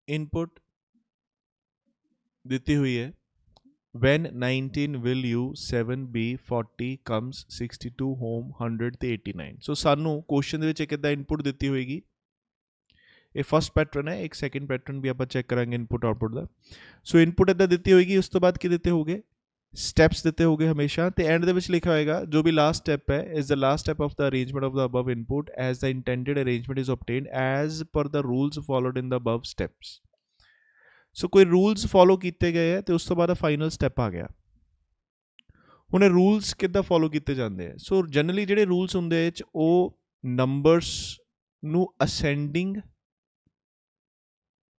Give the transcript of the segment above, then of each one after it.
Input दी हुई है when 19 will you 7b 40 comes 62 home 100 ਤੇ 89 ਸੋ ਸਾਨੂੰ ਕੁਐਸਚਨ ਦੇ ਵਿੱਚ ਇੱਕ ਇਦਾਂ ਇਨਪੁਟ ਦਿੱਤੀ ਹੋਏਗੀ ਇਹ ਫਸਟ ਪੈਟਰਨ ਹੈ ਇੱਕ ਸੈਕੰਡ ਪੈਟਰਨ ਵੀ ਆਪਾਂ ਚੈੱਕ ਕਰਾਂਗੇ ਇਨਪੁਟ ਆਊਟਪੁੱਟ ਦਾ ਸੋ ਇਨਪੁਟ ਇਦਾਂ ਦਿੱਤੀ ਹੋਏਗੀ ਉਸ ਤੋਂ ਬਾਅਦ ਕੀ ਦਿੱਤੇ ਹੋਗੇ ਸਟੈਪਸ ਦਿੱਤੇ ਹੋਗੇ ਹਮੇਸ਼ਾ ਤੇ ਐਂਡ ਦੇ ਵਿੱਚ ਲਿਖਿਆ ਹੋਏਗਾ ਜੋ ਵੀ ਲਾਸਟ ਸਟੈਪ ਹੈ is the last step of the arrangement of the above input as the intended arrangement is obtained as per the rules followed in the above steps so ਕੋਈ ਰੂਲਸ ਫੋਲੋ ਕੀਤੇ ਗਏ ਹੈ ਤੇ ਉਸ ਤੋਂ ਬਾਅਦ final step ਆ ਗਿਆ ਹੁਣ ਇਹ ਰੂਲਸ ਕਿੱਦਾਂ ਫੋਲੋ ਕੀਤੇ ਜਾਂਦੇ ਆ ਸੋ ਜਨਰਲੀ ਜਿਹੜੇ ਰੂਲਸ ਹੁੰਦੇ ਚ ਉਹ ਨੰਬਰਸ ਨੂੰ ਅਸੈਂਡਿੰਗ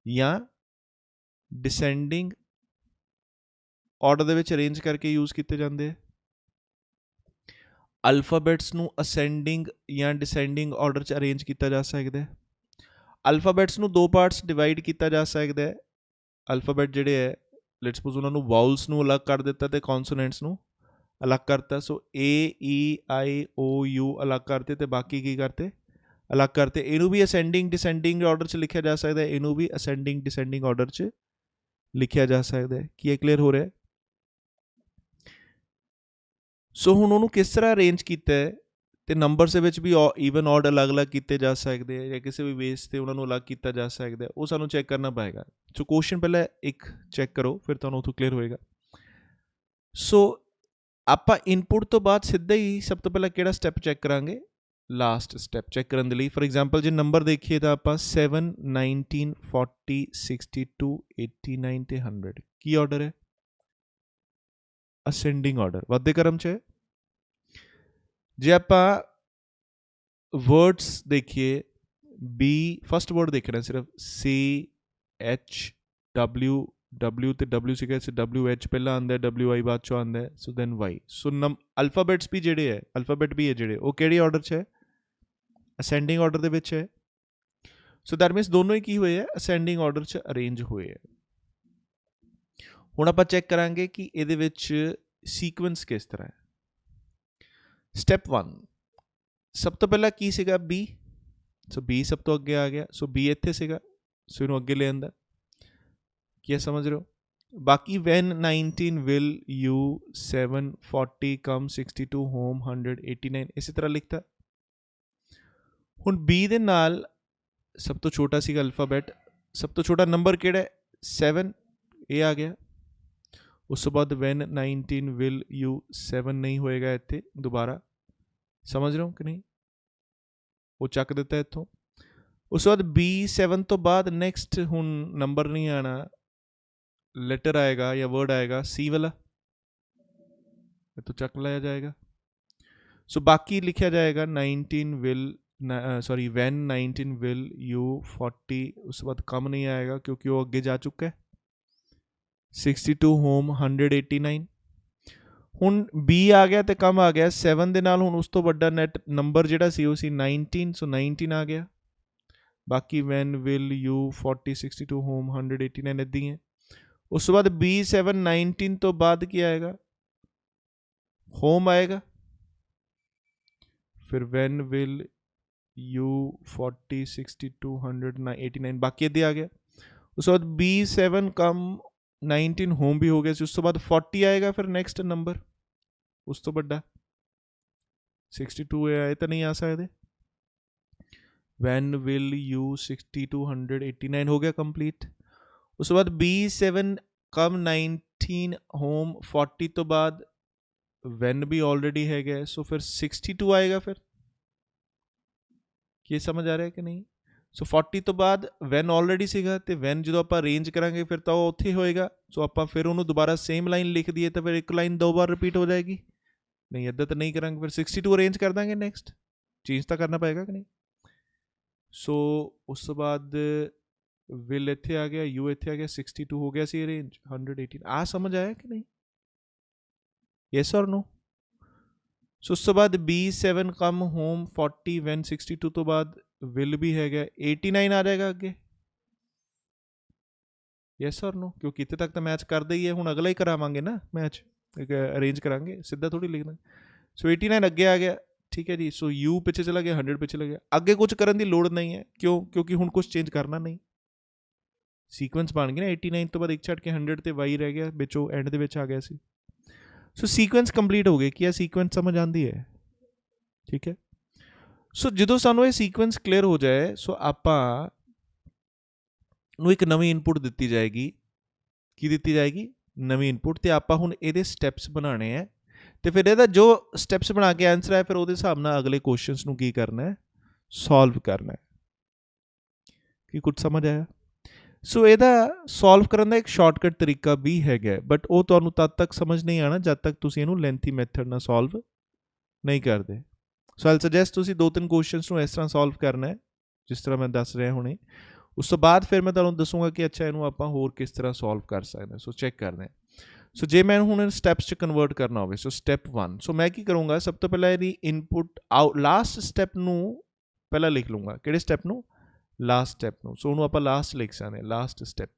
ਜਾਂ ਡਿਸੈਂਡਿੰਗ ਆਰਡਰ ਦੇ ਵਿੱਚ ਅਰੇਂਜ ਕਰਕੇ ਯੂਜ਼ ਕੀਤੇ ਜਾਂਦੇ ਆ ਅਲਫਾਬੈਟਸ ਨੂੰ ਅਸੈਂਡਿੰਗ ਜਾਂ ਡਿਸੈਂਡਿੰਗ ਆਰਡਰ 'ਚ ਅਰੇਂਜ ਕੀਤਾ ਜਾ ਸਕਦਾ ਹੈ ਅਲਫਾਬੈਟਸ ਨੂੰ ਦੋ ਪਾਰਟਸ ਡਿਵਾਈਡ ਕੀਤਾ ਜਾ ਸਕਦਾ ਹੈ ਅਲਫਾਬੈਟ ਜਿਹੜੇ ਹੈ ਲੈਟਸ ਸਪੋਜ਼ ਉਹਨਾਂ ਨੂੰ ਵਾਊਲਸ ਨੂੰ ਅਲੱਗ ਕਰ ਦਿੱਤਾ ਤੇ ਕੌਨਸੋਨੈਂਟਸ ਨੂੰ ਅਲੱਗ ਕਰਤਾ ਸੋ AEIOU ਅਲੱਗ ਕਰਤੇ ਤੇ ਬਾਕੀ ਕੀ ਕਰਤੇ ਅਲੱਗ ਕਰਤੇ ਇਹਨੂੰ ਵੀ ਅਸੈਂਡਿੰਗ ਡਿਸੈਂਡਿੰਗ ਆਰਡਰ 'ਚ ਲਿਖਿਆ ਜਾ ਸਕਦਾ ਹੈ ਇਹਨੂੰ ਵੀ ਅਸੈਂਡਿੰਗ ਡਿਸੈਂਡਿੰਗ ਆਰਡਰ 'ਚ ਲਿਖਿਆ ਜਾ ਸਕਦਾ ਹੈ ਕੀ ਇਹ ਕਲੀਅਰ ਹੋ ਰਿਹਾ ਸੋ ਹੁਣ ਉਹਨੂੰ ਕਿਸ ਤਰ੍ਹਾਂ ਅਰੇਂਜ ਕੀਤਾ ਹੈ ਤੇ ਨੰਬਰਸ ਦੇ ਵਿੱਚ ਵੀ ਈਵਨ ਆਡ ਅਲੱਗ-ਅਲੱਗ ਕੀਤੇ ਜਾ ਸਕਦੇ ਆ ਜਾਂ ਕਿਸੇ ਵੀ ਵੇਸ ਤੇ ਉਹਨਾਂ ਨੂੰ ਅਲੱਗ ਕੀਤਾ ਜਾ ਸਕਦਾ ਉਹ ਸਾਨੂੰ ਚੈੱਕ ਕਰਨਾ ਪਏਗਾ ਸੋ ਕੁਐਸਚਨ ਪਹਿਲਾਂ ਇੱਕ ਚੈੱਕ ਕਰੋ ਫਿਰ ਤੁਹਾਨੂੰ ਉੱਥੋਂ ਕਲੀਅਰ ਹੋਏਗਾ ਸੋ ਆਪਾਂ ਇਨਪੁਟ ਤੋਂ ਬਾਅਦ ਸਿੱਧਾ ਹੀ ਸਭ ਤੋਂ ਪਹਿਲਾਂ ਕਿਹੜਾ ਸਟੈਪ ਚੈੱਕ ਕਰਾਂਗੇ ਲਾਸਟ ਸਟੈਪ ਚੈੱਕ ਕਰਨ ਦੇ ਲਈ ਫॉर ਐਗਜ਼ਾਮਪਲ ਜੇ ਨੰਬਰ ਦੇਖੀਏ ਤਾਂ ਆਪਾਂ 7 19 40 62 89 ਤੇ 100 ਕੀ ਆਰਡਰ ਹੈ ਅਸੈਂਡਿੰਗ ਆਰਡਰ ਵਾਧੇ ਕਰਮ 'ਚ ਹੈ ਜੇ ਆਪਾਂ ਵਰਡਸ ਦੇਖੀਏ ਬੀ ਫਸਟ ਵਰਡ ਦੇਖਣਾ ਸਿਰਫ CHW ਤੇ W ਸੀਗਾ WH ਪਹਿਲਾਂ ਆਉਂਦਾ WI ਬਾਅਦ ਚੋਂ ਆਉਂਦਾ ਸੋ ਦੈਨ Y ਸੋ ਅਲਫਾਬੈਟਸ ਵੀ ਜਿਹੜੇ ਹੈ ਅਲਫਾਬੈਟ ਵੀ ਹੈ ਜਿਹੜੇ ਉਹ ਕਿਹੜੇ ਆਰਡਰ 'ਚ ਹੈ ਅਸੈਂਡਿੰਗ ਆਰਡਰ ਦੇ ਵਿੱਚ ਹੈ ਸੋ ਦੈਟ ਮੀਨਸ ਦੋਨੋਂ ਹੀ ਕੀ ਹੋਏ ਹੈ ਅਸੈਂਡਿੰਗ ਆਰਡਰ 'ਚ ਅਰੇਂਜ ਹੋਏ ਹੈ ਹੁਣ ਆਪਾਂ ਚੈੱਕ ਕਰਾਂਗੇ ਕਿ ਇਹਦੇ ਵਿੱਚ ਸੀਕੁਐਂਸ ਕਿਸ ਤਰ੍ਹਾਂ ਹੈ ਸਟੈਪ 1 ਸਭ ਤੋਂ ਪਹਿਲਾਂ ਕੀ ਸੀਗਾ B ਸੋ B ਸਭ ਤੋਂ ਅੱਗੇ ਆ ਗਿਆ ਸੋ B ਇੱਥੇ ਸੀਗਾ ਸੋ ਇਹਨੂੰ ਅੱਗੇ ਲੈ ਆਂਦਾ ਕੀ ਸਮਝ ਰਹੇ ਹੋ ਬਾਕੀ when 19 will you 7 40 come 62 home 189 ਇਸੇ ਤਰ੍ਹਾਂ ਲਿਖਤਾ ਹੁਣ B ਦੇ ਨਾਲ ਸਭ ਤੋਂ ਛੋਟਾ ਸੀਗਾ ਅਲਫਾਬੈਟ ਸਭ ਤੋਂ ਛੋਟਾ ਨੰਬਰ ਕਿਹੜਾ 7 ਇਹ ਆ ਗਿਆ ਉਸ ਤੋਂ ਬਾਅਦ when 19 will you 7 ਨਹੀਂ ਹੋਏਗਾ ਇੱਥੇ ਦੁਬਾਰਾ ਸਮਝ ਰਹੇ ਹੋ ਕਿ ਨਹੀਂ ਉਹ ਚੱਕ ਦਿੱਤਾ ਇੱਥੋਂ ਉਸ ਤੋਂ ਬਾਅਦ B7 ਤੋਂ ਬਾਅਦ ਨੈਕਸਟ ਹੁਣ ਨੰਬਰ ਨਹੀਂ ਆਣਾ ਲੈਟਰ ਆਏਗਾ ਜਾਂ ਵਰਡ ਆਏਗਾ C ਵਾਲਾ ਇਹ ਤੋਂ ਚੱਕ ਲਿਆ ਜਾਏਗਾ ਸੋ ਬਾਕੀ ਲਿਖਿਆ ਜਾਏਗਾ 19 will when 19 will you 40 ਉਸ ਤੋਂ ਬਾਅਦ ਕਮ ਨਹੀਂ ਆਏਗਾ ਕਿਉਂਕਿ ਉਹ ਅੱਗੇ ਜਾ ਚੁੱਕਾ ਹੈ 62 home 189 ਹੁਣ B ਆ ਗਿਆ ਤੇ ਕਮ ਆ ਗਿਆ 7 ਦੇ ਨਾਲ ਹੁਣ ਉਸ ਤੋਂ ਵੱਡਾ ਨੈਟ ਨੰਬਰ ਜਿਹੜਾ ਸੀ ਉਹ ਸੀ 19 ਸੋ 19 ਆ ਗਿਆ ਬਾਕੀ when will you 40 62 home 189 ਇੱਦਾਂ ਹੀ ਹੈ ਉਸ ਤੋਂ ਬਾਅਦ B7 19 ਤੋਂ ਬਾਅਦ ਕੀ ਆਏਗਾ ਹੋਮ ਆਏਗਾ ਫਿਰ when will you 40 62 189 ਬਾਕੀ ਇੱਦਾਂ ਆ ਗਿਆ ਉਸ ਤੋਂ ਬਾਅਦ B7 ਕਮ 19 ਹੋਮ ਵੀ ਹੋ ਗਿਆ ਸੀ ਉਸ ਤੋਂ ਬਾਅਦ 40 ਆਏਗਾ ਫਿਰ ਨੈਕਸਟ ਨੰਬਰ ਉਸ ਤੋਂ ਵੱਡਾ 62 ਇਹ ਤਾਂ ਨਹੀਂ ਆ ਸਕਦੇ when will you 62 189 ਹੋ ਗਿਆ ਕੰਪਲੀਟ ਉਸ ਤੋਂ ਬਾਅਦ B7 ਕਮ 19 ਹੋਮ 40 ਤੋਂ ਬਾਅਦ when ਵੀ ਆਲਰੇਡੀ ਹੈਗਾ ਸੋ ਫਿਰ 62 ਆਏਗਾ ਫਿਰ ਕੀ ਸਮਝ ਆ ਰਿਹਾ ਕਿ ਨਹੀਂ ਸੋ 40 ਤੋਂ ਬਾਅਦ when ਆਲਰੇਡੀ ਸੀਗਾ ਤੇ when ਜਦੋਂ ਆਪਾਂ ਅਰੇਂਜ ਕਰਾਂਗੇ ਫਿਰ ਤਾਂ ਉਹ ਉੱਥੇ ਹੋਏਗਾ ਸੋ ਆਪਾਂ ਫਿਰ ਉਹਨੂੰ ਦੁਬਾਰਾ ਸੇਮ ਲਾਈਨ ਲਿਖ ਦਈਏ ਤਾਂ ਫਿਰ ਇੱਕ ਲਾਈਨ ਦੋ ਵਾਰ ਰਿਪੀਟ ਹੋ ਜਾਏਗੀ ਨਹੀਂ ਇੱਦਾਂ ਤਾਂ ਨਹੀਂ ਕਰਾਂਗੇ ਫਿਰ 62 ਅਰੇਂਜ ਕਰ ਦਾਂਗੇ ਨੈਕਸਟ ਚੇਂਜ ਤਾਂ ਕਰਨਾ ਪਏਗਾ ਕਿ ਨਹੀਂ ਸੋ ਉਸ ਤੋਂ ਬਾਅਦ will ਇੱਥੇ ਆ ਗਿਆ U ਇੱਥੇ ਆ ਗਿਆ 62 ਹੋ ਗਿਆ ਸੀ ਅਰੇਂਜ 118 ਆ ਸਮਝ ਆਇਆ ਕਿ ਨਹੀਂ ਯੈਸ ਔਰ ਨੋ ਸੋ ਉਸ ਤੋਂ ਬਾਅਦ B7 ਕਮ ਹੋਮ 40 when 62 ਤੋਂ ਬਾਅਦ will ਵੀ ਹੈਗਾ 89 ਆ ਜਾਏਗਾ ਅੱਗੇ ਯੈਸ ਔਰ ਨੋ ਕਿਉਂਕਿ ਇੱਥੇ ਤੱਕ ਤਾਂ ਮੈਚ ਕਰਦੇ ਹੀ ਹੈ ਹੁਣ ਅਗਲਾ ਹੀ ਕਰਾਵਾਂਗੇ ਨਾ ਮੈਚ ਅਰੇਂਜ ਕਰਾਂਗੇ ਸਿੱਧਾ ਥੋੜੀ ਲਿਖਣਾ ਸੋ 89 ਅੱਗੇ ਆ ਗਿਆ ਠੀਕ ਹੈ ਜੀ ਸੋ U ਪਿੱਛੇ ਚਲਾ ਗਿਆ 100 ਪਿੱਛੇ ਚਲਾ ਗਿਆ ਅੱਗੇ ਕੁਝ ਕਰਨ ਦੀ ਲੋੜ ਨਹੀਂ ਹੈ ਕਿਉਂ ਕਿਉਂਕਿ ਹੁਣ ਕੁਝ ਚੇਂਜ ਕਰਨਾ ਨਹੀਂ ਸੀਕੁਐਂਸ ਬਣ ਗਿਆ ਨਾ 89 ਤੋਂ ਬਾਅਦ ਇੱਕ ਛੱਡ ਕੇ 100 ਤੇ y ਰਹਿ ਗਿਆ ਵਿੱਚੋਂ ਐਂਡ ਦੇ ਵਿੱਚ ਆ ਗਿਆ ਸੀ। ਸੋ ਸੀਕੁਐਂਸ ਕੰਪਲੀਟ ਹੋ ਗਏ। ਕੀ ਇਹ ਸੀਕੁਐਂਸ ਸਮਝ ਆਉਂਦੀ ਹੈ? ਠੀਕ ਹੈ। ਸੋ ਜਦੋਂ ਸਾਨੂੰ ਇਹ ਸੀਕੁਐਂਸ ਕਲੀਅਰ ਹੋ ਜਾਏ, ਸੋ ਆਪਾਂ ਨੂੰ ਇੱਕ ਨਵੀਂ ਇਨਪੁਟ ਦਿੱਤੀ ਜਾਏਗੀ। ਕੀ ਦਿੱਤੀ ਜਾਏਗੀ? ਨਵੀਂ ਇਨਪੁਟ। ਤੇ ਆਪਾਂ ਹੁਣ ਇਹਦੇ ਸਟੈਪਸ ਬਣਾਉਣੇ ਹੈ ਤੇ ਫਿਰ ਇਹਦਾ ਜੋ ਸਟੈਪਸ ਬਣਾ ਕੇ ਆਨਸਰ ਹੈ ਫਿਰ ਉਹਦੇ ਹਿਸਾਬ ਨਾਲ ਅਗਲੇ ਕੁਐਸਚਨਸ ਨੂੰ ਕੀ ਕਰਨਾ ਹੈ? ਸੋਲਵ ਕਰਨਾ ਹੈ। ਕੀ ਕੁਝ ਸਮਝ ਆਇਆ? ਸੋ ਇਹਦਾ ਸੋਲਵ ਕਰਨ ਦਾ ਇੱਕ ਸ਼ਾਰਟਕਟ ਤਰੀਕਾ ਵੀ ਹੈਗਾ, ਬਟ ਉਹ ਤੁਹਾਨੂੰ ਤਦ ਤੱਕ ਸਮਝ ਨਹੀਂ ਆਉਣਾ ਜਦ ਤੱਕ ਤੁਸੀਂ ਇਹਨੂੰ ਲੈਂਥੀ ਮੈਥਡ ਨਾਲ ਸੋਲਵ ਨਹੀਂ ਕਰਦੇ। ਸੋ ਆਈ ਸੁਜੈਸਟ ਤੁਸੀਂ 2-3 ਕੁਐਸਚਨਸ ਨੂੰ ਇਸ ਤਰ੍ਹਾਂ ਸੋਲਵ ਕਰਨਾ ਹੈ ਜਿਸ ਤਰ੍ਹਾਂ ਮੈਂ ਦੱਸ ਰਿਹਾ ਹੁਣੇ। ਉਸ ਤੋਂ ਬਾਅਦ ਫਿਰ ਮੈਂ ਤੁਹਾਨੂੰ ਦੱਸੂਗਾ ਕਿ ਅੱਛਾ ਇਹਨੂੰ ਆਪਾਂ ਹੋਰ ਕਿਸ ਤਰ੍ਹਾਂ ਸੋਲਵ ਕਰ ਸਕਦੇ ਹਾਂ। ਸੋ ਚੈੱਕ ਕਰਦੇ ਹਾਂ। ਸੋ ਜੇ ਮੈਂ ਹੁਣ ਸਟੈਪਸ 'ਚ ਕਨਵਰਟ ਕਰਨਾ ਹੋਵੇ, ਸੋ ਸਟੈਪ 1, ਸੋ ਮੈਂ ਕੀ ਕਰੂੰਗਾ, ਸਭ ਤੋਂ ਪਹਿਲਾਂ ਇਹਦੀ ਇਨਪੁਟ ਲਾਸਟ ਸਟੈਪ ਨੂੰ ਪਹਿਲਾਂ ਲਿਖ ਲੂੰਗਾ। ਕਿਹੜੇ ਸਟੈਪ ਨੂੰ? ਲਾਸਟ ਸਟੈਪ ਨੂੰ। ਸੋ ਉਹਨੂੰ ਆਪਾਂ ਲਾਸਟ ਲਿਖ ਸਕਦੇ ਹਾਂ, last step.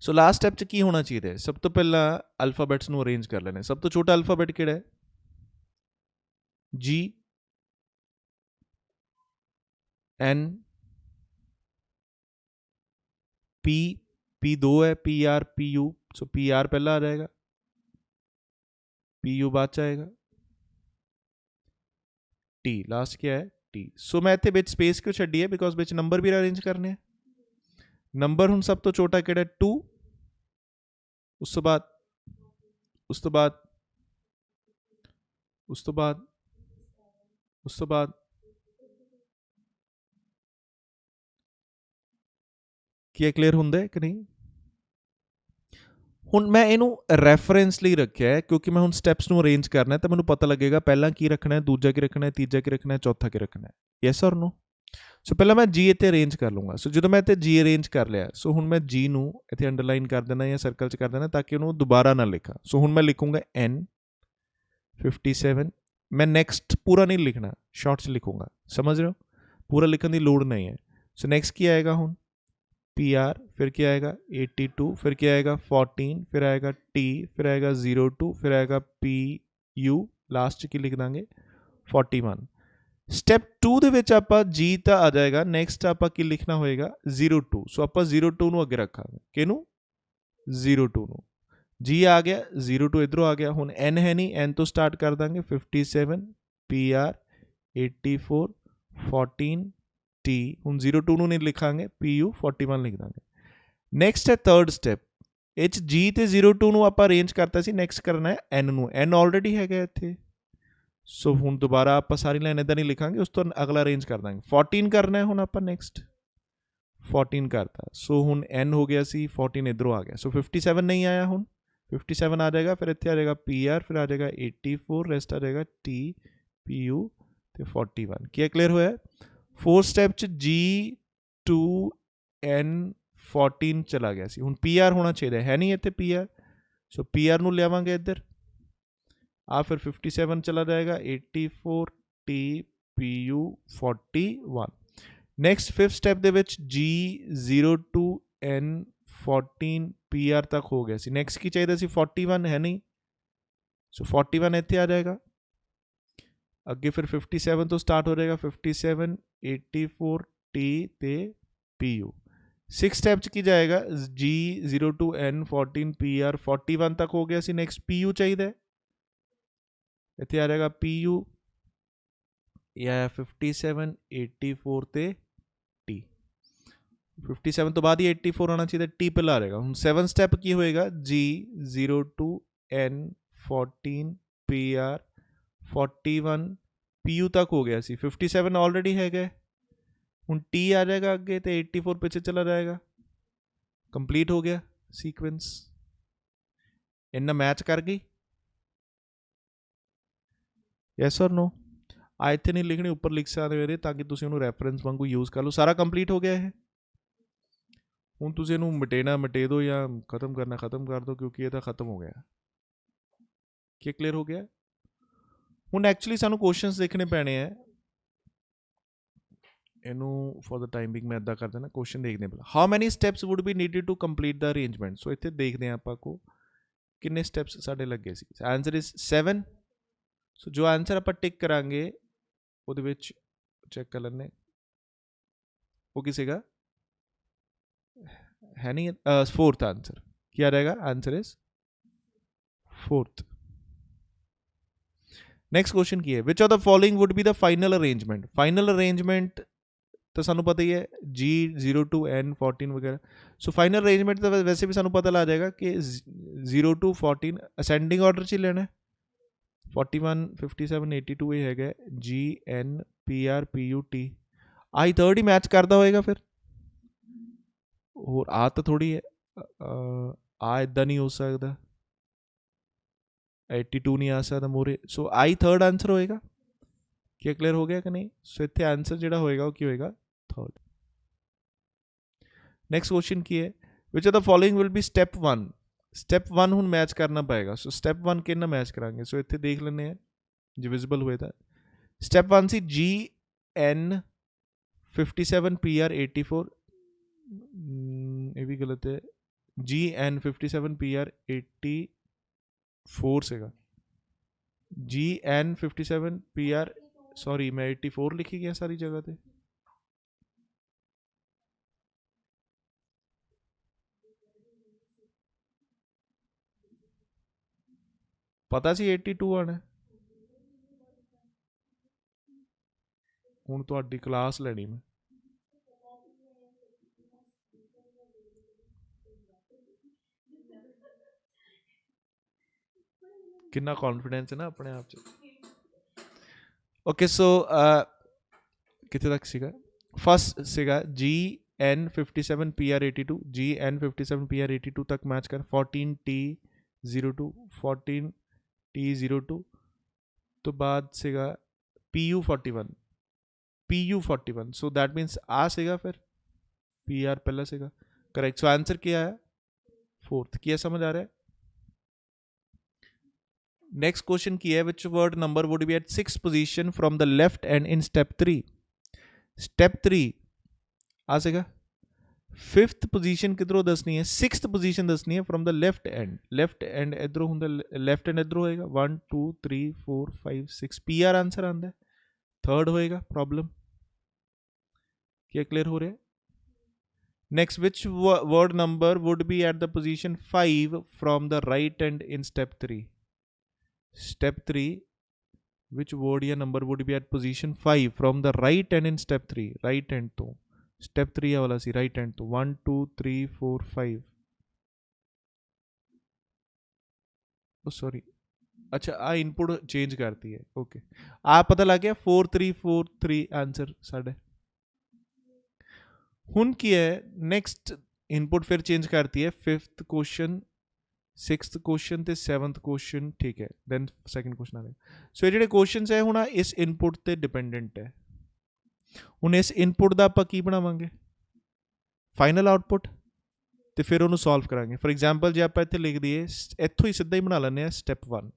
So last step 'ਚ ਕੀ ਹੋਣਾ ਚਾਹੀਦਾ ਹੈ? ਸਭ ਤੋਂ ਪਹਿਲਾਂ ਅਲਫਾਬੈਟਸ ਨੂੰ ਅਰੇਂਜ ਕਰ ਲੈਣੇ। ਸਭ ਤੋਂ ਛੋਟਾ ਅਲਫਾਬੈਟ ਕਿਹੜਾ ਹੈ? G, N, P, P 2 है, PR, PU, सो PR पहला आ जाएगा, PU बाद च आएगा, T लास्ट क्या है? T। सो मैं इत्थे विच स्पेस क्यों छड्डी है? बिकॉज विच नंबर भी अरेंज करने हैं। नंबर हुण सब तो छोटा किहड़ा? 2, उस तो बाद उस तो बाद उस तो बाद उस तो बाद ਕੀ ਕਲੀਅਰ ਹੁੰਦਾ ਕਿ ਨਹੀਂ? ਹੁਣ ਮੈਂ ਇਹਨੂੰ ਰੈਫਰੈਂਸ ਲਈ ਰੱਖਿਆ ਹੈ ਕਿਉਂਕਿ ਮੈਂ ਹੁਣ ਸਟੈਪਸ ਨੂੰ ਅਰੇਂਜ ਕਰਨਾ ਹੈ ਤਾਂ ਮੈਨੂੰ ਪਤਾ ਲੱਗੇਗਾ ਪਹਿਲਾਂ ਕੀ ਰੱਖਣਾ ਹੈ, ਦੂਜਾ ਕੀ ਰੱਖਣਾ ਹੈ, ਤੀਜਾ ਕੀ ਰੱਖਣਾ ਹੈ, ਚੌਥਾ ਕੀ ਰੱਖਣਾ ਹੈ। ਯੈਸ ਔਰ ਨੋ? ਸੋ ਪਹਿਲਾਂ ਮੈਂ ਜੀ ਇੱਥੇ ਅਰੇਂਜ ਕਰ ਲੂੰਗਾ। ਸੋ ਜਦੋਂ ਮੈਂ ਇੱਥੇ ਜੀ ਅਰੇਂਜ ਕਰ ਲਿਆ, ਸੋ ਹੁਣ ਮੈਂ ਜੀ ਨੂੰ ਇੱਥੇ ਅੰਡਰਲਾਈਨ ਕਰ ਦੇਣਾ ਜਾਂ ਸਰਕਲ 'ਚ ਕਰ ਦੇਣਾ ਤਾਂ ਕਿ ਉਹਨੂੰ ਦੁਬਾਰਾ ਨਾ ਲਿਖਾਂ। ਸੋ ਹੁਣ ਮੈਂ ਲਿਖੂੰਗਾ N 57। ਮੈਂ ਨੈਕਸਟ ਪੂਰਾ ਨਹੀਂ ਲਿਖਣਾ, ਸ਼ਾਰਟ 'ਚ ਲਿਖੂੰਗਾ। ਸਮਝ ਰਹੇ ਹੋ? ਪੂਰਾ ਲਿਖਣ ਦੀ ਲੋੜ ਨਹੀਂ ਹੈ। ਸੋ ਨੈਕਸਟ ਕੀ ਆਏਗਾ ਹੁਣ? PR, फिर क्या आएगा? 82, फिर क्या आएगा? 14, फिर आएगा T, फिर आएगा 02, फिर आएगा PU, लास्ट की लिख देंगे 41। स्टैप 2 ਦੇ ਵਿੱਚ ਆਪਾਂ G ਤਾਂ ਆ ਜਾਏਗਾ, ਨੈਕਸਟ ਆਪਾਂ ਕੀ ਲਿਖਣਾ ਹੋਏਗਾ? 02। ਸੋ ਆਪਾਂ 02 ਨੂੰ ਅੱਗੇ ਰੱਖਾਂਗੇ। ਕਿਹਨੂੰ? 02 ਨੂੰ। G ਆ ਗਿਆ, 02 ਇਧਰੋਂ ਆ ਗਿਆ। ਹੁਣ N ਹੈ ਨਹੀਂ, N ਤੋਂ ਸਟਾਰਟ ਕਰ ਦਾਂਗੇ 57, PR 84, 14 T। ਹੁਣ 02 ਨੂੰ ਨਹੀਂ ਲਿਖਾਂਗੇ, PU 41 ਲਿਖ ਦਾਂਗੇ। ਨੈਕਸਟ ਹੈ ਥਰਡ ਸਟੈਪ। ਇਹ 'ਚ G ਤੇ 02 ਨੂੰ ਆਪਾਂ ਅਰੇਂਜ ਕਰਤਾ ਸੀ, ਨੈਕਸਟ ਕਰਨਾ ਹੈ N ਨੂੰ। N ਆਲਰੇਡੀ ਹੈਗਾ ਇੱਥੇ। ਸੋ ਹੁਣ ਦੁਬਾਰਾ ਆਪਾਂ ਸਾਰੀ ਲਾਈਨ ਇੱਦਾਂ ਨਹੀਂ ਲਿਖਾਂਗੇ, ਉਸ ਤੋਂ ਅਗਲਾ ਅਰੇਂਜ ਕਰ ਦਾਂਗੇ। 14 ਕਰਨਾ ਹੈ ਹੁਣ ਆਪਾਂ ਨੈਕਸਟ। 14 ਕਰਤਾ। ਸੋ ਹੁਣ N ਹੋ ਗਿਆ ਸੀ, 14 ਇੱਧਰੋਂ ਆ ਗਿਆ। ਸੋ 57 ਨਹੀਂ ਆਇਆ, ਹੁਣ 57 ਆ ਜਾਏਗਾ। ਫਿਰ ਇੱਥੇ ਆ ਜਾਏਗਾ PR, ਫਿਰ ਆ ਜਾਏਗਾ 84, ਰੈਸਟ ਆ ਜਾਏਗਾ T, PU ਤੇ 41। ਕੀ ਕਲੀਅਰ ਹੋਇਆ? 4 ਸਟੈਪ 'ਚ G2N 14 ਚਲਾ ਗਿਆ ਸੀ। ਹੁਣ PR ਹੋਣਾ ਚਾਹੀਦਾ ਹੈ ਨਹੀਂ ਇੱਥੇ PR। ਸੋ PR ਨੂੰ ਲਿਆਵਾਂਗੇ ਇੱਧਰ। ਆ ਫਿਰ 57 ਚਲਾ ਜਾਏਗਾ, 84 T, PU 41। Next 5th step ਦੇ ਵਿੱਚ G02N 14 PR ਤੱਕ ਹੋ ਗਿਆ ਸੀ। ਨੈਕਸਟ ਕੀ ਚਾਹੀਦਾ ਸੀ? 41 ਹੈ ਨਹੀਂ। ਸੋ 41 ਇੱਥੇ ਆ ਜਾਏਗਾ। ਅੱਗੇ ਫਿਰ 57 ਤੋਂ ਸਟਾਰਟ ਹੋ ਜਾਏਗਾ, 57, 84 T ਤੇ PU। 6 ਸਟੈਪ 'ਚ ਕੀ ਜਾਏਗਾ? G02N 14 PR 41 ਤੱਕ ਹੋ ਗਿਆ ਸੀ। ਨੈਕਸਟ PU ਚਾਹੀਦਾ, ਇੱਥੇ ਆ ਜਾਏਗਾ PU। ਇਹ ਆਇਆ 57, 84 ਤੇ T। 57 ਤੋਂ ਬਾਅਦ ਹੀ 84 ਆਉਣਾ ਚਾਹੀਦਾ, T ਪਹਿਲਾਂ ਆ ਜਾਏਗਾ। ਹੁਣ 7 ਸਟੈਪ ਕੀ ਹੋਏਗਾ? G02N 14 PR 41 PU ਤੱਕ ਹੋ ਗਿਆ ਸੀ। 57 ਆਲਰੇਡੀ ਹੈਗਾ। ਹੁਣ T ਆ ਜਾਏਗਾ ਅੱਗੇ ਤੇ 84 ਪਿੱਛੇ ਚਲਾ ਜਾਏਗਾ। ਕੰਪਲੀਟ ਹੋ ਗਿਆ ਸੀਕੁਐਂਸ। ਇੰਨਾ ਮੈਚ ਕਰ ਗਈ? ਯੈਸ ਔਰ ਨੋ? ਆ ਇੱਥੇ ਨਹੀਂ ਲਿਖਣੀ, ਉੱਪਰ ਲਿਖ ਸਕਦੇ ਹੋ ਤਾਂ ਕਿ ਤੁਸੀਂ ਉਹਨੂੰ ਰੈਫਰੈਂਸ ਵਾਂਗੂ ਯੂਜ਼ ਕਰ ਲਓ। ਸਾਰਾ ਕੰਪਲੀਟ ਹੋ ਗਿਆ ਇਹ। ਹੁਣ ਤੁਸੀਂ ਇਹਨੂੰ ਮਿਟੇਣਾ ਮਿਟੇ ਦਿਓ ਜਾਂ ਖਤਮ ਕਰਨਾ ਖਤਮ ਕਰ ਦਿਓ ਕਿਉਂਕਿ ਇਹ ਤਾਂ ਖਤਮ ਹੋ ਗਿਆ। ਕੀ ਕਲੀਅਰ ਹੋ ਗਿਆ? ਹੁਣ ਐਕਚੁਅਲੀ ਸਾਨੂੰ ਕੁਐਸਚਨਸ ਦੇਖਣੇ ਪੈਣੇ ਹੈ। ਇਹਨੂੰ ਫॉर द ਟਾਈਮ ਬਿੰਗ ਮੈਂ ਇੱਦਾਂ ਕਰ ਦੇਣਾ, ਕੁਐਸਚਨ ਦੇਖਦੇ ਹਾਂ। How many steps would be needed to complete the arrangement. So ਇੱਥੇ ਦੇਖਦੇ ਹਾਂ ਆਪਾਂ ਕੋ ਕਿੰਨੇ ਸਟੈਪਸ ਸਾਡੇ ਲੱਗੇ ਸੀ। Answer is 7। ਸੋ ਜੋ ਆਨਸਰ ਆਪਾਂ ਟਿਕ ਕਰਾਂਗੇ ਉਹਦੇ ਵਿੱਚ ਚੈੱਕ ਕਰ ਲੈਂਦੇ ਉਹ ਕੀ ਸੀਗਾ? है नहीं, फोर्थ आंसर क्या रहेगा, answer is fourth. Next question की है, which of the following would be the final arrangement. Final arrangement तो सानू पता ही है G0 to N14 वगैरह। सो फाइनल अरेंजमेंट तो वैसे भी सानू पता लग जाएगा कि 0 to 14 असेंडिंग ऑर्डर च लेना है। 41 57 82 ये है GNPRPUT। आई थर्ड ही मैच करता होएगा फिर, और आ तो थोड़ी है, आ इदा नहीं हो सकता, 82 नहीं आ सकता मोरे। सो आई थर्ड आंसर होएगा। क्या क्लियर हो गया कि नहीं। सो इतने आंसर जो होएगा वो क्या होएगा, थर्ड। नेक्स्ट क्वेश्चन की है, which of the following will be step 1। Step 1 हूँ मैच करना पाएगा। सो स्टेप 1 कि मैच करांगे। सो इतने देख लेने हैं जो विजिबल हुए था। स्टेप 1 सी GN57PR84, ये भी गलत है, GN57PR84 सेगा, GN57PR, सॉरी मैं 84 लिखी गया सारी जगह पे। पता सी 82 आना है। ਹੁਣ ਤੁਹਾਡੀ क्लास ਲੈਣੀ मैं। कितना कॉन्फिडेंस है ना अपने आप च। ओके सो कितने तक सीगा, फर्स्ट सीगा GN57PR82, GN57PR82 तक मैच कर, 14T02, 14T02 तो बाद सीगा PU41, सो दैट मीन्स आ सीगा फिर PR पहला सीगा, करेक्ट। सो आंसर क्या है, फोर्थ। क्या समझ आ रहा है। नेक्स्ट क्वेश्चन की है, which word number would be at 6th position from the left end in step 3। Step 3 आ सकेगा, 5th पोजीशन किधरों दसनी है, 6th पोजीशन दसनी है from the left end. Left end इधरों होंगे, लेफ्ट एंड इधरों होएगा 1 2 3 4 5 6 PR आंसर आंदा है, थर्ड होएगा प्रॉब्लम। क्या क्लियर हो रहा है। Next, which word number would be at the position 5 from the right and in step 3। Step 3, which word या number would be at position 5 from the right hand in step 3, right hand तो step 3 वाला सी right hand तो 1 2 3 4 5, ओ sorry, अच्छा आ input change करती है, okay आ पता लग गया 4 3 4 3 आंसर साढ़े। हुन की है, नेक्स्ट इनपुट फिर चेंज करती है, 5th क्वेश्चन 6th क्वेश्चन ਤੇ 7th क्वेश्चन, ठीक है देन सैकेंड क्वेश्चन आ गया। सो ये ਜਿਹੜੇ क्वेश्चनस है ਹੁਣ ਇਸ ਇਨਪੁਟ ਤੇ ਡਿਪੈਂਡੈਂਟ ਹੈ। ਹੁਣ ਇਸ ਇਨਪੁਟ ਦਾ ਆਪਾਂ ਕੀ ਬਣਾਵਾਂਗੇ, ਫਾਈਨਲ ਆਊਟਪੁੱਟ, ਤੇ ਫਿਰ ਉਹਨੂੰ ਸੋਲਵ ਕਰਾਂਗੇ। ਫॉर ਐਗਜ਼ਾਮਪਲ ਜੇ ਆਪਾਂ ਇੱਥੇ ਲਿਖ ਦਈਏ, ਇੱਥੋਂ ਹੀ ਸਿੱਧਾ ਹੀ ਬਣਾ ਲੈਂਦੇ ਆ ਸਟੈਪ 1।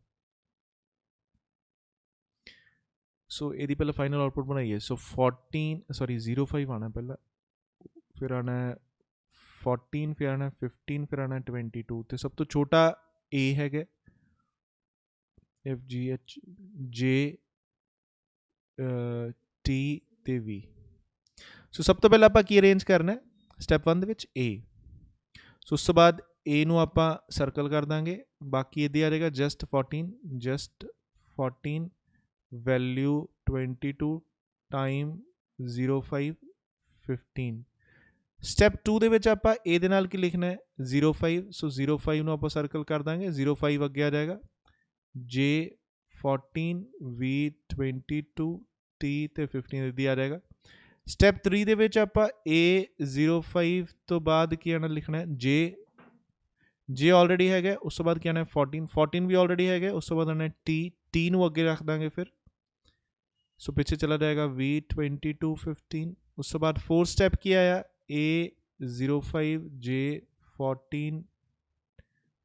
ਸੋ ਇਹਦੀ ਪਹਿਲਾਂ ਫਾਈਨਲ ਆਊਟਪੁੱਟ ਬਣਾਈਏ। ਸੋ 14 ਸੌਰੀ 05 ਆਣਾ ਪਹਿਲਾਂ, ਫਿਰ ਆਣਾ 14, फिर आना 15, फिर आना 22, तो सब तो छोटा A है FGH J T ਤੇ V। ਸੋ ਸਭ ਤੋਂ ਪਹਿਲਾਂ ਆਪਾਂ ਕੀ ਅਰੇਂਜ ਕਰਨਾ ਹੈ ਸਟੈਪ 1 ਦੇ ਵਿੱਚ A। ਸੋ ਉਸ ਤੋਂ ਬਾਅਦ A ਨੂੰ ਆਪਾਂ ਸਰਕਲ ਕਰ ਦਾਂਗੇ, ਬਾਕੀ ਇਹਦੇ ਆ ਜਾਏਗਾ ਜਸਟ 14 ਵੈਲਿਊ 22 ਟਾਈਮ 05 15। ਸਟੈਪ 2 ਦੇ ਵਿੱਚ ਆਪਾਂ A ਦੇ ਨਾਲ ਕੀ ਲਿਖਣਾ ਹੈ 05, ਸੋ 05 ਨੂੰ ਆਪਾਂ ਸਰਕਲ ਕਰ ਦਾਂਗੇ, 05 ਅੱਗੇ ਆ ਜਾਏਗਾ J14 V22 T ਤੇ 15 ਇੱਦੀ ਆ ਜਾਏਗਾ। ਸਟੈਪ 3 ਦੇ ਵਿੱਚ ਆਪਾਂ A05 ਤੋਂ ਬਾਅਦ ਕੀ ਆਣਾ ਲਿਖਣਾ ਹੈ J ਆਲਰੇਡੀ ਹੈਗਾ, ਉਸ ਤੋਂ ਬਾਅਦ ਕੀ ਆਣਾ 14 ਵੀ ਆਲਰੇਡੀ ਹੈਗਾ, ਉਸ ਤੋਂ ਬਾਅਦ ਆਣਾ T ਨੂੰ ਅੱਗੇ ਰੱਖ ਦਾਂਗੇ ਫਿਰ, ਸੋ ਪਿੱਛੇ ਚਲਾ ਜਾਏਗਾ V22 15। ਉਸ ਤੋਂ ਬਾਅਦ 4th ਸਟੈਪ ਕੀ ਆਇਆ A05 J14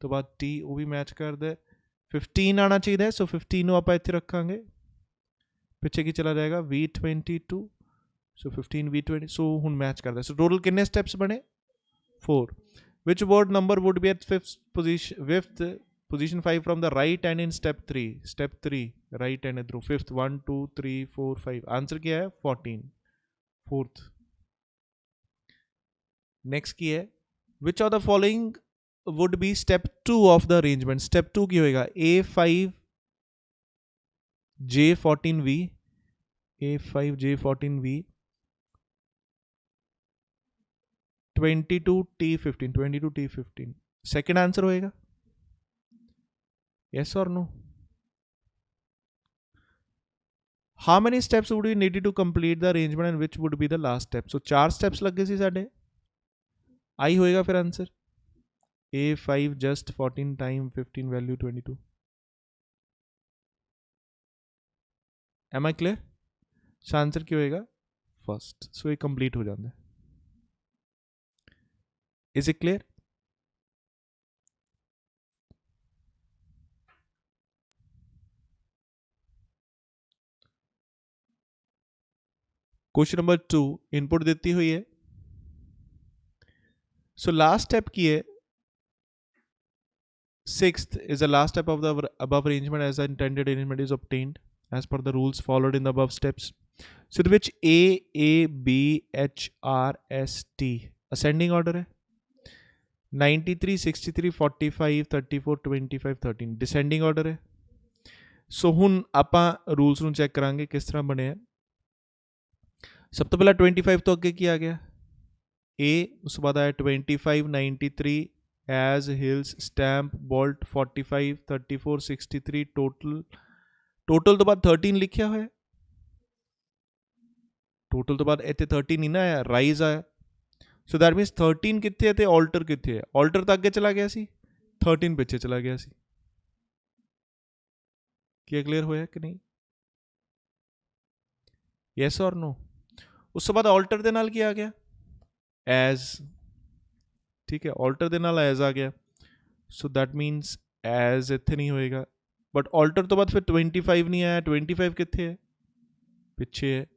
ਤੋਂ ਬਾਅਦ T ਉਹ ਵੀ ਮੈਚ ਕਰਦਾ, 15 ਆਣਾ ਚਾਹੀਦਾ, ਸੋ 15 ਨੂੰ ਆਪਾਂ ਇੱਥੇ ਰੱਖਾਂਗੇ, ਪਿੱਛੇ ਕੀ ਚਲਾ ਜਾਏਗਾ V22, ਸੋ 15 V20, ਸੋ ਹੁਣ ਮੈਚ ਕਰਦਾ। ਸੋ ਟੋਟਲ ਕਿੰਨੇ ਸਟੈਪਸ ਬਣੇ 4। Which word number would be at 5th position 5 from the right hand in step 3, step 3 right hand इधरों 5th 1 2 3 4 5, answer क्या है 14, 4th। नेक्स्ट की है which of the following would be step 2 of the arrangement? Step 2 की होएगा A5J14V, A5J14V 22T15 second answer होएगा, yes or no? How many steps would we needed to complete the arrangement and which would be the last step? So 4 steps लग गए सी साढ़े, आई होएगा फिर answer A5 just 14 time 15 value 22. Am I clear? So answer क्या होएगा first, सो ये complete हो जाता है. Is it clear? Question number 2 input देती हुई है. सो लास्ट स्टेप की है, sixth is the last step of the above arrangement as the intended arrangement is obtained as per the rules followed in the above steps. So to which A, B, H, R, S, T ascending order है. 93, 63, 45, 34, 25, 13 descending order है. सो हुन आपां rules ਨੂੰ check ਕਰਾਂਗੇ ਕਿਸ ਤਰ੍ਹਾਂ ਬਣਿਆ. ਸਭ ਤੋਂ ਪਹਿਲਾਂ 25 ਤੋਂ ਅੱਗੇ ਕੀ ਆ ਗਿਆ A, ਉਸ ਤੋਂ ਬਾਅਦ ਆਇਆ 25, 93 as hills stamp bolt 45 34 63 total तो बाद 13 लिखिया होया. टोटल तो बाद इतने 13 नहीं ना आया, राइज आया. सो दैट मीनस 13 कितने है, ऑल्टर कितने है. ऑल्टर तो अगे चला गया सी, 13 पिछे चला गया सी. क्या क्लियर होया कि नहीं? यस और नो? उस बाद ऑल्टर दे नाल क्या आ गया एज. ठीक है, ऑल्टर दे नाल एज आ गया. सो दैट मीनस एज इतने नहीं होएगा. बट ऑल्टर तो बाद फिर 25 नहीं आया. 25 कितने है, पिछे है.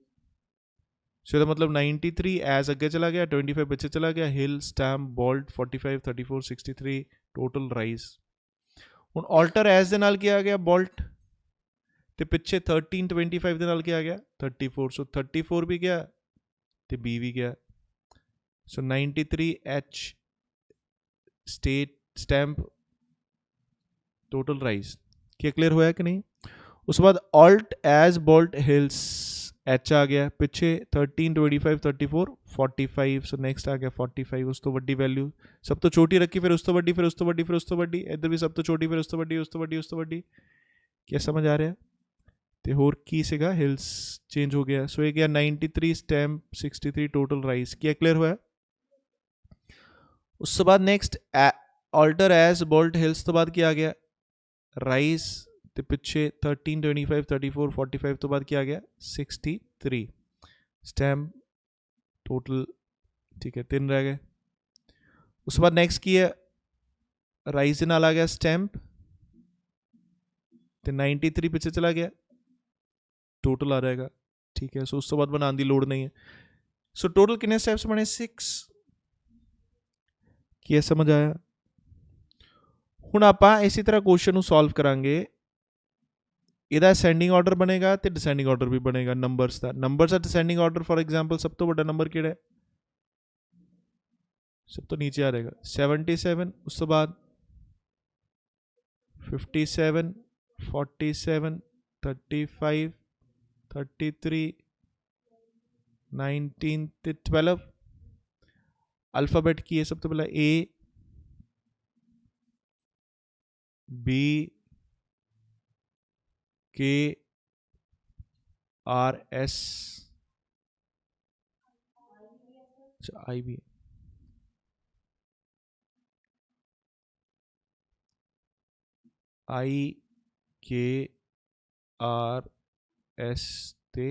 सो so, मतलब 93 एज अगे चला गया, 25 पिछे चला गया. हिल स्टैम्प बोल्ट 45 34 63 टोटल राइज. हुण ऑल्टर एज दे नाल क्या आ गया बोल्ट, ते पिछे 13 25 दे नाल क्या आ गया 34. सो 34 भी गया ते बी भी गया. So 93 H state stamp total rise. क्या क्लियर होया कि नहीं? उसके बाद alt edge bolt hills H आ गया, पिछे 13 25 34 45. सो नेक्स्ट आ गया 45. उस तो वड्डी वैल्यू सब तो छोटी रखी, फिर उस तो वड्डी, फिर उस तो वड्डी, फिर उस तो वड्डी. इधर भी सब तो छोटी, फिर उस तो वड्डी, उस तो वड्डी, उस तो वड्डी. क्या समझ आ रहा है? तो होर की सीगा हिल्स चेंज हो गया. सो ये गया 93 स्टैम्प 63 टोटल राइज. क्या क्लियर हुआ? उसके बाद next alter as bolt hills तो बाद क्या आ गया राइज, तो पिछे 13 25 34 45 तो बाद क्या आ गया 63 स्टैम्प टोटल. ठीक है, 3 रह गए. उसके बाद नेक्स्ट की है राइज के नाल आ गया स्टैम्प, तो 93 पिछे चला गया, टोटल आ रहेगा. ठीक है, सो उस तो बाद बनाने की लोड़ नहीं है. सो टोटल कितने स्टेप्स बने 6. क्या समझ आया? हुण आपां इसी तरह क्वेश्चन ਨੂੰ सॉल्व करांगे. ਇਹਦਾ ਅਸੈਂਡਿੰਗ ਆਰਡਰ ਬਣੇਗਾ ਤੇ ਡਿਸੈਂਡਿੰਗ ਆਰਡਰ ਵੀ ਬਣੇਗਾ ਨੰਬਰਸ ਦਾ. ਨੰਬਰਸ ਦਾ ਡਿਸੈਂਡਿੰਗ ਆਰਡਰ ਫॉर एग्जांपल ਸਭ ਤੋਂ ਵੱਡਾ ਨੰਬਰ ਕਿਹੜਾ ਹੈ? ਸਭ ਤੋਂ ਨੀਚੇ ਆ ਰਹੇਗਾ 77. ਉਸ ਤੋਂ ਬਾਅਦ 57 47 35 33 19 ਤੇ 12. अल्फाबेट की है सब तो पहला A B K R S I B I K R S ते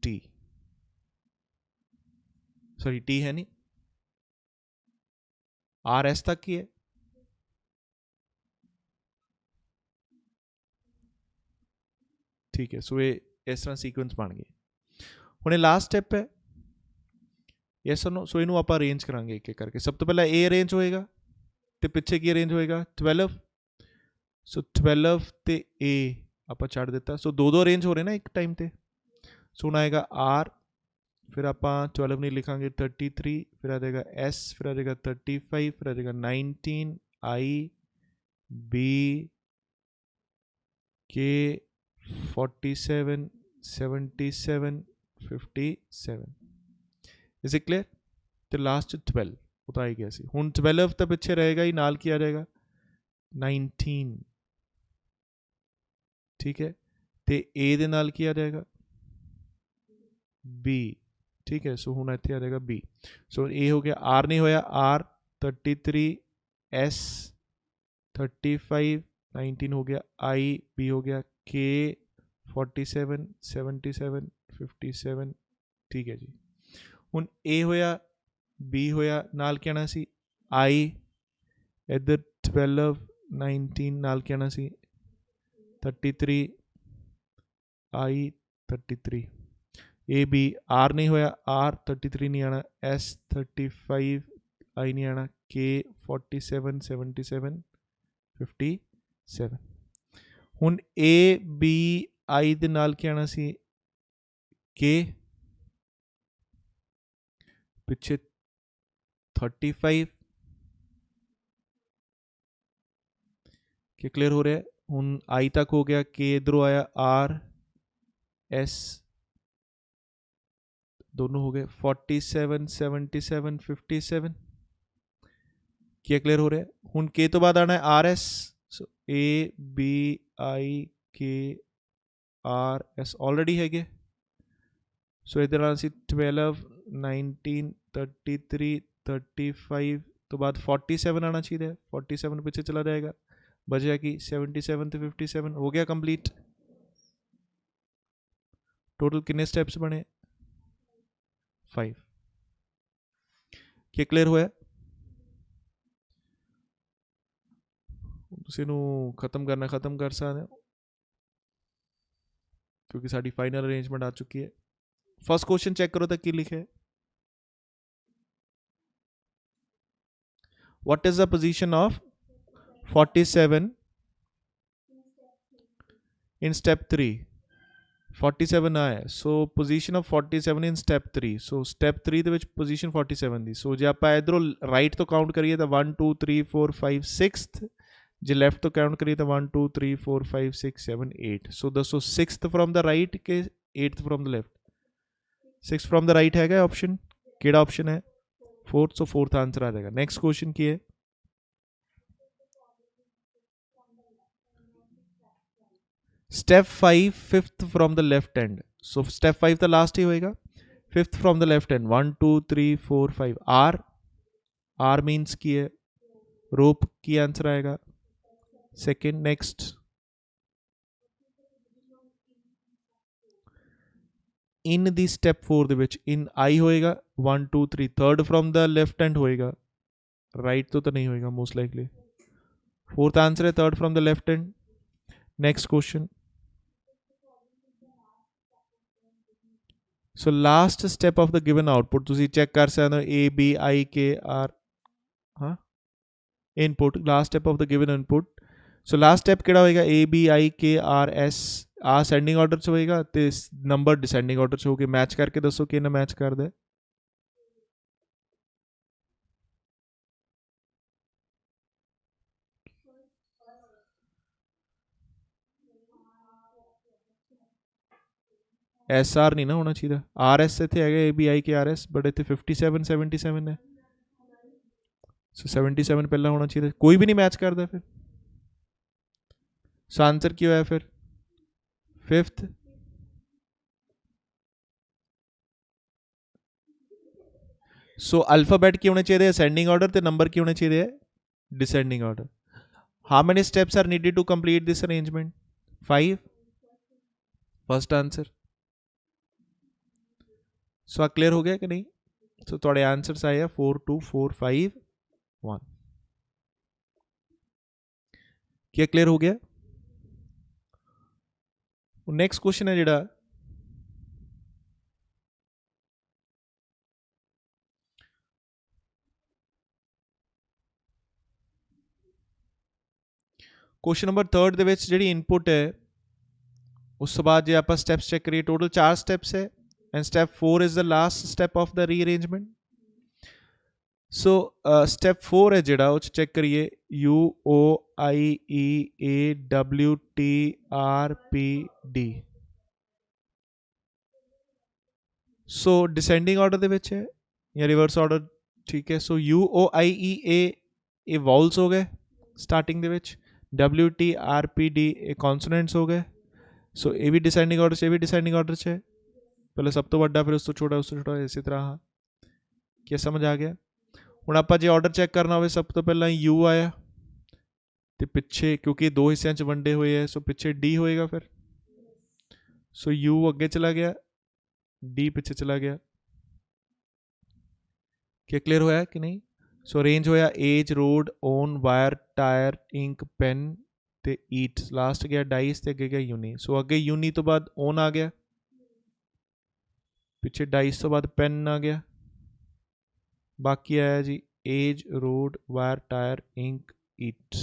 T. सॉरी T है नहीं, आर एस तक की है. ठीक है, सो ये इस तरह सीक्वेंस बन गए. हुण लास्ट स्टेप है यस और नो. सो इनू आप अरेंज करांगे एक एक करके. सब तो पहला ए अरेंज होएगा, तो पिछे की अरेंज होएगा 12. सो 12 ते ए आप छड़ दिता. सो दो अरेंज हो रहे ना एक टाइम ते. सो हुण आएगा आर फिर आप 12 नहीं लिखांगे 33, फिर आ जाएगा S, फिर आ जाएगा 35, फिर आ जाएगा 19, I, B, K, 47, 77, 57। Is it clear? तो लास्ट 12 उता ही गया सी। हुण 12 तो पिछे रहेगा ही, नाल किया रहेगा 19, ठीक है। तो A दे नाल किया जाएगा B, ठीक है। सो हुण इत्थे आ जाएगा B। सो A हो गया, R नहीं होया, R 33, S 35, 19 हो गया, I, B हो गया, K 47, 77, 57, ठीक है जी। हुण A होया, B होया, नाल क्या आना सी I, इधर 12, 19 नाल क्या आना सी 33, I 33, A B, R नहीं होया, R 33 नहीं आना, S 35, I नहीं आना, K 47, 77, 57। हुण A B I दे नाल क्या आना सी K, पिछे 35, क्या क्लियर हो रहा है? हुण I तक हो गया, K इधरों आया, R S दोनों हो गए 47, 77, 57। क्या क्लियर हो रहा है? हुण K तो बाद आना है R S. So A B I K R S already है। सो इधर आना सी 12, 19, 33, 35 तो बाद 47 आना चाहिए, 47 पीछे चला जाएगा, बचेगा कि 77 तो 57 हो गया कंप्लीट। टोटल कितने स्टेप्स बने? 5। क्या क्लियर होया? ਤੁਸੀਂ ਨੂੰ ਖਤਮ ਕਰਨਾ ਖਤਮ ਕਰ ਸਕਦੇ ਹੋ क्योंकि साड़ी फाइनल अरेंजमेंट आ चुकी है। फर्स्ट क्वेश्चन चेक करो तो की लिखे है, what is the position of 47 in step 3? 47 आया, सो position of 47 in step 3। So step 3 ਦੇ ਵਿੱਚ पोजीशन 47 ਦੀ। सो ਜੇ ਆਪਾਂ ਇਧਰੋਂ ਰਾਈਟ ਤੋਂ ਕਾਊਂਟ ਕਰੀਏ ਤਾਂ 1 2 3 4 5 6th, जे लेफ्ट तो काउंट करिए तो 1 2 3 4 5 6 7 8। सो दसो 6th फ्रॉम द राइट के 8th from the left? 6th from the right है ऑप्शन, केड़ा ऑप्शन है? 4th। सो 4th आंसर आ जाएगा। नेक्स्ट क्वेश्चन की है, step 5 5th from the left end. So step 5 तो लास्ट ही होएगा, 5th from the left end 1 2 3 4 5 R, R means की है रोप की आंसर आएगा second. Next in the step 4 ਦੇ ਵਿੱਚ इन आई होएगा 1 2 3, third from the left hand होएगा, राइट तो नहीं होएगा मोस्ट लाइकली। फोर्थ आंसर है third from the left hand. Next question, so last step of the given output ਤੁਸੀਂ ਚੈੱਕ ਕਰ ਸਕਦੇ ਹੋ A B I K R, हाँ input last step of the given input. So last step ਕਿਹੜਾ ਹੋਏਗਾ A B I K R S, ਆ ascending order ਚ ਹੋਏਗਾ ਤੇ ਨੰਬਰ ਡਿਸੈਂਡਿੰਗ ਆਰਡਰ ਚ ਹੋਗੇ। ਮੈਚ ਕਰਕੇ ਦੱਸੋ ਕਿਹਨਾਂ ਮੈਚ ਕਰਦਾ? एस आर नहीं ना होना चाहिए, आर एस इतने है ए बी आई के आर एस, बट इतने 57 77 है। सो 77 पहला होना चाहिए, कोई भी नहीं मैच करता फिर। सो आंसर क्यों है फिर 5th? सो अल्फाबेट की होने चाहिए असेंडिंग ऑर्डर, तो नंबर की होने चाहिए descending order. How many steps are needed to complete this arrangement? 5। First answer. So आ क्लियर हो गया कि नहीं? सो थोड़े आंसर्स आए हैं 4 2 4 5 1। क्या क्लियर हो गया? नेक्स्ट क्वेश्चन है जेड़ा क्वेश्चन नंबर 3 ਦੇ ਵਿੱਚ ਜਿਹੜੀ ਇਨਪੁਟ ਹੈ ਉਸ ਤੋਂ ਬਾਅਦ ਜੇ ਆਪਾਂ ਸਟੈਪਸ ਚੈੱਕ ਕਰੀਏ ਟੋਟਲ 4 ਸਟੈਪਸ ਹੈ and step 4 is the last step of the rearrangement. So step 4 है जिहड़ा उह चेक करिए UOIEAWTRPD. सो डिसेंडिंग ऑर्डर दे विच है या रिवर्स ऑर्डर, ठीक है. सो UOIEA ये वॉल्स हो गए स्टार्टिंग दे विच, WTRPD ये कॉन्सोनेंट्स हो गए. सो ये भी डिसेंडिंग ऑर्डर, ये भी डिसेंडिंग ऑर्डर च है. पहले सब तो वड्डा फिर उस तो छोटा, उस तो छोटा, इसी तरह. हाँ, क्या समझ आ गया? ਹੁਣ ਆਪਾਂ ਜੇ ਆਰਡਰ ਚੈੱਕ ਕਰਨਾ ਹੋਵੇ ਸਭ ਤੋਂ ਪਹਿਲਾਂ U ਆਇਆ ਤੇ ਪਿੱਛੇ ਕਿਉਂਕਿ ਦੋ ਹਿੱਸਿਆਂ 'ਚ ਵੰਡੇ ਹੋਏ ਐ ਸੋ ਪਿੱਛੇ D ਹੋਏਗਾ ਫਿਰ. ਸੋ U ਅੱਗੇ ਚਲਾ ਗਿਆ, D ਪਿੱਛੇ ਚਲਾ ਗਿਆ. क्या क्लियर होया कि नहीं? सो अरेंज होया age, road, own, wire, tyre, ink, pen ते ईट. लास्ट गया डाइस ते अगे गया यूनी. सो अगे यूनी तो बाद ओन आ गया, पिछे डाइस तो बाद पेन आ गया. बाकी आया G edge, road, wire, tyre, ink, eat.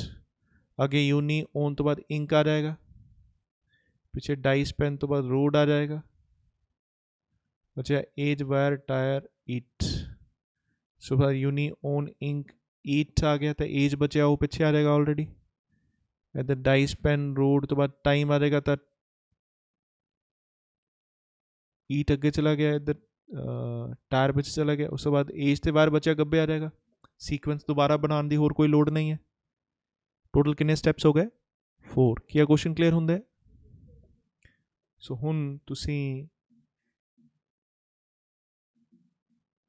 आगे यूनी ओन तो बाद इंक आ जाएगा, पीछे डाइस पेन तो बाद रोड आ जाएगा. बचा एज, वायर, टायर, ईट. सो बाद यूनी ओन इंक ईट आ गया तो एज बचा वो पीछे आ जाएगा ऑलरेडी. इधर डाइस पेन रोड तो बाद टाइम आ जाएगा तो ईट अगे चला गया, इधर टायर पीछे चला गया. उसके बाद एज तो वायर बचा गब्बे आ जाएगा. सीक्वेंस दोबारा बनाने की होर कोई लोड नहीं है. टोटल कितने स्टेप्स हो गए? 4. क्या क्वेश्चन क्लियर होंगे? सो हुण तुसीं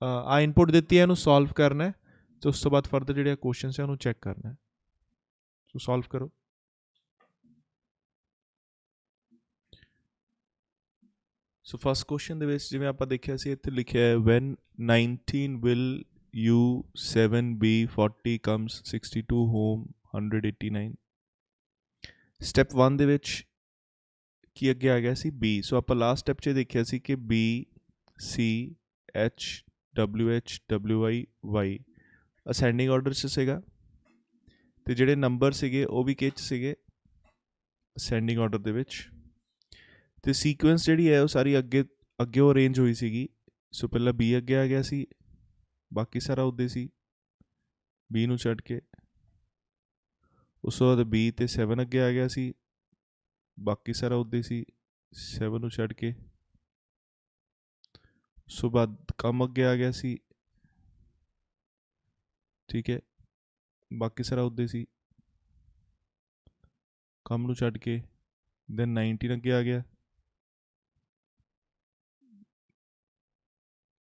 आ इनपुट दी है, इनू सॉल्व करना है तो उस तो बाद फर्दर जो क्वेश्चन है उन्होंने चेक करना है. सो सॉल्व करो. सो फर्स्ट क्वेश्चन दे विच जिवें आपां देखिया सी इत्थे लिखिया है when 19 will U 7B 40 comes 62 home 189. Step 1 दे विच की अगे आ गया सी B. सो आपां लास्ट स्टैप 'च देखिया सी कि B C H WH WI Y ascending order 'ਚ ਸੀਗਾ ਤੇ ਜਿਹੜੇ ਨੰਬਰ ਸੀਗੇ ਉਹ ਵੀ ਕਿਹ 'ਚ ਸੀਗੇ? ਅਸੈਂਡਿੰਗ ਆਰਡਰ ਦੇ ਵਿੱਚ. ਤੇ ਸੀਕੁਐਂਸ ਜਿਹੜੀ ਹੈ ਉਹ ਸਾਰੀ ਅੱਗੇ ਅਰੇਂਜ ਹੋਈ ਸੀਗੀ. ਸੋ ਪਹਿਲਾਂ B ਅੱਗੇ ਆ ਗਿਆ ਸੀ, ਬਾਕੀ ਸਾਰਾ ਉੱਦੇ ਸੀ B ਨੂੰ ਛੱਡ ਕੇ. ਉਸ ਤੋਂ ਬਾਅਦ B ਤੇ 7 ਅੱਗੇ ਆ ਗਿਆ ਸੀ, ਬਾਕੀ ਸਾਰਾ ਉੱਦੇ ਸੀ 7 ਨੂੰ ਛੱਡ ਕੇ. ਉਸ ਤੋਂ ਬਾਅਦ ਕੰਮ ਅੱਗੇ ਆ ਗਿਆ ਸੀ, ਠੀਕ ਹੈ, ਬਾਕੀ ਸਾਰਾ ਉੱਦੇ ਸੀ ਕੰਮ ਨੂੰ ਛੱਡ ਕੇ. ਦੈਨ 19 ਅੱਗੇ ਆ ਗਿਆ,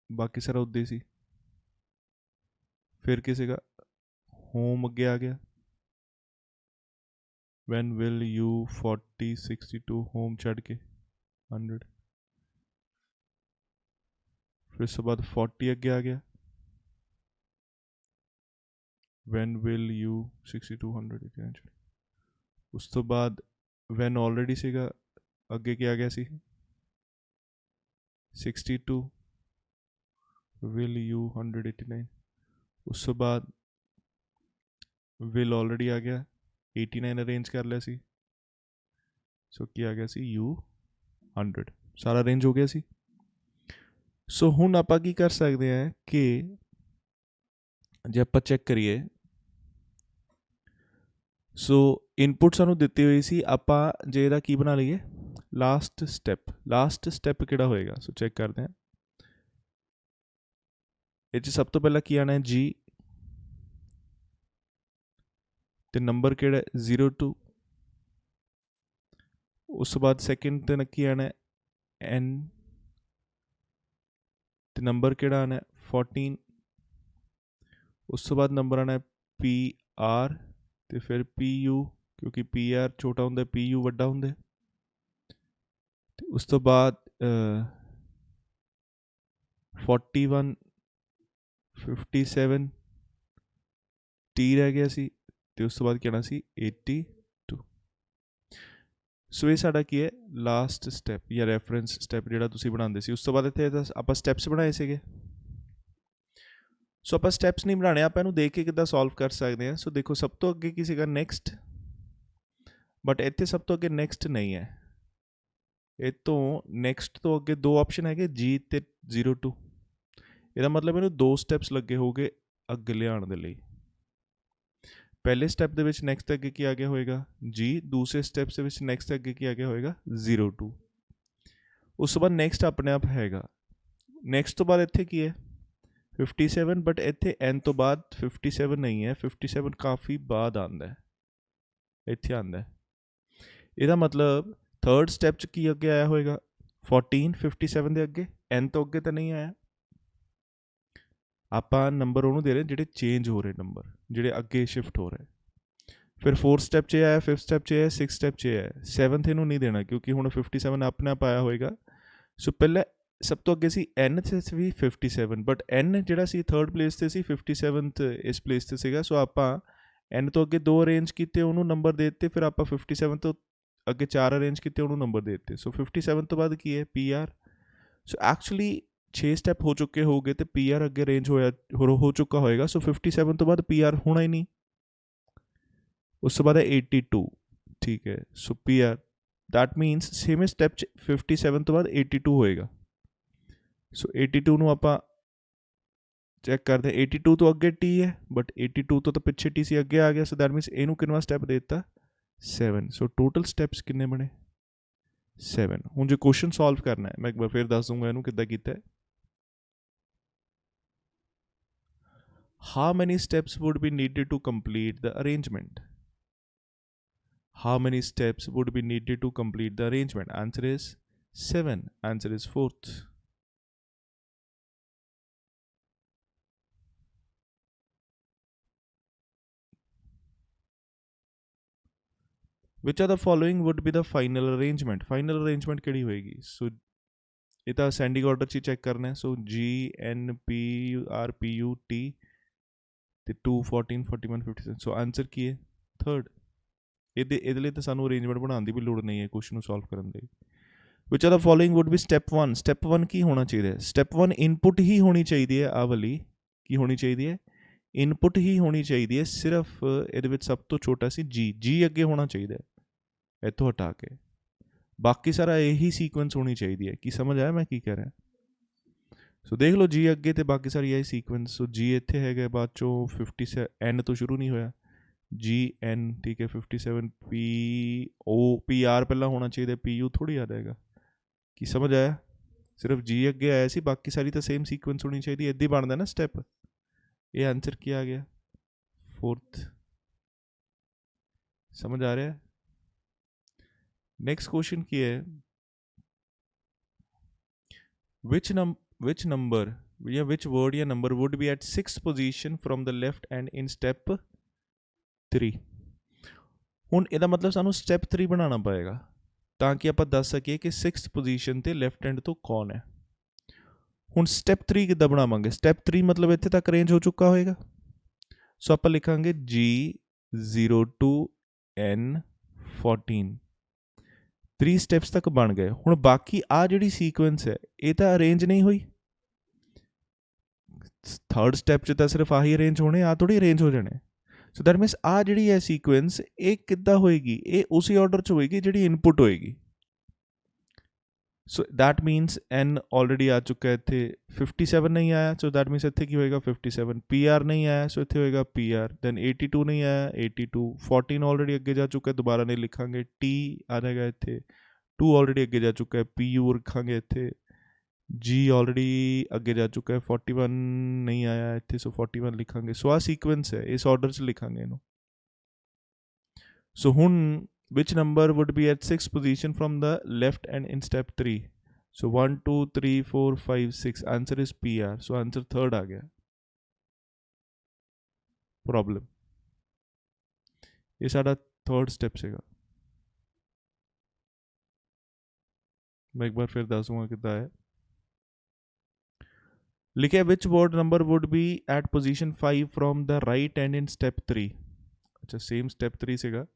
ਬਾਕੀ ਸਾਰਾ ਉੱਦੇ ਸੀ. ਫਿਰ ਕੀ ਸੀਗਾ? ਹੋਮ ਅੱਗੇ ਆ ਗਿਆ. when will you 40 62 ਹੋਮ ਛੱਡ ਕੇ 100. फिर उसके बाद 40 अगे आ गया. when will you 62 100. उस तो बाद when ऑलरेडी सीगा, अगे क्या आ गया सी 62 will you 189. उस तो बाद will ऑलरेडी आ गया, 89 अरेंज कर लिया सी. सो क्या आ गया सी U 100. सारा अरेंज हो गया सी. सो हुण आपां की कर सकते हैं कि जे आपां चेक करिए. सो इनपुट सानू दित्ती हुई सी, आपां जे इहदा की बना लईए लास्ट स्टैप. लास्ट स्टैप किहड़ा होएगा? सो चेक करते हैं. इह सब तो पहला की आना है G ते नंबर किहड़ा है 02. उस बाद सैकेंड ते की आना है N ते नंबर किहड़ा आना है 14. उस तो बाद नंबर आना है PR ते फिर PU, क्योंकि PR छोटा होंदा है PU वड्डा होंदा है. उस तो बाद 41 57 T रह गया सी ते उस तो बाद क्या आना सी 82. सो ये साडा की है लास्ट स्टैप या रैफरेंस स्टैप जिहड़ा तुसीं बनांदे सी. उस तो बाद इत्थे आपां स्टैप्स बनाए सीगे. सो आप स्टैप्स नहीं बनाने, आप इहनूं देख के किद्दां सॉल्व कर सकते हैं. सो देखो सब तो अगे की सीगा नेक्स्ट, बट इत्थे सब तो अगे नेक्स्ट नहीं है. ਇਹ ਤੋਂ ਨੈਕਸਟ ਤੋਂ ਅੱਗੇ ਦੋ ਆਪਸ਼ਨ ਹੈਗੇ ਜੀ ਤੇ 02। ਇਹਦਾ ਮਤਲਬ ਇਹਨੂੰ ਦੋ ਸਟੈਪਸ ਲੱਗੇ ਹੋਗੇ ਅੱਗੇ ਲਿਆਉਣ ਦੇ ਲਈ। ਪਹਿਲੇ ਸਟੈਪ ਦੇ ਵਿੱਚ ਨੈਕਸਟ ਅੱਗੇ ਕੀ ਆ ਗਿਆ ਹੋਏਗਾ ਜੀ, ਦੂਸਰੇ ਸਟੈਪਸ ਦੇ ਵਿੱਚ ਨੈਕਸਟ ਅੱਗੇ ਕੀ ਆ ਗਿਆ ਹੋਏਗਾ 02। ਉਸ ਤੋਂ ਬਾਅਦ ਨੈਕਸਟ ਆਪਣੇ ਆਪ ਹੈਗਾ, ਨੈਕਸਟ ਤੋਂ ਬਾਅਦ ਇੱਥੇ ਕੀ ਹੈ 57, ਬਟ ਇੱਥੇ n ਤੋਂ ਬਾਅਦ 57 ਨਹੀਂ ਹੈ, 57 ਕਾਫੀ ਬਾਅਦ ਆਉਂਦਾ ਹੈ, ਇੱਥੇ ਆਉਂਦਾ ਹੈ। ਇਹਦਾ ਮਤਲਬ ਥਰਡ ਸਟੈਪ 'ਚ ਕੀ ਅੱਗੇ ਆਇਆ ਹੋਏਗਾ 14, 57 ਦੇ ਅੱਗੇ, n ਤੋਂ ਅੱਗੇ ਤਾਂ ਨਹੀਂ ਆਇਆ। ਆਪਾਂ ਨੰਬਰ ਉਹਨੂੰ ਦੇ ਰਹੇ ਜਿਹੜੇ ਚੇਂਜ ਹੋ ਰਹੇ, ਨੰਬਰ ਜਿਹੜੇ ਅੱਗੇ ਸ਼ਿਫਟ ਹੋ ਰਹੇ। ਫਿਰ ਫੋਰਥ ਸਟੈਪ 'ਚ ਆਇਆ, ਫਿਫਥ ਸਟੈਪ 'ਚ ਆਇਆ, ਸਿਕਸ ਸਟੈਪ 'ਚ ਆਇਆ, ਸੈਵਨਥ ਇਹਨੂੰ ਨਹੀਂ ਦੇਣਾ ਕਿਉਂਕਿ ਹੁਣ 57 ਆਪਣੇ ਆਪ ਆਇਆ ਹੋਏਗਾ। ਸੋ ਪਹਿਲਾਂ ਸਭ ਤੋਂ ਅੱਗੇ ਸੀ n 'ਤੇ ਸੀ 57, ਬਟ n ਜਿਹੜਾ ਸੀ ਥਰਡ ਪਲੇਸ 'ਤੇ ਸੀ, 57th ਇਸ ਪਲੇਸ 'ਤੇ ਸੀਗਾ। ਸੋ ਆਪਾਂ n ਤੋਂ ਅੱਗੇ ਦੋ ਅਰੇਂਜ ਕੀਤੇ, ਉਹਨੂੰ ਨੰਬਰ ਦੇ ਦਿੱਤੇ। ਫਿਰ ਆਪਾਂ 57 ਤੋਂ ਅੱਗੇ ਚਾਰ ਅਰੇਂਜ ਕੀਤੇ, ਉਹਨੂੰ ਨੰਬਰ ਦੇ ਦਿੱਤੇ। ਸੋ 57 ਤੋਂ ਬਾਅਦ ਕੀ ਹੈ PR। ਸੋ ਐਕਚੁਅਲੀ 6 ਸਟੈਪ ਹੋ ਚੁੱਕੇ ਹੋਗੇ ਤੇ PR ਅੱਗੇ ਅਰੇਂਜ ਹੋ ਚੁੱਕਾ ਹੋਏਗਾ। ਸੋ 57 ਤੋਂ ਬਾਅਦ PR ਹੋਣਾ ਹੀ ਨਹੀਂ। ਉਸ ਤੋਂ ਬਾਅਦ ਹੈ 82, ਠੀਕ ਹੈ। ਸੋ PR that means same step 'ਚ 57 ਤੋਂ ਬਾਅਦ 82 ਹੋਏਗਾ। ਸੋ 82 ਨੂੰ ਆਪਾਂ ਚੈੱਕ ਕਰਦੇ, 82 ਤੋਂ ਅੱਗੇ T ਹੈ, ਬਟ 82 ਤੋਂ ਤਾਂ ਪਿੱਛੇ T ਸੀ, ਅੱਗੇ ਆ ਗਿਆ। ਸੋ ਦੈਟ ਮੀਨਸ ਇਹਨੂੰ ਕਿੰਨਵਾਂ ਸਟੈਪ ਦੇ ਦਿੱਤਾ 7। ਸੋ ਟੋਟਲ ਸਟੈਪਸ ਕਿੰਨੇ ਬਣੇ 7। ਹੁਣ ਜੇ ਕੁਐਸਚਨ ਸੋਲਵ ਕਰਨਾ ਹੈ, ਮੈਂ ਇੱਕ ਵਾਰ ਫਿਰ ਦੱਸ ਦੂੰਗਾ ਇਹਨੂੰ ਕਿੱਦਾਂ ਕੀਤਾ ਹੈ। How many steps would be needed to complete the arrangement? How many steps would be needed to complete the arrangement? Answer is 7. Answer is fourth. Which of the following would be the final arrangement? Final arrangement ਕਿਹੜੀ ਹੋਏਗੀ? So ਇਹ ਤਾਂ ascending order 'ਚ check ਕਰਨਾ ਹੈ। ਸੋ G N P R P U T ਤੇ 2 14 41 57। ਸੋ answer ਕੀ ਹੈ third. ਇਹਦੇ ਲਈ ਤਾਂ ਸਾਨੂੰ ਅਰੇਂਜਮੈਂਟ ਬਣਾਉਣ ਦੀ ਵੀ ਲੋੜ ਨਹੀਂ ਹੈ ਕੁਐਸਚਨ ਨੂੰ ਸੋਲਵ ਕਰਨ ਲਈ। Which are the following would be step 1। Step 1 ਕੀ ਹੋਣਾ ਚਾਹੀਦਾ ਹੈ? ਸਟੈਪ 1 ਇਨਪੁਟ ਹੀ ਹੋਣੀ ਚਾਹੀਦੀ ਹੈ। ਆਹ ਵਾਲੀ ਕੀ ਹੋਣੀ ਚਾਹੀਦੀ ਹੈ? ਇਨਪੁਟ ਹੀ ਹੋਣੀ ਚਾਹੀਦੀ ਹੈ। ਸਿਰਫ ਇਹਦੇ ਵਿੱਚ ਸਭ ਤੋਂ ਛੋਟਾ ਸੀ ਜੀ ਅੱਗੇ ਹੋਣਾ ਚਾਹੀਦਾ ਹੈ ਇੱਥੋਂ ਹਟਾ ਕੇ। ਬਾਕੀ ਸਾਰਾ ਇਹੀ ਸੀਕੁਐਂਸ ਹੋਣੀ ਚਾਹੀਦੀ ਹੈ। ਕੀ ਸਮਝ ਆਇਆ ਮੈਂ ਕੀ ਕਹਿ ਰਿਹਾ? ਸੋ ਦੇਖ ਲਓ ਜੀ ਅੱਗੇ ਤੇ ਬਾਕੀ ਸਾਰੀ ਇਹ ਸੀਕੁਐਂਸ। ਸੋ ਜੀ ਇੱਥੇ ਹੈਗਾ, ਬਾਅਦ ਚੋਂ 57 n ਤੋਂ ਸ਼ੁਰੂ ਨਹੀਂ ਹੋਇਆ, GN ਠੀਕ ਹੈ 57 PR ਪਹਿਲਾਂ ਹੋਣਾ ਚਾਹੀਦਾ, PU ਥੋੜ੍ਹੀ ਆ ਜਾਏਗਾ। ਕੀ ਸਮਝ ਆਇਆ? ਸਿਰਫ G ਅੱਗੇ ਆਇਆ ਸੀ, ਬਾਕੀ ਸਾਰੀ ਤਾਂ ਸੇਮ ਸੀਕੁਐਂਸ ਹੋਣੀ ਚਾਹੀਦੀ। ਇੱਦਾਂ ਹੀ ਬਣਦਾ ਨਾ ਸਟੈਪ। ਇਹ ਆਨਸਰ ਕੀ ਆ ਗਿਆ ਫੋਰਥ। ਸਮਝ ਆ ਰਿਹਾ? ਨੈਕਸਟ ਕੁਐਸਚਨ ਕੀ ਹੈ? which number ਜਾਂ which word ਜਾਂ number would be at 6th position from the left and in step 3? ਹੁਣ ਇਹਦਾ ਮਤਲਬ ਸਾਨੂੰ ਸਟੈਪ 3 ਬਣਾਉਣਾ ਪਏਗਾ ਤਾਂ ਕਿ ਆਪਾਂ ਦੱਸ ਸਕੀਏ ਕਿ 6th ਪੋਜੀਸ਼ਨ ਤੇ ਲੈਫਟ ਹੈਂਡ ਤੋਂ ਕੌਣ ਹੈ। ਹੁਣ ਸਟੈਪ 3 ਕਿੱਦਾਂ ਬਣਾਵਾਂਗੇ? ਸਟੈਪ 3 ਮਤਲਬ ਇੱਥੇ ਤੱਕ ਅਰੇਂਜ ਹੋ ਚੁੱਕਾ ਹੋਏਗਾ। ਸੋ ਆਪਾਂ ਲਿਖਾਂਗੇ G02 N14। 3 ਸਟੈਪਸ ਤੱਕ ਬਣ ਗਏ। ਹੁਣ ਬਾਕੀ ਆ ਜਿਹੜੀ ਸੀਕੁਐਂਸ ਹੈ ਇਹ ਤਾਂ ਅਰੇਂਜ ਨਹੀਂ ਹੋਈ। ਥਰਡ ਸਟੈਪ 'ਚ ਤਾਂ ਸਿਰਫ ਆਹੀ ਅਰੇਂਜ ਹੋਣੇ, ਆ ਥੋੜੀ ਅਰੇਂਜ ਹੋ ਜਾਣੇ। ਸੋ ਦੈਟ ਮੀਨਸ ਆ ਜਿਹੜੀ ਹੈ ਸੀਕੁਐਂਸ ਇਹ ਕਿੱਦਾਂ ਹੋਏਗੀ? ਇਹ ਉਸੇ ਆਰਡਰ 'ਚ ਹੋਏਗੀ ਜਿਹੜੀ ਇਨਪੁਟ ਹੋਏਗੀ। So that means n already ਆ ਚੁੱਕਾ ਇੱਥੇ, 57 ਨਹੀਂ ਆਇਆ। ਸੋ ਦੈਟ ਮੀਨਸ ਇੱਥੇ ਕੀ ਹੋਏਗਾ 57। PR ਨਹੀਂ ਆਇਆ, ਸੋ ਇੱਥੇ ਹੋਏਗਾ PR। ਦੈਨ 82 ਨਹੀਂ ਆਇਆ, 82। 14 ਆਲਰੇਡੀ ਅੱਗੇ ਜਾ ਚੁੱਕਾ, ਦੁਬਾਰਾ ਨਹੀਂ ਲਿਖਾਂਗੇ। T ਆ ਜਾਏਗਾ ਇੱਥੇ, 2 ਆਲਰੇਡੀ ਅੱਗੇ ਜਾ ਚੁੱਕਾ ਹੈ, PU ਰੱਖਾਂਗੇ ਇੱਥੇ। G ਆਲਰੇਡੀ ਅੱਗੇ ਜਾ ਚੁੱਕਾ ਹੈ, 41 ਨਹੀਂ ਆਇਆ ਇੱਥੇ, ਸੋ 41 ਲਿਖਾਂਗੇ। ਸੋ ਆ ਸੀਕੁਐਂਸ ਹੈ, ਇਸ ਆਰਡਰ 'ਚ ਲਿਖਾਂਗੇ ਇਹਨੂੰ। ਸੋ ਹੁਣ which number would be at 6th position from the left and in step 3? So 1 2 3 4 5 6। answer is PR। so answer third आ गया। प्रॉब्लम ये साਡਾ थर्ड स्टेप ਸੀਗਾ। मैं एक बार फिर ਦੱਸੂਗਾ ਕਿੱਦਾਂ ਹੈ। लिखे which word number would be at position 5 from the right and in step 3? अच्छा सेम step 3 ਸੀਗਾ।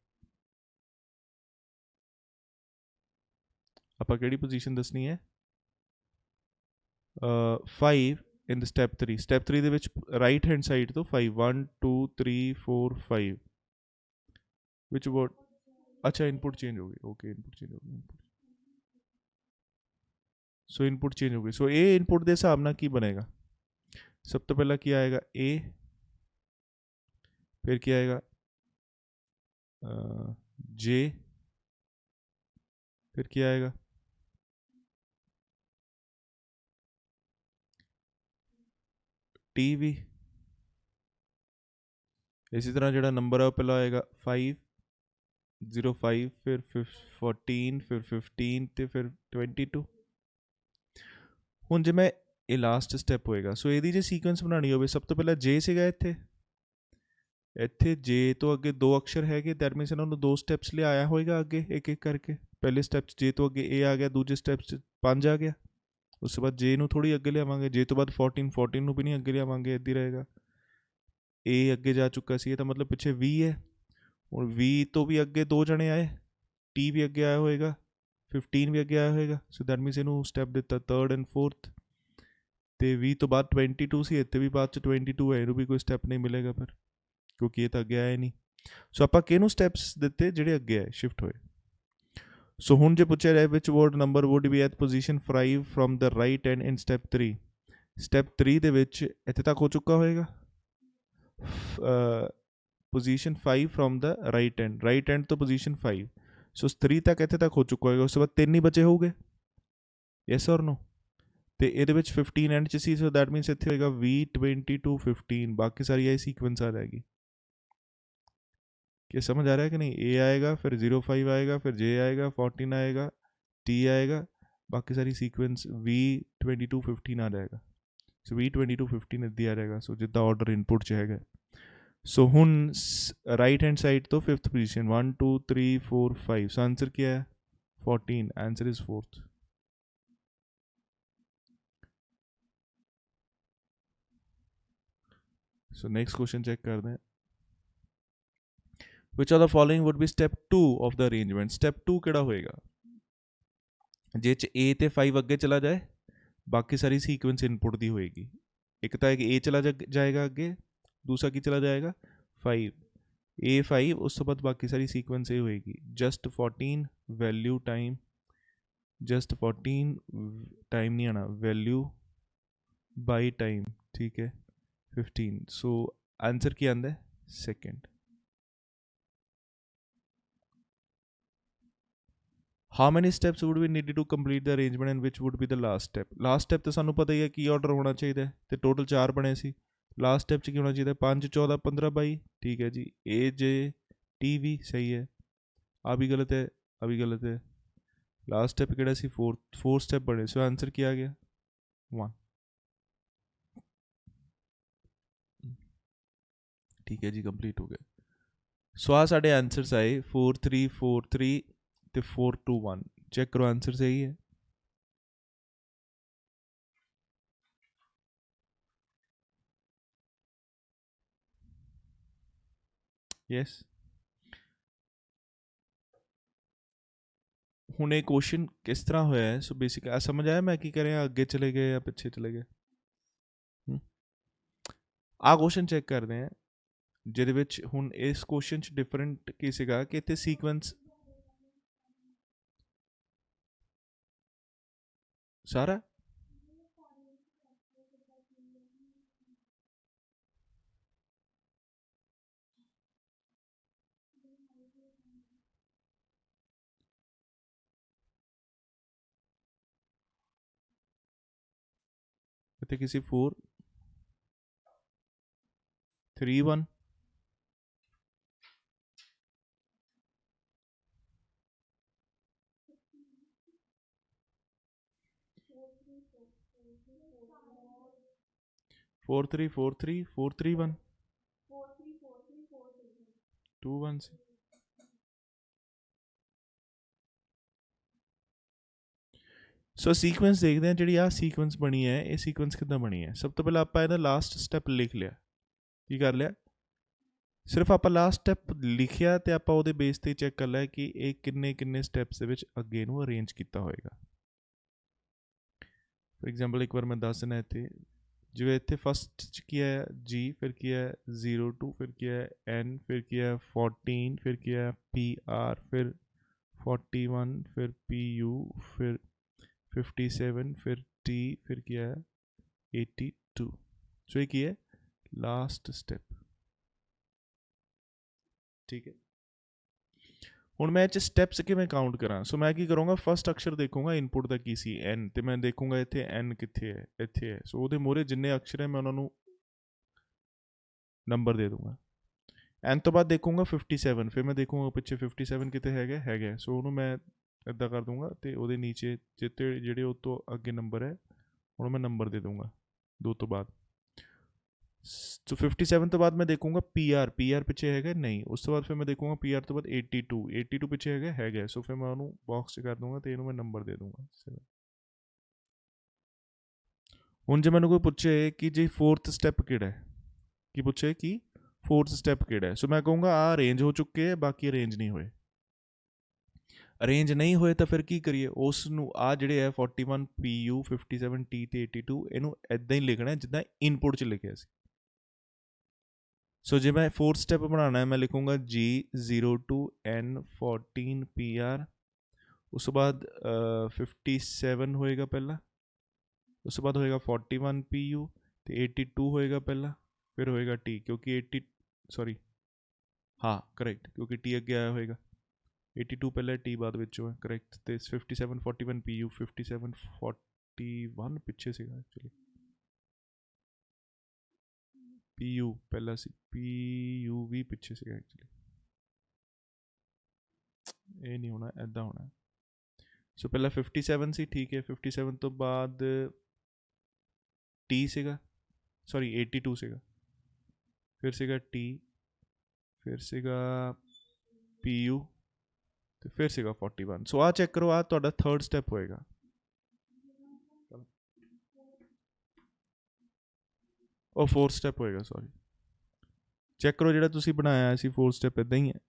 ਆਪਾਂ ਕਿਹੜੀ ਪੋਜੀਸ਼ਨ ਦੱਸਣੀ ਹੈ? 5 in the step 3। step 3 ਦੇ ਵਿੱਚ ਰਾਈਟ ਹੈਂਡ ਸਾਈਡ ਤੋਂ 5 1 2 3 4 5 which word? अच्छा इनपुट चेंज हो गई। ओके इनपुट चेंज हो गई। सो इनपुट चेंज हो गई। सो ए इनपुट के हिसाब नाल की बनेगा, सब तो पहला क्या आएगा ए, फिर क्या आएगा जे, फिर क्या आएगा टी वी। इसी तरह जो नंबर है पहला आएगा 505, फिर 14, फिर 15 तो फिर 22। हुण जे मैं ये लास्ट स्टैप होएगा, सो यदि जे सीक्वेंस बनानी हो, सब तो पहला जे सीगा इत्थे, ਇੱਥੇ ਜੇ ਤੋਂ ਅੱਗੇ ਦੋ ਅਕਸ਼ਰ ਹੈਗੇ, ਦੈਟ ਮੀਨਸ ਇਹਨਾਂ ਨੂੰ ਦੋ ਸਟੈਪਸ ਲਿਆਇਆ ਹੋਏਗਾ ਅੱਗੇ ਇੱਕ ਇੱਕ ਕਰਕੇ। ਪਹਿਲੇ ਸਟੈਪ 'ਚ ਜੇ ਤੋਂ ਅੱਗੇ ਏ ਆ ਗਿਆ, ਦੂਜੇ ਸਟੈਪ 'ਚ 5 ਆ ਗਿਆ, ਉਸ ਤੋਂ ਬਾਅਦ ਜੇ ਨੂੰ ਥੋੜ੍ਹੀ ਅੱਗੇ ਲਿਆਵਾਂਗੇ, ਜੇ ਤੋਂ ਬਾਅਦ 14 ਨੂੰ ਵੀ ਨਹੀਂ ਅੱਗੇ ਲਿਆਵਾਂਗੇ, ਇੱਦਾਂ ਹੀ ਰਹੇਗਾ। ਏ ਅੱਗੇ ਜਾ ਚੁੱਕਾ ਸੀ, ਇਹ ਤਾਂ ਮਤਲਬ ਪਿੱਛੇ 20 ਹੈ। ਹੁਣ 20 ਤੋਂ ਵੀ ਅੱਗੇ ਦੋ ਜਣੇ ਆਏ, ਟੀ ਵੀ ਅੱਗੇ ਆਇਆ ਹੋਏਗਾ, 15 ਵੀ ਅੱਗੇ ਆਇਆ ਹੋਏਗਾ, ਸੋ ਦੈਟ ਮੀਨਸ ਇਹਨੂੰ ਸਟੈਪ ਦਿੱਤਾ 3rd ਐਂਡ 4th। ਅਤੇ 20 ਤੋਂ ਬਾਅਦ 22 ਸੀ, ਇੱਥੇ ਵੀ ਬਾਅਦ 'ਚ 22 ਹੈ, ਇਹਨੂੰ ਵੀ ਕੋਈ ਸਟੈਪ ਨਹੀਂ ਮਿਲੇਗਾ ਫਿਰ, ਕਿਉਂਕਿ ਇਹ ਤਾਂ ਅੱਗੇ ਆਇਆ ਨਹੀਂ। ਸੋ ਆਪਾਂ ਕਿਹਨੂੰ ਸਟੈਪਸ ਦਿੱਤੇ ਜਿਹੜੇ ਅੱਗੇ ਆਏ, ਸ਼ਿਫਟ ਹੋਏ। ਸੋ ਹੁਣ ਜੇ ਪੁੱਛਿਆ ਜਾਏ which word number would be at position 5 from the right end in step 3, step 3 ਦੇ ਵਿੱਚ ਇੱਥੇ ਤੱਕ ਹੋ ਚੁੱਕਾ ਹੋਏਗਾ position 5 from the right end ਤੋਂ ਪੋਜੀਸ਼ਨ 5, ਸੋ 3 ਤੱਕ ਇੱਥੇ ਤੱਕ ਹੋ ਚੁੱਕਾ ਹੋਏਗਾ। ਉਸ ਤੋਂ ਬਾਅਦ 3 ਹੀ ਬਚੇ ਹੋਊਗੇ, ਯੈਸ ਔਰ ਨੋ। ਅਤੇ ਇਹਦੇ ਵਿੱਚ 15 ਐਂਡ 'ਚ ਸੀ, ਸੋ ਦੈਟ ਮੀਨਸ ਇੱਥੇ ਹੋਏਗਾ 20, 22, 15, ਬਾਕੀ ਸਾਰੀ ਇਹ ਸੀਕੁਐਂਸ ਆ ਜਾਏਗੀ। क्या समझ आ रहा है कि नहीं? ए आएगा, फिर 05 आएगा, फिर जे आएगा, 14 आएगा, टी आएगा, बाकी सारी सीक्वेंस V 22 15 आ जाएगा। सो V 22 15 इद्दी आ जाएगा, सो जिद्दा ऑर्डर इनपुट च हैगा। सो हुण राइट हैंड साइड तो 5th पोजीशन 1 2 3 4 5, सो आंसर क्या है 14, answer is 4th। So next question check कर दें। Which of the following would be step 2 of the arrangement? Step 2 ਕਿਹੜਾ ਹੋਏਗਾ? ਜੇ ਚ A ਤੇ 5 ਅੱਗੇ ਚਲਾ ਜਾਏ, ਬਾਕੀ ਸਾਰੀ ਸੀਕੁਐਂਸ ਇਨਪੁਟ ਦੀ ਹੋਏਗੀ। ਇੱਕ ਤਾਂ A ਚਲਾ ਜਾਏਗਾ ਅੱਗੇ, ਦੂਸਰਾ ਕੀ ਚਲਾ ਜਾਏਗਾ 5, A 5, ਉਸ ਤੋਂ ਬਾਅਦ ਬਾਕੀ ਸਾਰੀ ਸੀਕੁਐਂਸ ਇਹ ਹੋਏਗੀ just 14 value time, just 14 time ਨਹੀਂ ਆਣਾ, ਵੈਲਿਊ ਬਾਈ ਟਾਈਮ, ਠੀਕ ਹੈ 15। ਸੋ ਆਂਸਰ ਕੀ ਆਉਂਦਾ ਹੈ 2nd। How many steps would be needed to complete the arrangement and which would be the last step? Last step तो सानू पता ही है की ऑर्डर होना चाहिए, तो टोटल 4 बने सी। लास्ट स्टेप की होना चाहिए 5 14 15 22, ठीक है जी। ए जे टी वी सही है, आ भी गलत है, आ भी गलत है। लास्ट स्टेप केड़ा सी 4 स्टेप बने, सो आंसर क्या आ गया 1, ठीक है जी, कंप्लीट हो गया। सो आ साढ़े आंसर्स आए 4 3 4 3 तो 4 2 1। चेक करो आंसर सही है। यस। ਹੁਣ ਇਹ क्वेश्चन किस तरह होया है? सो बेसिक आ समझ आया मैं की करें, अगे चले गए या पिछे चले गए? आ क्वेश्चन चेक करते हैं ਜਿਹਦੇ ਵਿੱਚ ਹੁਣ ਇਸ क्वेश्चन 'ਚ डिफरेंट ਕੀ ਸੀਗਾ ਕਿ ਇੱਥੇ ਸੀਕੁਐਂਸ ਸਾਰਾ ਇੱਥੇ ਕਿਸੇ 4 3 1 4 3 4 3 4 3 1 2 1 ਸੀ। ਸੋ ਸੀਕੁਐਂਸ ਦੇਖਦੇ ਹਾਂ, ਜਿਹੜੀ ਆ ਸੀਕੁਐਂਸ ਬਣੀ ਹੈ, ਇਹ ਸੀਕੁਐਂਸ ਕਿੱਦਾਂ ਬਣੀ ਹੈ। ਸਭ ਤੋਂ ਪਹਿਲਾਂ ਆਪਾਂ ਇਹਦਾ ਲਾਸਟ ਸਟੈਪ ਲਿਖ ਲਿਆ। ਕੀ ਕਰ ਲਿਆ? ਸਿਰਫ ਆਪਾਂ ਲਾਸਟ ਸਟੈਪ ਲਿਖਿਆ ਤੇ ਆਪਾਂ ਉਹਦੇ ਬੇਸ ਤੇ ਚੈੱਕ ਕਰ ਲਿਆ ਕਿ ਇਹ ਕਿੰਨੇ ਕਿੰਨੇ ਸਟੈਪਸ ਦੇ ਵਿੱਚ ਅੱਗੇ ਨੂੰ ਅਰੇਂਜ ਕੀਤਾ ਹੋਏਗਾ। ਫੋਰ ਐਗਜ਼ਾਮਪਲ ਇੱਕ ਵਾਰ ਮੈਂ ਦੱਸ ਦਿੰਦਾ ਇੱਥੇ, ਜਿਵੇਂ ਇੱਥੇ ਫਸਟ 'ਚ ਕੀ ਹੈ ਜੀ, ਫਿਰ ਕੀ ਹੈ 02, ਫਿਰ ਕੀ ਹੈ N, ਫਿਰ ਕੀ ਹੈ 14, ਫਿਰ ਕੀ ਹੈ PR, ਫਿਰ 41, ਫਿਰ PU, ਫਿਰ 57, फिर T, फिर क्या है 82। सो ये क्या है लास्ट स्टेप। ठीक है, ਹੁਣ ਮੈਂ ਇਹ 'ਚ ਸਟੈਪਸ ਕਿਵੇਂ ਕਾਊਂਟ ਕਰਾਂ। ਸੋ ਮੈਂ ਕੀ ਕਰੂੰਗਾ, ਫਸਟ ਅਕਸ਼ਰ ਦੇਖੂੰਗਾ ਇਨਪੁਟ ਦਾ ਕੀ ਸੀ ਐਨ, ਤੇ ਮੈਂ ਦੇਖੂੰਗਾ ਇੱਥੇ ਐਨ ਕਿੱਥੇ ਹੈ, ਇੱਥੇ ਹੈ। ਸੋ ਉਹਦੇ ਮੂਹਰੇ ਜਿੰਨੇ ਅਕਸ਼ਰ ਹੈ ਮੈਂ ਉਹਨਾਂ ਨੂੰ ਨੰਬਰ ਦੇ ਦੂੰਗਾ। ਐਨ ਤੋਂ ਬਾਅਦ ਦੇਖੂੰਗਾ 57, ਫਿਰ ਮੈਂ ਦੇਖੂੰਗਾ ਪਿੱਛੇ 57 ਕਿਤੇ ਹੈਗਾ। ਸੋ ਉਹਨੂੰ ਮੈਂ ਇੱਦਾਂ ਕਰ ਦੂੰਗਾ, ਅਤੇ ਉਹਦੇ ਨੀਚੇ ਜਿੱਤੇ ਜਿਹੜੇ ਉਹ ਤੋਂ ਅੱਗੇ ਨੰਬਰ ਹੈ ਉਹਨੂੰ ਮੈਂ ਨੰਬਰ ਦੇ ਦੂੰਗਾ 2 ਤੋਂ ਬਾਅਦ। ਸੋ 57 ਤੋਂ ਬਾਅਦ ਮੈਂ ਦੇਖੂੰਗਾ ਪੀ ਆਰ ਪਿੱਛੇ ਹੈਗਾ ਨਹੀਂ। ਉਸ ਤੋਂ ਬਾਅਦ ਫਿਰ ਮੈਂ ਦੇਖੂੰਗਾ ਪੀ ਆਰ ਤੋਂ ਬਾਅਦ 82 ਪਿੱਛੇ ਹੈਗਾ। ਸੋ ਫਿਰ ਮੈਂ ਉਹਨੂੰ ਬਾਕਸ 'ਚ ਕਰ ਦੂੰਗਾ ਅਤੇ ਇਹਨੂੰ ਮੈਂ ਨੰਬਰ ਦੇ ਦੂੰਗਾ। ਹੁਣ ਜੇ ਮੈਨੂੰ ਕੋਈ ਪੁੱਛੇ ਕਿ ਜੀ 4th ਸਟੈਪ ਕਿਹੜਾ ਹੈ, ਕੀ ਪੁੱਛੇ ਕਿ 4th ਸਟੈਪ ਕਿਹੜਾ ਹੈ, ਸੋ ਮੈਂ ਕਹੂੰਗਾ ਆਹ ਅਰੇਂਜ ਹੋ ਚੁੱਕੇ ਹੈ, ਬਾਕੀ ਅਰੇਂਜ ਨਹੀਂ ਹੋਏ। ਅਰੇਂਜ ਨਹੀਂ ਹੋਏ ਤਾਂ ਫਿਰ ਕੀ ਕਰੀਏ, ਉਸ ਨੂੰ ਆਹ ਜਿਹੜੇ ਹੈ 41 PU 57 T ਅਤੇ 82 ਇਹਨੂੰ ਇੱਦਾਂ ਹੀ ਲਿਖਣਾ ਜਿੱਦਾਂ ਇਨਪੁਟ 'ਚ ਲਿਖਿਆ ਸੀ। ਸੋ ਜੇ ਮੈਂ 4th ਸਟੈਪ ਬਣਾਉਣਾ ਹੈ, ਮੈਂ ਲਿਖੂੰਗਾ G02 N14 PR। ਉਸ ਤੋਂ ਬਾਅਦ 57 ਹੋਏਗਾ ਪਹਿਲਾਂ, ਉਸ ਤੋਂ ਬਾਅਦ ਹੋਏਗਾ 41 PU ਅਤੇ 82 ਹੋਏਗਾ ਪਹਿਲਾਂ, ਫਿਰ ਹੋਏਗਾ T, ਕਿਉਂਕਿ ਕਰੈਕਟ, ਕਿਉਂਕਿ T ਅੱਗੇ ਆਇਆ ਹੋਏਗਾ। 82 ਪਹਿਲਾਂ T ਬਾਅਦ ਵਿੱਚੋਂ ਹੈ, ਕਰੈਕਟ। ਅਤੇ 57 41 PU 57 41 ਪਿੱਛੇ ਸੀਗਾ ਐਕਚੁਅਲੀ, PU ਪਹਿਲਾਂ ਸੀ, PU ਵੀ ਪਿੱਛੇ ਸੀਗਾ ਐਕਚੁਅਲੀ। ਇਹ ਨਹੀਂ ਹੋਣਾ, ਇੱਦਾਂ ਹੋਣਾ। ਸੋ ਪਹਿਲਾਂ 57 ਸੀ, ਠੀਕ ਹੈ। 57 ਤੋਂ ਬਾਅਦ T ਸੀਗਾ, 82 ਸੀਗਾ, ਫਿਰ ਸੀਗਾ T, ਫਿਰ ਸੀਗਾ PU ਅਤੇ ਫਿਰ ਸੀਗਾ 41। ਸੋ ਆਹ ਚੈੱਕ ਕਰੋ, ਆਹ ਤੁਹਾਡਾ 3rd ਸਟੈਪ ਹੋਏਗਾ। ਉਹ 4th ਸਟੈਪ ਹੋਏਗਾ, ਸੌਰੀ। ਚੈੱਕ ਕਰੋ ਜਿਹੜਾ ਤੁਸੀਂ ਬਣਾਇਆ ਸੀ 4th ਸਟੈਪ ਇੱਦਾਂ ਹੀ ਹੈ।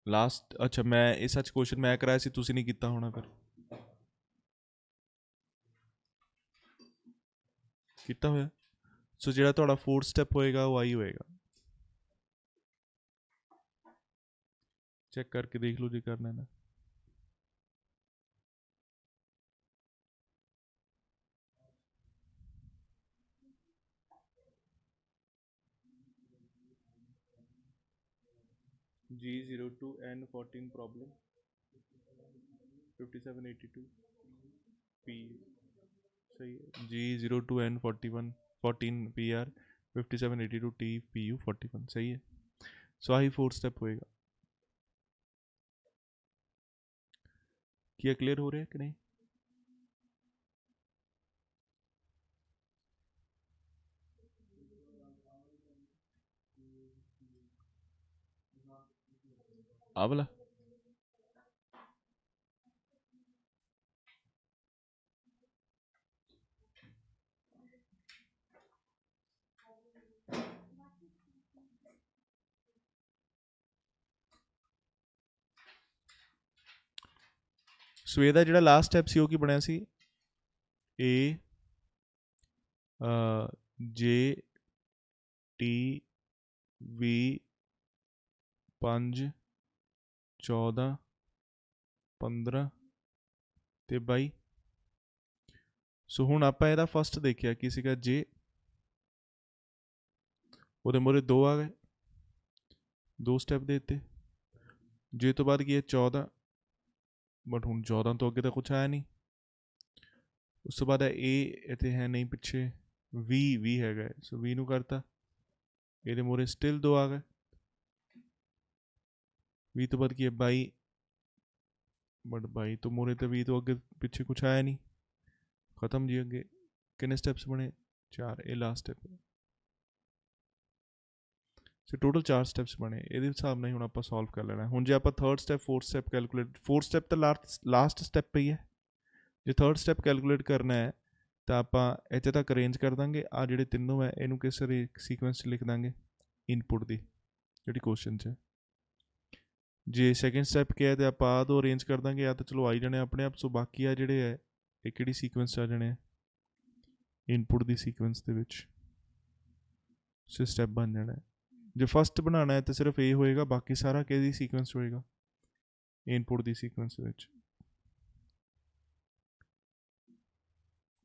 ਲਾਸਟ, ਅੱਛਾ ਮੈਂ ਇਹ ਸੱਚ ਕੁਐਸਚਨ ਮੈਂ ਕਰਾਇਆ ਸੀ, ਤੁਸੀਂ ਨਹੀਂ ਕੀਤਾ ਹੋਣਾ, ਫਿਰ ਕੀਤਾ ਹੋਇਆ। ਸੋ ਜਿਹੜਾ ਤੁਹਾਡਾ 4th ਸਟੈਪ ਹੋਏਗਾ ਉਹ ਆਈ ਹੋਏਗਾ। ਚੈੱਕ ਕਰਕੇ ਦੇਖ ਲਓ ਜੇ ਕਰਨਾ ਨਾ। G02 N14 problem 5782 P, सही है। G02 N14 PR 5782 T PU 41, सही है। सो आही 4th स्टेप होएगा। क्या क्लियर हो रहा है कि नहीं? आवला ਸੋ ਇਹਦਾ ਜਿਹੜਾ ਲਾਸਟ ਸਟੈਪ ਸੀ ਉਹ ਕੀ ਬਣਿਆ ਸੀ, A J T V 5 14 15 ਤੇ 22। ਸੋ ਹੁਣ ਆਪਾਂ ਇਹਦਾ ਫਸਟ ਦੇਖਿਆ ਕੀ ਸੀਗਾ J, ਉਹਦੇ ਮੂਹਰੇ 2 ਆ ਗਏ, 2 ਸਟੈਪ ਦੇ ਦਿੱਤੇ। J ਤੋਂ ਬਾਅਦ ਕੀ ਹੈ 14, ਬਟ ਹੁਣ 14 ਤੋਂ ਅੱਗੇ ਤਾਂ ਕੁਛ ਆਇਆ ਨਹੀਂ। ਉਸ ਤੋਂ ਬਾਅਦ ਹੈ A, ਇੱਥੇ ਹੈ ਨਹੀਂ ਪਿੱਛੇ, V ਹੈਗਾ, ਸੋ V ਨੂੰ ਕਰਤਾ। ਇਹਦੇ ਮੂਹਰੇ ਸਟਿਲ 2 ਆ ਗਏ। V ਤੋਂ ਬਾਅਦ ਕੀ ਹੈ 22, ਬਟ 22 ਤੋਂ ਮੂਹਰੇ ਤੇ V ਤੋਂ ਅੱਗੇ ਪਿੱਛੇ ਕੁਛ ਆਇਆ ਨਹੀਂ, ਖਤਮ ਜੀ। ਅੱਗੇ ਕਿੰਨੇ ਸਟੈਪਸ ਬਣੇ, 4, ਇਹ ਲਾਸਟ ਸਟੈਪ। ਸੋ ਟੋਟਲ 4 ਸਟੈਪਸ ਬਣੇ। ਇਹਦੇ ਹਿਸਾਬ ਨਾਲ ਹੀ ਹੁਣ ਆਪਾਂ ਸੋਲਵ ਕਰ ਲੈਣਾ। ਹੁਣ ਜੇ ਆਪਾਂ 3rd step 4th step calculate, 4th step ਤਾਂ ਲਾਸਟ ਸਟੈਪ ਹੀ ਹੈ। ਜੇ 3rd ਸਟੈਪ ਕੈਲਕੂਲੇਟ ਕਰਨਾ ਹੈ ਤਾਂ ਆਪਾਂ ਇੱਥੇ ਤੱਕ ਅਰੇਂਜ ਕਰ ਦਾਂਗੇ। ਆਹ ਜਿਹੜੇ ਤਿੰਨੋਂ ਹੈ ਇਹਨੂੰ ਕਿਸ ਸੀਕੁਐਂਸ 'ਚ ਲਿਖ ਦਾਂਗੇ ਇਨਪੁਟ ਦੀ ਜਿਹੜੀ ਕੁਐਸਚਨ 'ਚ। ਜੇ ਸੈਕਿੰਡ ਸਟੈਪ ਕਿਹਾ ਤਾਂ ਆਪਾਂ ਆਹ ਦੋ ਅਰੇਂਜ ਕਰ ਦਾਂਗੇ, ਜਾਂ ਤਾਂ ਚਲੋ ਆਈ ਜਾਣੇ ਆਪਣੇ ਆਪ। ਸੋ ਬਾਕੀ ਆ ਜਿਹੜੇ ਹੈ ਇਹ ਕਿਹੜੀ ਸੀਕੁਐਂਸ 'ਚ ਆ ਜਾਣੇ ਆ, ਇਨਪੁਟ ਦੀ ਸੀਕੁਐਂਸ ਦੇ ਵਿੱਚ। ਸੋ ਸਟੈਪ ਬਣ ਜਾਣਾ। ਜੇ ਫਸਟ ਬਣਾਉਣਾ ਹੈ ਤਾਂ ਸਿਰਫ ਇਹ ਹੋਏਗਾ, ਬਾਕੀ ਸਾਰਾ ਕਿਹਦੀ ਸੀਕੁਐਂਸ ਹੋਏਗਾ, ਇਨਪੁਟ ਦੀ ਸੀਕੁਐਂਸ ਵਿੱਚ।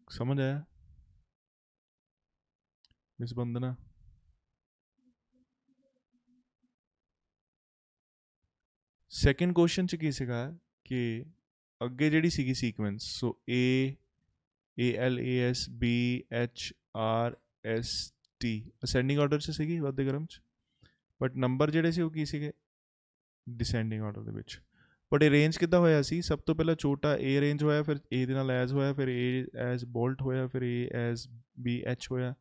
ਸਮਝ ਆਇਆ ਮਿਸ ਬੰਦਨਾ? ਸੈਕਿੰਡ ਕੁਐਸਚਨ ਚ ਕੀ ਸੀਗਾ ਕਿ ਅੱਗੇ ਜਿਹੜੀ ਸੀਗੀ ਸੀਕੁਐਂਸ, ਸੋ ALAS BHRST ਅਸੈਂਡਿੰਗ ਆਰਡਰ 'ਚ ਸੀਗੀ ਵਾਧੇ ਕ੍ਰਮ 'ਚ, ਬਟ ਨੰਬਰ ਜਿਹੜੇ ਸੀ ਉਹ ਕੀ ਸੀਗੇ, ਡਿਸੈਂਡਿੰਗ ਆਰਡਰ ਦੇ ਵਿੱਚ। ਬਟ ਅਰੇਂਜ ਕਿੱਦਾਂ ਹੋਇਆ ਸੀ, ਸਭ ਤੋਂ ਪਹਿਲਾਂ ਛੋਟਾ A ਅਰੇਂਜ ਹੋਇਆ, ਫਿਰ A ਦੇ ਨਾਲ ਐਜ਼ ਹੋਇਆ, ਫਿਰ A ਐਜ਼ ਬੋਲਟ ਹੋਇਆ, ਫਿਰ A ਐਜ਼ BH ਹੋਇਆ,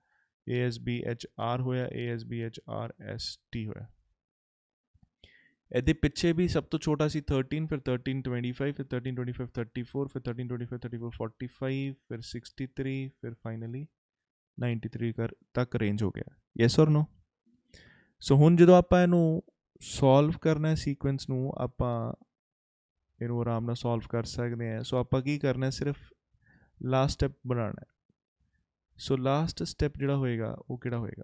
A ਐਜ਼ BHR ਹੋਇਆ, A ਐਜ਼ BHRST ਹੋਇਆ। ਇਹਦੇ ਪਿੱਛੇ ਵੀ ਸਭ ਤੋਂ ਛੋਟਾ ਸੀ 13, ਫਿਰ 13 25, ਫਿਰ 13 25 34, ਫਿਰ 13 25 34 45, ਫਿਰ 63, ਫਿਰ ਫਾਈਨਲੀ 93 ਤੱਕ ਰੇਂਜ ਹੋ ਗਿਆ। ਯੈਸ ਔਰ ਨੋ? ਸੋ ਹੁਣ ਜਦੋਂ ਆਪਾਂ ਇਹਨੂੰ ਸੋਲਵ ਕਰਨਾ ਸੀਕੁਐਂਸ ਨੂੰ, ਆਪਾਂ ਇਹਨੂੰ ਆਰਾਮ ਨਾਲ ਸੋਲਵ ਕਰ ਸਕਦੇ ਹਾਂ। ਸੋ ਆਪਾਂ ਕੀ ਕਰਨਾ, ਸਿਰਫ ਲਾਸਟ ਸਟੈਪ ਬਣਾਉਣਾ। ਸੋ ਲਾਸਟ ਸਟੈਪ ਜਿਹੜਾ ਹੋਏਗਾ ਉਹ ਕਿਹੜਾ ਹੋਏਗਾ?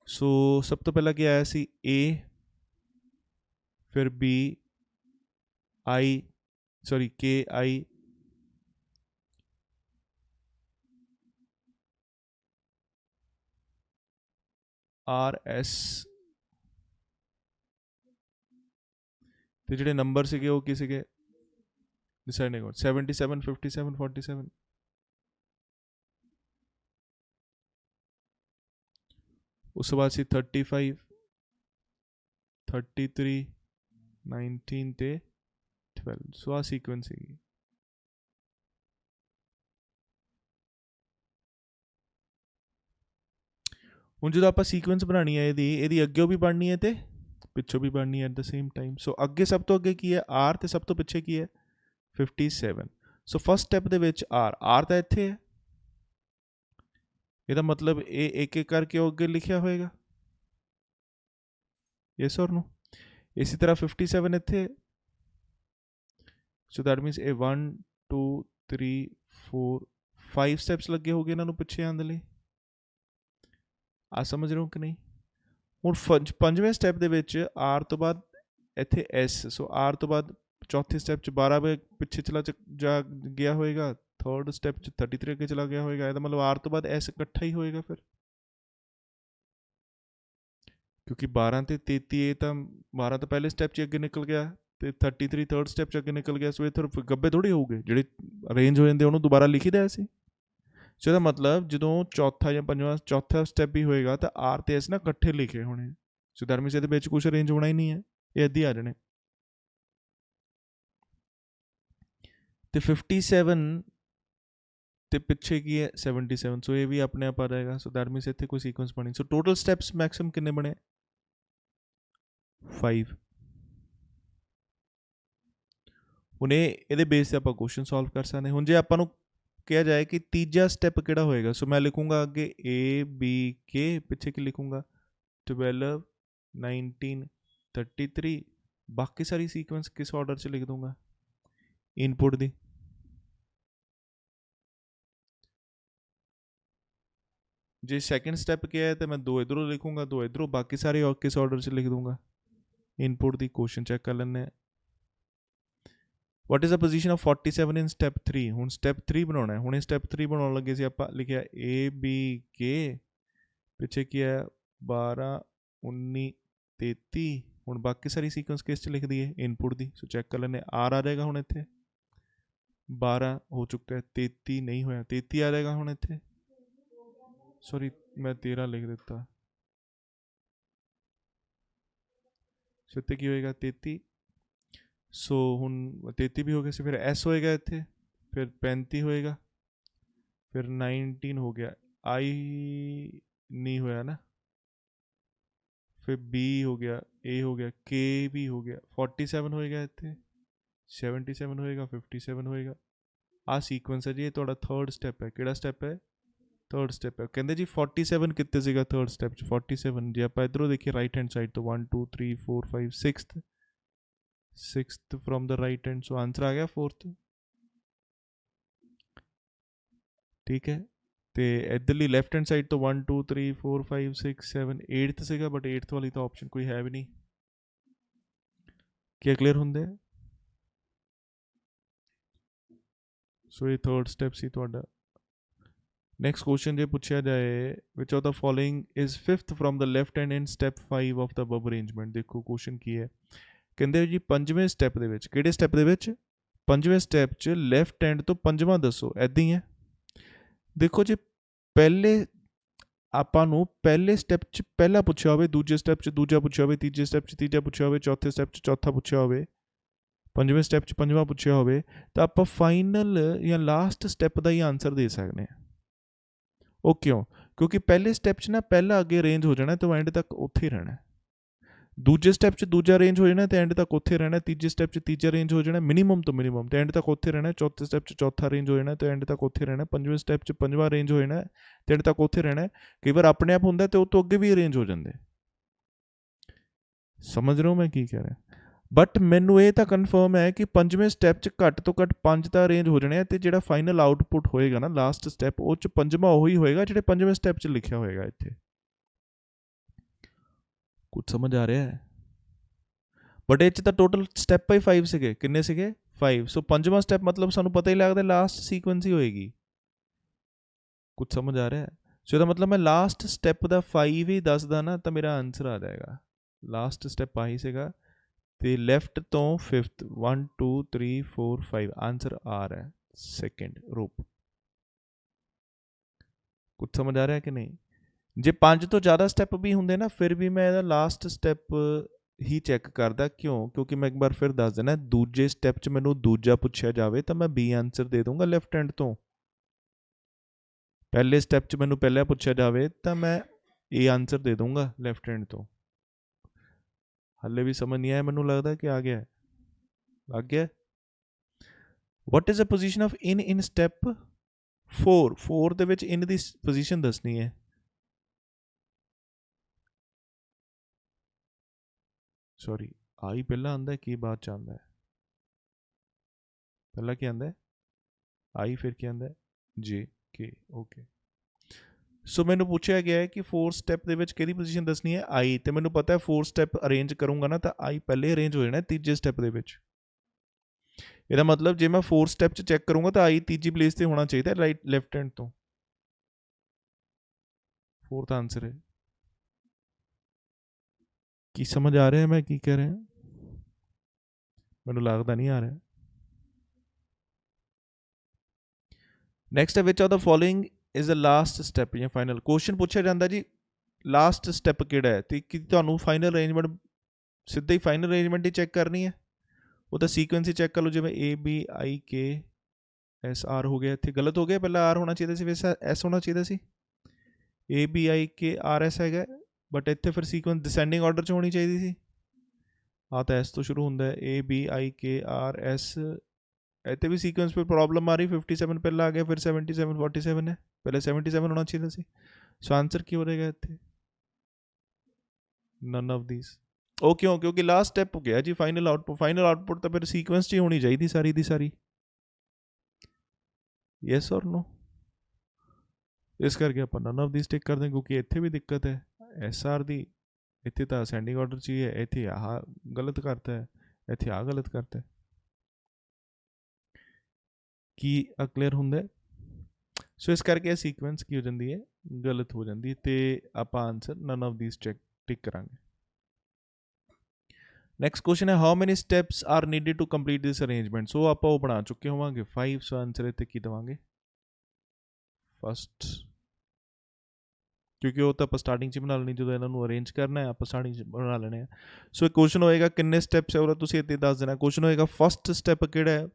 ਸੋ ਸਭ ਤੋਂ ਪਹਿਲਾਂ ਕੀ ਆਇਆ ਸੀ, A, ਫਿਰ B I sorry KI, RS, ਤੇ ਜਿਹੜੇ ਨੰਬਰ ਸੀਗੇ ਉਹ ਕੀ ਸੀਗੇ, ਡਿਸਾਈਡਿੰਗ 77 57 47। ਉਸ ਤੋਂ ਬਾਅਦ ਸੀ 35 33 19 ਤੇ 12। ਸੋ ਆਹ ਸੀਕੁਐਂਸ ਸੀਗੀ। ਹੁਣ ਜਦੋਂ ਆਪਾਂ ਸੀਕੁਐਂਸ ਬਣਾਉਣੀ ਹੈ ਇਹਦੀ ਅੱਗੇੋਂ ਵੀ ਬਣਨੀ ਹੈ ਤੇ ਪਿੱਛੋਂ ਵੀ ਬਣਨੀ ਹੈ ਐਟ ਦ ਸੇਮ ਟਾਈਮ। ਸੋ ਅੱਗੇ ਸਭ ਤੋਂ ਅੱਗੇ ਕੀ ਹੈ, R, ਤੇ ਸਭ ਤੋਂ ਪਿੱਛੇ ਕੀ ਹੈ 57। ਸੋ ਫਸਟ ਸਟੈਪ ਦੇ ਵਿੱਚ R ਤਾਂ ਇੱਥੇ ਹੈ, ਇਹਦਾ ਮਤਲਬ ਇਹ ਇੱਕ ਇੱਕ ਕਰਕੇ ਉਹ ਅੱਗੇ ਲਿਖਿਆ ਹੋਏਗਾ। ਯੈਸ ਔਰ ਨੋ? ਇਸੇ ਤਰ੍ਹਾਂ 57 ਇੱਥੇ, ਸੋ ਦੈਟ ਮੀਨਸ ਇਹ 1 2 3 4 5 ਸਟੈਪਸ ਲੱਗੇ ਹੋਗੇ ਇਹਨਾਂ ਨੂੰ ਪਿੱਛੇ ਆਉਣ ਦੇ ਲਈ। ਆ ਸਮਝ ਰਹੇ ਹੋ ਕਿ ਨਹੀਂ? ਹੁਣ ਪੰਜਵੇਂ ਸਟੈਪ ਦੇ ਵਿੱਚ R ਤੋਂ ਬਾਅਦ ਇੱਥੇ S, ਸੋ R ਤੋਂ ਬਾਅਦ ਚੌਥੇ ਸਟੈਪ 'ਚ 12 ਪਿੱਛੇ ਜਾ ਗਿਆ ਹੋਏਗਾ, ਥਰਡ ਸਟੈਪ 'ਚ 33 ਅੱਗੇ ਚਲਾ ਗਿਆ ਹੋਏਗਾ। ਇਹਦਾ ਮਤਲਬ R ਤੋਂ ਬਾਅਦ S ਇਕੱਠਾ ਹੀ ਹੋਏਗਾ ਫਿਰ, ਕਿਉਂਕਿ 12 ਤੇ 33 ਇਹ ਤਾਂ 12 ਤਾਂ ਪਹਿਲੇ ਸਟੈਪ 'ਚ ਅੱਗੇ ਨਿਕਲ ਗਿਆ, ਤੇ 33 ਥਰਡ ਸਟੈਪ 'ਚ ਅੱਗੇ ਨਿਕਲ ਗਿਆ। ਸੋ ਇਹ ਥੋੜ੍ਹੇ ਗੱਬੇ ਥੋੜ੍ਹੇ ਹੋਊਗੇ, ਜਿਹੜੇ ਅਰੇਂਜ ਹੋ ਜਾਂਦੇ ਉਹਨੂੰ ਦੁਬਾਰਾ ਲਿਖੀ ਦਾ ਸੀ। ਸੋ ਇਹਦਾ ਮਤਲਬ ਜਦੋਂ ਚੌਥਾ ਜਾਂ ਪੰਜਵਾਂ ਚੌਥਾ ਸਟੈਪ ਵੀ ਹੋਏਗਾ ਤਾਂ R ਤੇ S ਨਾ ਇਕੱਠੇ ਲਿਖੇ ਹੋਣੇ। ਸੋ ਦੈਟ ਮੀਨਸ ਇਹਦੇ ਵਿੱਚ ਕੁਛ ਅਰੇਂਜ ਹੋਣਾ ਹੀ ਨਹੀਂ ਹੈ, ਇਹ ਇੱਦਾਂ ਹੀ ਆ ਜਾਣੇ। ਤੇ 57 ਤੇ ਪਿੱਛੇ ਕੀ ਹੈ 77, ਸੋ ਇਹ ਵੀ ਆਪਣੇ ਆਪ ਆ ਜਾਏਗਾ। ਸੋ ਦੈਟ ਮੀਨਸ ਇੱਥੇ ਕੋਈ ਸੀਕੁਐਂਸ ਬਣੀ। ਸੋ ਟੋਟਲ ਸਟੈਪਸ ਮੈਕਸਿਮਮ ਕਿੰਨੇ ਬਣੇ? 5। ਹੁਣ ਇਹਦੇ ਬੇਸ ਤੇ ਆਪਾਂ ਕੁਐਸਚਨ ਸੋਲਵ ਕਰ ਸਕਦੇ। ਹੁਣ ਜੇ ਆਪਾਂ ਨੂੰ ਕਿਹਾ ਜਾਏ ਕਿ ਤੀਜਾ ਸਟੈਪ ਕਿਹੜਾ ਹੋਏਗਾ, ਸੋ ਮੈਂ ਲਿਖੂੰਗਾ ਅੱਗੇ ABK, ਪਿੱਛੇ ਕੀ ਲਿਖੂੰਗਾ 12 19 33, ਬਾਕੀ ਸਾਰੀ ਸੀਕੁਐਂਸ ਕਿਸ ਆਰਡਰ 'ਚ ਲਿਖ ਦੂੰਗਾ, ਇਨਪੁਟ ਦੀ। ਜੇ ਸੈਕਿੰਡ ਸਟੈਪ ਕਿਹਾ ਹੈ ਤਾਂ ਮੈਂ 2 ਇੱਧਰੋਂ ਲਿਖੂੰਗਾ, 2 ਇੱਧਰੋਂ, ਬਾਕੀ ਸਾਰੇ ਕਿਸ ਆਰਡਰ 'ਚ ਲਿਖ ਦੂੰਗਾ, ਇਨਪੁਟ ਦੀ। ਕੁਐਸਚਨ ਚੈੱਕ ਕਰ ਲੈਂਦੇ ਹਾਂ। What is the position of 47 in step 3? ਹੁਣ ਸਟੈਪ 3 ਬਣਾਉਣਾ ਹੈ। ਹੁਣ ਇਹ ਸਟੈਪ 3 ਬਣਾਉਣ ਲੱਗੇ ਸੀ ਆਪਾਂ, ਲਿਖਿਆ ABK, ਪਿੱਛੇ ਕੀ ਹੈ 12 19 33। ਹੁਣ ਬਾਕੀ ਸਾਰੀ ਸੀਕੁਐਂਸ ਕਿਸ 'ਚ ਲਿਖ ਦਈਏ, ਇਨਪੁਟ ਦੀ। ਸੋ ਚੈੱਕ ਕਰ ਲੈਂਦੇ, R ਆ ਜਾਏਗਾ ਹੁਣ ਇੱਥੇ, 12 ਹੋ ਚੁੱਕਾ ਹੈ, 33 ਨਹੀਂ ਹੋਇਆ, 33 ਆ ਜਾਏਗਾ ਹੁਣ ਇੱਥੇ। ਸੌਰੀ ਮੈਂ 13 ਲਿਖ ਦਿੱਤਾ। ਸੋ ਇੱਥੇ ਕੀ ਹੋਏਗਾ 33। ਸੋ ਹੁਣ 33 ਵੀ ਹੋ ਗਿਆ ਸੀ, ਫਿਰ S ਹੋਏਗਾ ਇੱਥੇ, ਫਿਰ 35 ਹੋਏਗਾ, ਫਿਰ 19 ਹੋ ਗਿਆ, I ਨਹੀਂ ਹੋਇਆ ਨਾ, ਫਿਰ B ਹੋ ਗਿਆ, A ਹੋ ਗਿਆ, K ਵੀ ਹੋ ਗਿਆ, 47 ਹੋਏਗਾ ਇੱਥੇ, 77 ਹੋਏਗਾ, 57 ਹੋਏਗਾ। ਆਹ ਸੀਕੁਐਂਸ ਹੈ ਜੀ, ਇਹ ਤੁਹਾਡਾ ਥਰਡ ਸਟੈਪ ਹੈ। ਕਿਹੜਾ ਸਟੈਪ ਹੈ? ਥਰਡ ਸਟੈਪ ਹੈ। ਕਹਿੰਦੇ ਜੀ 47 ਕਿੱਥੇ ਸੀਗਾ ਥਰਡ ਸਟੈਪ 'ਚ? 47 ਜੇ ਆਪਾਂ ਇੱਧਰੋਂ ਦੇਖੀਏ ਰਾਈਟ ਹੈਂਡ ਸਾਈਡ ਤੋਂ 1 2 3 4 5 6th from the right hand, so answer ਆ ਗਿਆ 4th। ਠੀਕ ਹੈ, ਤੇ ਇੱਧਰਲੀ ਲੈਫਟ ਹੈਂਡ ਸਾਈਡ ਤੋਂ 1 2 3 4 5 6 7 8th ਸੀਗਾ ਬਟ 8th ਵਾਲੀ ਤਾਂ ਆਪਸ਼ਨ ਕੋਈ ਹੈ ਵੀ ਨਹੀਂ। ਕੀ ਕਲੀਅਰ ਹੁੰਦੇ? ਸੋ ਇਹ ਥਰਡ ਸਟੈਪ ਸੀ ਤੁਹਾਡਾ। ਨੈਕਸਟ ਕੁਐਸਚਨ ਜੇ ਪੁੱਛਿਆ ਜਾਏ which of the following is fifth from the left hand in step 5 of the above arrangement. ਦੇਖੋ ਕੁਐਸਚਨ ਕੀ ਹੈ, ਕਹਿੰਦੇ ਜੀ ਪੰਜਵੇਂ ਸਟੈਪ ਦੇ ਵਿੱਚ, ਕਿਹੜੇ ਸਟੈਪ ਦੇ ਵਿੱਚ? ਪੰਜਵੇਂ ਸਟੈਪ 'ਚ ਲੈਫਟ ਹੈਂਡ ਤੋਂ ਪੰਜਵਾਂ ਦੱਸੋ। ਇੱਦਾਂ ਹੀ ਹੈ। ਦੇਖੋ ਜੀ ਪਹਿਲੇ ਆਪਾਂ ਨੂੰ ਪਹਿਲੇ ਸਟੈਪ 'ਚ ਪਹਿਲਾ ਪੁੱਛਿਆ ਹੋਵੇ, ਦੂਜੇ ਸਟੈਪ 'ਚ ਦੂਜਾ ਪੁੱਛਿਆ ਹੋਵੇ, ਤੀਜੇ ਸਟੈਪ 'ਚ ਤੀਜਾ ਪੁੱਛਿਆ ਹੋਵੇ, ਚੌਥੇ ਸਟੈਪ 'ਚ ਚੌਥਾ ਪੁੱਛਿਆ ਹੋਵੇ, ਪੰਜਵੇਂ ਸਟੈਪ 'ਚ ਪੰਜਵਾਂ ਪੁੱਛਿਆ ਹੋਵੇ, ਤਾਂ ਆਪਾਂ ਫਾਈਨਲ ਜਾਂ ਲਾਸਟ ਸਟੈਪ ਦਾ ਹੀ ਆਨਸਰ ਦੇ ਸਕਦੇ ਹਾਂ। ਉਹ ਕਿਉਂ? ਕਿਉਂਕਿ ਪਹਿਲੇ ਸਟੈਪ 'ਚ ਨਾ ਪਹਿਲਾ ਅੱਗੇ ਅਰੇਂਜ ਹੋ ਜਾਣਾ ਤੇ ਐਂਡ ਤੱਕ ਉੱਥੇ ਹੀ ਰਹਿਣਾ। ਦੂਜੇ ਸਟੈਪ 'ਚ ਦੂਜਾ ਅਰੇਂਜ ਹੋ ਜਾਣਾ ਤੇ ਐਂਡ ਤੱਕ ਉੱਥੇ ਰਹਿਣਾ। ਤੀਜੇ ਸਟੈਪ 'ਚ ਤੀਜਾ ਅਰੇਂਜ ਹੋ ਜਾਣਾ ਮਿਨੀਮਮ ਤੋਂ ਮਿਨੀਮਮ ਤੇ ਐਂਡ ਤੱਕ ਉੱਥੇ ਰਹਿਣਾ। ਚੌਥੇ ਸਟੈਪ 'ਚ ਚੌਥਾ ਅਰੇਂਜ ਹੋ ਜਾਣਾ ਤੇ ਐਂਡ ਤੱਕ ਉੱਥੇ ਰਹਿਣਾ। ਪੰਜਵੇਂ ਸਟੈਪ 'ਚ ਪੰਜਵਾਂ ਅਰੇਂਜ ਹੋ ਜਾਣਾ ਤੇ ਐਂਡ ਤੱਕ ਉੱਥੇ ਰਹਿਣਾ। ਕਈ ਵਾਰ ਆਪਣੇ ਆਪ ਹੁੰਦਾ ਤੇ ਉਹ ਤੋਂ ਅੱਗੇ ਵੀ ਅਰੇਂਜ ਹੋ ਜਾਂਦੇ। ਸਮਝ ਰਹੇ ਹੋ ਮੈਂ ਕੀ ਕਹਿ ਰਿਹਾ? ਬਟ ਮੈਨੂੰ ਇਹ ਤਾਂ ਕਨਫਰਮ ਹੈ ਕਿ ਪੰਜਵੇਂ ਸਟੈਪ 'ਚ ਘੱਟ ਤੋਂ ਘੱਟ 5 ਤਾਂ ਅਰੇਂਜ ਹੋ ਜਾਣੇ ਆ ਤੇ ਜਿਹੜਾ ਫਾਈਨਲ ਆਊਟਪੁੱਟ ਹੋਏਗਾ ਨਾ ਲਾਸਟ ਸਟੈਪ, ਉਹ 'ਚ ਪੰਜਵਾਂ ਉਹੀ ਹੋਏਗਾ ਜਿਹੜੇ ਪੰਜਵੇਂ ਸਟੈਪ 'ਚ ਲਿਖਿਆ ਹੋਏਗਾ ਇੱਥੇ। ਕੁਝ ਸਮਝ ਆ ਰਿਹਾ ਹੈ? ਬਟ ਇਹ 'ਚ ਤਾਂ ਟੋਟਲ ਸਟੈਪ ਹੀ 5 ਸੀਗੇ। ਕਿੰਨੇ ਸੀਗੇ? 5। ਸੋ ਪੰਜਵਾਂ ਸਟੈਪ ਮਤਲਬ ਸਾਨੂੰ ਪਤਾ ਹੀ ਲੱਗਦਾ ਲਾਸਟ ਸੀਕੁਐਂਸ ਹੀ ਹੋਏਗੀ। ਕੁਝ ਸਮਝ ਆ ਰਿਹਾ ਹੈ? ਸੋ ਇਹਦਾ ਮਤਲਬ ਮੈਂ ਲਾਸਟ ਸਟੈਪ ਦਾ 5 ਹੀ ਦੱਸਦਾ ਨਾ ਤਾਂ ਮੇਰਾ ਆਨਸਰ ਆ ਜਾਏਗਾ। ਲਾਸਟ ਸਟੈਪ ਆਹੀ ਸੀਗਾ ਤੇ ਲੈਫਟ ਤੋਂ 5th 1 2 3 4 5 ਆਨਸਰ ਆ ਰਿਹਾ ਹੈ ਸੈਕਿੰਡ ਰੂਪ। ਕੁਝ ਸਮਝ ਆ ਰਿਹਾ ਕਿ ਨਹੀਂ? ਜੇ 5 ਤੋਂ ਜ਼ਿਆਦਾ ਸਟੈਪ ਵੀ ਹੁੰਦੇ ਨਾ ਫਿਰ ਵੀ ਮੈਂ ਇਹਦਾ ਲਾਸਟ ਸਟੈਪ ਹੀ ਚੈੱਕ ਕਰਦਾ। ਕਿਉਂ? ਕਿਉਂਕਿ ਮੈਂ ਇੱਕ ਵਾਰ ਫਿਰ ਦੱਸ ਦੇਣਾ, ਦੂਜੇ ਸਟੈਪ 'ਚ ਮੈਨੂੰ ਦੂਜਾ ਪੁੱਛਿਆ ਜਾਵੇ ਤਾਂ ਮੈਂ ਬੀ ਆਨਸਰ ਦੇ ਦੂੰਗਾ ਲੈਫਟ ਹੈਂਡ ਤੋਂ। ਪਹਿਲੇ ਸਟੈਪ 'ਚ ਮੈਨੂੰ ਪਹਿਲਾਂ ਪੁੱਛਿਆ ਜਾਵੇ ਤਾਂ ਮੈਂ ਏ ਆਨਸਰ ਦੇ ਦੂੰਗਾ ਲੈਫਟ ਹੈਂਡ ਤੋਂ। ਹਾਲੇ ਵੀ ਸਮਝ ਨਹੀਂ ਆਇਆ ਮੈਨੂੰ ਲੱਗਦਾ ਕਿ ਆ ਗਿਆ? ਲੱਗ ਗਿਆ? What is a position of in step 4? 4 ਦੇ ਵਿੱਚ ਇਨ ਦੀ ਪੋਜੀਸ਼ਨ ਦੱਸਣੀ ਹੈ। ਸੌਰੀ, ਆਈ ਪਹਿਲਾਂ ਆਉਂਦਾ ਕੀ ਬਾਅਦ 'ਚ ਆਉਂਦਾ? ਪਹਿਲਾਂ ਕੀ ਆਉਂਦਾ? ਆਈ ਫਿਰ ਕੀ ਆਉਂਦਾ? ਜੇ ਕੇ। ਓਕੇ। ਸੋ ਮੈਨੂੰ ਪੁੱਛਿਆ ਗਿਆ ਹੈ ਕਿ 4 ਸਟੈਪ ਦੇ ਵਿੱਚ ਕਿਹਦੀ ਪੋਜੀਸ਼ਨ ਦੱਸਣੀ ਹੈ? ਆਈ। ਤੇ ਮੈਨੂੰ ਪਤਾ ਹੈ 4 ਸਟੈਪ ਅਰੇਂਜ ਕਰੂੰਗਾ ਨਾ ਤਾਂ ਆਈ ਪਹਿਲੇ ਅਰੇਂਜ ਹੋ ਜਾਣਾ ਤੀਜੇ ਸਟੈਪ ਦੇ ਵਿੱਚ। ਇਹਦਾ ਮਤਲਬ ਜੇ ਮੈਂ 4 ਸਟੈਪ 'ਚ ਚੈੱਕ ਕਰੂੰਗਾ ਤਾਂ ਆਈ ਤੀਜੀ ਪਲੇਸ ਤੇ ਹੋਣਾ ਚਾਹੀਦਾ ਰਾਈਟ ਲੈਫਟ ਹੈਂਡ ਤੋਂ। 4th ਆਨਸਰ ਹੈ। ਕੀ ਸਮਝ ਆ ਰਿਹਾ ਮੈਂ ਕੀ ਕਹਿ ਰਿਹਾ? ਮੈਨੂੰ ਲੱਗਦਾ ਨਹੀਂ ਆ ਰਿਹਾ। ਨੈਕਸਟ ਹੈ which of the following is the last step ਜਾਂ ਫਾਈਨਲ। ਕੁਐਸਚਨ ਪੁੱਛਿਆ ਜਾਂਦਾ ਜੀ ਲਾਸਟ ਸਟੈਪ ਕਿਹੜਾ ਹੈ ਤੇ ਕੀ ਤੁਹਾਨੂੰ ਫਾਈਨਲ ਅਰੇਂਜਮੈਂਟ ਸਿੱਧਾ ਹੀ ਫਾਈਨਲ ਅਰੇਂਜਮੈਂਟ ਹੀ ਚੈੱਕ ਕਰਨੀ ਹੈ? ਉਹ ਤਾਂ ਸੀਕੁਐਂਸ ਹੀ ਚੈੱਕ ਕਰ ਲਓ। ਜਿਵੇਂ A B I K S R ਹੋ ਗਿਆ, ਇੱਥੇ ਗਲਤ ਹੋ ਗਿਆ। ਪਹਿਲਾਂ ਆਰ ਹੋਣਾ ਚਾਹੀਦਾ ਸੀ, ਫਿਰ ਐਸ ਹੋਣਾ ਚਾਹੀਦਾ ਸੀ। A B I K R S ਹੈਗਾ ਬਟ ਇੱਥੇ ਫਿਰ ਸੀਕੁਐਂਸ ਡਿਸੈਂਡਿੰਗ ਆਰਡਰ 'ਚ ਹੋਣੀ ਚਾਹੀਦੀ ਸੀ। ਆ ਤਾਂ ਐਸ ਤੋਂ ਸ਼ੁਰੂ ਹੁੰਦਾ ਹੈ A B I K R S. ਇੱਥੇ ਵੀ ਸੀਕੁਐਂਸ पर प्रॉब्लम आ रही। 57 ਪਹਿਲਾਂ ਆ ਗਿਆ, ਫਿਰ 77 47 ਹੈ। ਪਹਿਲੇ 77 ਹੋਣਾ ਚਾਹੀਦਾ ਸੀ। ਸੋ ਆਨਸਰ ਕੀ ਹੋ ਜਾਏਗਾ ਇੱਥੇ? ਨਨ ਆਫ ਥੀਸ। ਉਹ ਕਿਉਂ? ਕਿਉਂਕਿ ਲਾਸਟ ਸਟੈਪ ਹੋ ਗਿਆ ਜੀ ਫਾਈਨਲ ਆਊਟਪੁੱਟ। ਫਾਈਨਲ ਆਊਟਪੁੱਟ ਤਾਂ ਫਿਰ ਸੀਕੁਐਂਸ 'ਚ ਹੀ ਹੋਣੀ ਚਾਹੀਦੀ ਸਾਰੀ ਦੀ ਸਾਰੀ। ਯੈਸ ਔਰ ਨੋ? ਇਸ ਕਰਕੇ ਆਪਾਂ ਨਨ ਆਫ ਥੀਸ ਟਿਕ ਕਰਦੇ ਹਾਂ ਕਿਉਂਕਿ ਇੱਥੇ ਵੀ ਦਿੱਕਤ ਹੈ ਐਸ ਆਰ ਦੀ। ਇੱਥੇ ਤਾਂ ਅਸੈਂਡਿੰਗ ਆਰਡਰ 'ਚ ਹੀ ਹੈ, ਇੱਥੇ ਆਹ ਗਲਤ ਕਰਤਾ ਹੈ, ਇੱਥੇ ਆਹ ਗਲਤ ਕਰਤਾ ਹੈ। ਕੀ ਕਲੀਅਰ ਹੁੰਦਾ? ਸੋ ਇਸ ਕਰਕੇ ਇਹ ਸੀਕੁਐਂਸ ਕੀ ਹੋ ਜਾਂਦੀ ਹੈ? ਗਲਤ ਹੋ ਜਾਂਦੀ ਹੈ ਤੇ ਆਪਾਂ answer none of these tick ਕਰਾਂਗੇ। ਨੈਕਸਟ ਕੁਐਸਚਨ ਹੈ how many steps are needed to complete this arrangement. So ਆਪਾਂ ਉਹ ਬਣਾ ਚੁੱਕੇ ਹੋਵਾਂਗੇ 5। ਸੋ ਆਨਸਰ ਇੱਥੇ ਕੀ ਦੇਵਾਂਗੇ? ਫਸਟ। ਕਿਉਂਕਿ ਉਹ ਤਾਂ ਆਪਾਂ ਸਟਾਰਟਿੰਗ 'ਚ ਬਣਾ ਲੈਣੀ, ਜਦੋਂ ਇਹਨਾਂ ਨੂੰ ਅਰੇਂਜ ਕਰਨਾ ਹੈ ਆਪਾਂ ਸਟਾਰਟਿੰਗ 'ਚ ਬਣਾ ਲੈਣੇ ਆ। ਸੋ ਇਹ ਕੁਐਸਚਨ ਹੋਏਗਾ ਕਿੰਨੇ ਸਟੈਪਸ ਹੈ ਉਹਦਾ ਤੁਸੀਂ ਇੱਥੇ ਦੱਸ ਦੇਣਾ। ਕੁਐਸਚਨ ਹੋਏਗਾ ਫਸਟ ਸਟੈਪ ਕਿਹੜਾ ਹੈ?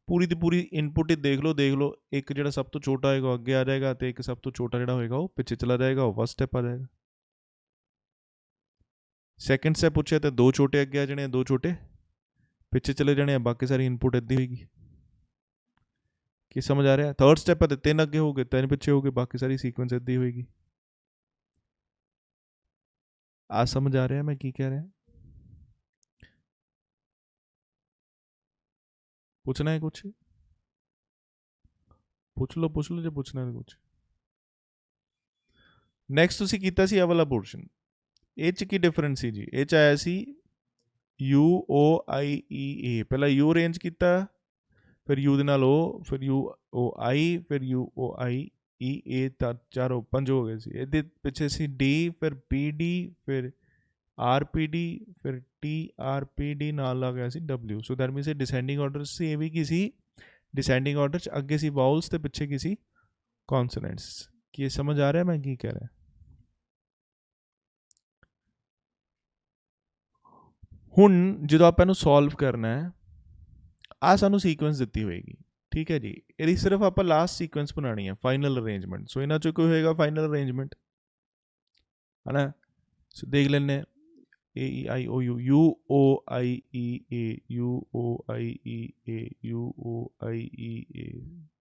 ਪੂਰੀ ਦੀ ਪੂਰੀ ਇਨਪੁਟ ਹੀ ਦੇਖ ਲਓ। ਇੱਕ ਜਿਹੜਾ ਸਭ ਤੋਂ ਛੋਟਾ ਹੋਏਗਾ ਉਹ ਅੱਗੇ ਆ ਜਾਏਗਾ ਤੇ ਇੱਕ ਸਭ ਤੋਂ ਛੋਟਾ ਜਿਹੜਾ ਹੋਏਗਾ ਉਹ ਪਿੱਛੇ ਚਲਾ ਜਾਏਗਾ, ਉਹ ਫਸਟ ਸਟੈਪ ਆ ਜਾਏਗਾ। ਸੈਕਿੰਡ ਸਟੈਪ ਪੁੱਛਿਆ ਤੇ 2 ਛੋਟੇ ਅੱਗੇ ਆ ਜਾਣੇ, 2 ਛੋਟੇ ਪਿੱਛੇ ਚਲੇ ਜਾਣੇ ਆ, ਬਾਕੀ ਸਾਰੀ ਇਨਪੁਟ ਇੱਦਾਂ ਹੋਏਗੀ। ਕੀ ਸਮਝ ਆ ਰਿਹਾ? ਥਰਡ ਸਟੈਪ ਹੈ ਤੇ 3 ਅੱਗੇ ਹੋ ਗਏ, 3 ਪਿੱਛੇ ਹੋ ਗਏ, ਬਾਕੀ ਸਾਰੀ ਸੀਕੁਐਂਸ ਇੱਦਾਂ ਹੀ ਹੋਏਗੀ। ਆ ਸਮਝ ਆ ਰਿਹਾ ਮੈਂ ਕੀ ਕਹਿ ਰਿਹਾ? ਪੁੱਛਣਾ ਹੈ ਕੁਛ? ਪੁੱਛ ਲਓ ਜੇ ਪੁੱਛਣਾ ਹੈ ਕੁਛ। ਨੈਕਸਟ ਤੁਸੀਂ ਕੀਤਾ ਸੀ ਇਹ ਵਾਲਾ ਪੋਰਸ਼ਨ, ਇਹ 'ਚ ਕੀ ਡਿਫਰੈਂਸ ਸੀ ਜੀ, ਇਹ 'ਚ ਆਇਆ ਸੀ ਯੂ ਓ ਆਈ ਈ ਏ, ਪਹਿਲਾਂ ਯੂ ਅਰੇਂਜ ਕੀਤਾ, ਫਿਰ ਯੂ ਦੇ ਨਾਲ ਓ, ਫਿਰ ਯੂ ਓ ਆਈ, ਫਿਰ ਯੂ ਓ ਆਈ ਈ ਏ, ਤਾਂ ਚਾਰੋਂ 5 ਹੋ ਗਏ ਸੀ। ਇਹਦੇ ਪਿੱਛੇ ਸੀ ਡੀ, ਫਿਰ ਪੀ ਡੀ, ਫਿਰ ਆਰ ਪੀ ਡੀ, ਫਿਰ ਟੀ ਆਰ ਪੀ ਡੀ, ਨਾਲ ਲੱਗ ਗਿਆ ਸੀ ਡਬਲਿਊ। ਸੋ ਦੈਟ ਮੀਨਸ ਇਹ ਡਿਸੈਂਡਿੰਗ ਆਰਡਰ ਸੀ, ਇਹ ਵੀ ਕੀ ਸੀ ਡਿਸੈਂਡਿੰਗ ਆਰਡਰ 'ਚ, ਅੱਗੇ ਸੀ ਵਾਊਲਸ ਤੇ ਪਿੱਛੇ ਕੀ ਸੀ ਕੌਨਸੋਨੈਂਟਸ। ਕੀ ਇਹ ਸਮਝ ਆ ਰਿਹਾ ਮੈਂ ਕੀ ਕਹਿ ਰਿਹਾ? ਹੁਣ ਜਦੋਂ ਆਪਾਂ ਇਹਨੂੰ ਸੋਲਵ ਕਰਨਾ ਹੈ, ਆ ਸਾਨੂੰ ਸੀਕੁਐਂਸ ਦਿੱਤੀ ਹੋਏਗੀ, ਠੀਕ ਹੈ ਜੀ, ਇਹਦੀ ਸਿਰਫ ਆਪਾਂ ਲਾਸਟ ਸੀਕੁਐਂਸ ਬਣਾਉਣੀ ਹੈ, ਫਾਈਨਲ ਅਰੇਂਜਮੈਂਟ। ਸੋ ਇਹਨਾਂ 'ਚੋਂ ਕੋਈ ਹੋਏਗਾ ਫਾਈਨਲ ਅਰੇਂਜਮੈਂਟ, ਹੈ ਨਾ। ਸੋ ਦੇਖ ਲੈਂਦੇ ਹਾਂ, A E I O U, U O I E A, U O I E A, U O I E A,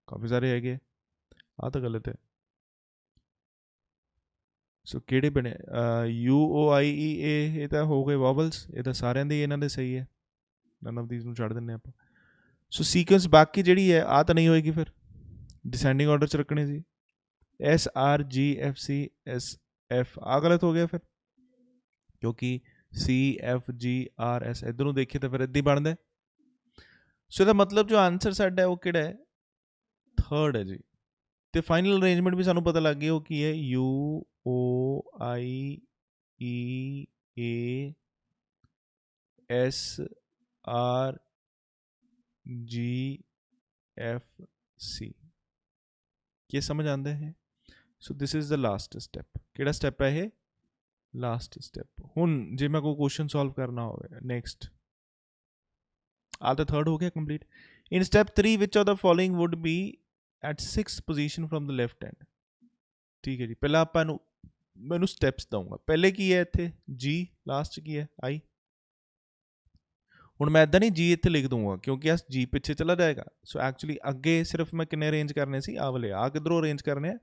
ਕਾਫੀ ਸਾਰੇ ਹੈਗੇ, ਆਹ ਤਾਂ ਗਲਤ ਹੈ। ਸੋ ਕਿਹੜੇ ਬਣੇ, ਯੂ ਓ ਆਈ ਈ ਏ, ਇਹ ਤਾਂ ਹੋ ਗਏ ਵਾਵਲਸ, ਇਹ ਤਾਂ ਸਾਰਿਆਂ ਦੇ ਇਹਨਾਂ ਦੇ ਸਹੀ ਹੈ, ਨਨ ਆਫ ਥੀਸ ਨੂੰ ਛੱਡ ਦਿੰਦੇ ਆਪਾਂ। ਸੋ ਸੀਕੁਐਂਸ ਬਾਕੀ ਜਿਹੜੀ ਹੈ ਆ ਤਾਂ ਨਹੀਂ ਹੋਏਗੀ, ਫਿਰ ਡਿਸੈਂਡਿੰਗ ਆਰਡਰ 'ਚ ਰੱਖਣੀ ਸੀ, S R G F C S F, ਆ ਗਲਤ ਹੋ ਗਿਆ ਫਿਰ, ਕਿਉਂਕਿ ਸੀ ਐਫ ਜੀ ਆਰ ਐਸ ਇੱਧਰ ਨੂੰ ਦੇਖੀਏ ਤਾਂ ਫਿਰ ਇੱਦਾਂ ਹੀ ਬਣਦਾ। ਸੋ ਇਹਦਾ ਮਤਲਬ ਜੋ ਆਨਸਰ ਸਾਡਾ ਹੈ ਉਹ ਕਿਹੜਾ ਹੈ, ਥਰਡ ਹੈ ਜੀ। ਤੇ ਫਾਈਨਲ ਅਰੇਂਜਮੈਂਟ ਵੀ ਸਾਨੂੰ ਪਤਾ ਲੱਗ ਗਿਆ ਉਹ ਕੀ ਹੈ, U O I E A S R G F C. ਕੀ ਸਮਝ ਆਉਂਦਾ ਹੈ? So this is the last step. ਕਿਹੜਾ ਸਟੈਪ ਹੈ ਇਹ? Last step. ਹੁਣ ਜੇ ਮੈਂ ਕੋਈ ਕੁਐਸਚਨ ਸੋਲਵ ਕਰਨਾ ਹੋਵੇ, ਨੈਕਸਟ ਆ ਤਾਂ ਥਰਡ ਹੋ ਗਿਆ complete. In step 3 which of the following would be at 6th position from the left hand. ਠੀਕ ਹੈ ਜੀ, ਪਹਿਲਾਂ ਆਪਾਂ ਨੂੰ ਮੈਨੂੰ ਸਟੈਪਸ ਦਊਂਗਾ। ਪਹਿਲੇ ਕੀ ਹੈ ਇੱਥੇ ਜੀ, ਲਾਸਟ 'ਚ ਕੀ ਹੈ ਆਈ। ਹੁਣ ਮੈਂ ਇੱਦਾਂ ਨਹੀਂ ਜੀ ਇੱਥੇ ਲਿਖ ਦੂੰਗਾ ਕਿਉਂਕਿ ਇਸ ਜੀ ਪਿੱਛੇ ਚਲਾ ਜਾਏਗਾ। ਸੋ ਐਕਚੁਅਲੀ ਅੱਗੇ ਸਿਰਫ ਮੈਂ ਕਿੰਨੇ ਅਰੇਂਜ ਕਰਨੇ ਸੀ, ਆਹ ਵਾਲੇ, ਆਹ ਕਿੱਧਰੋਂ ਅਰੇਂਜ ਕਰਨੇ ਆ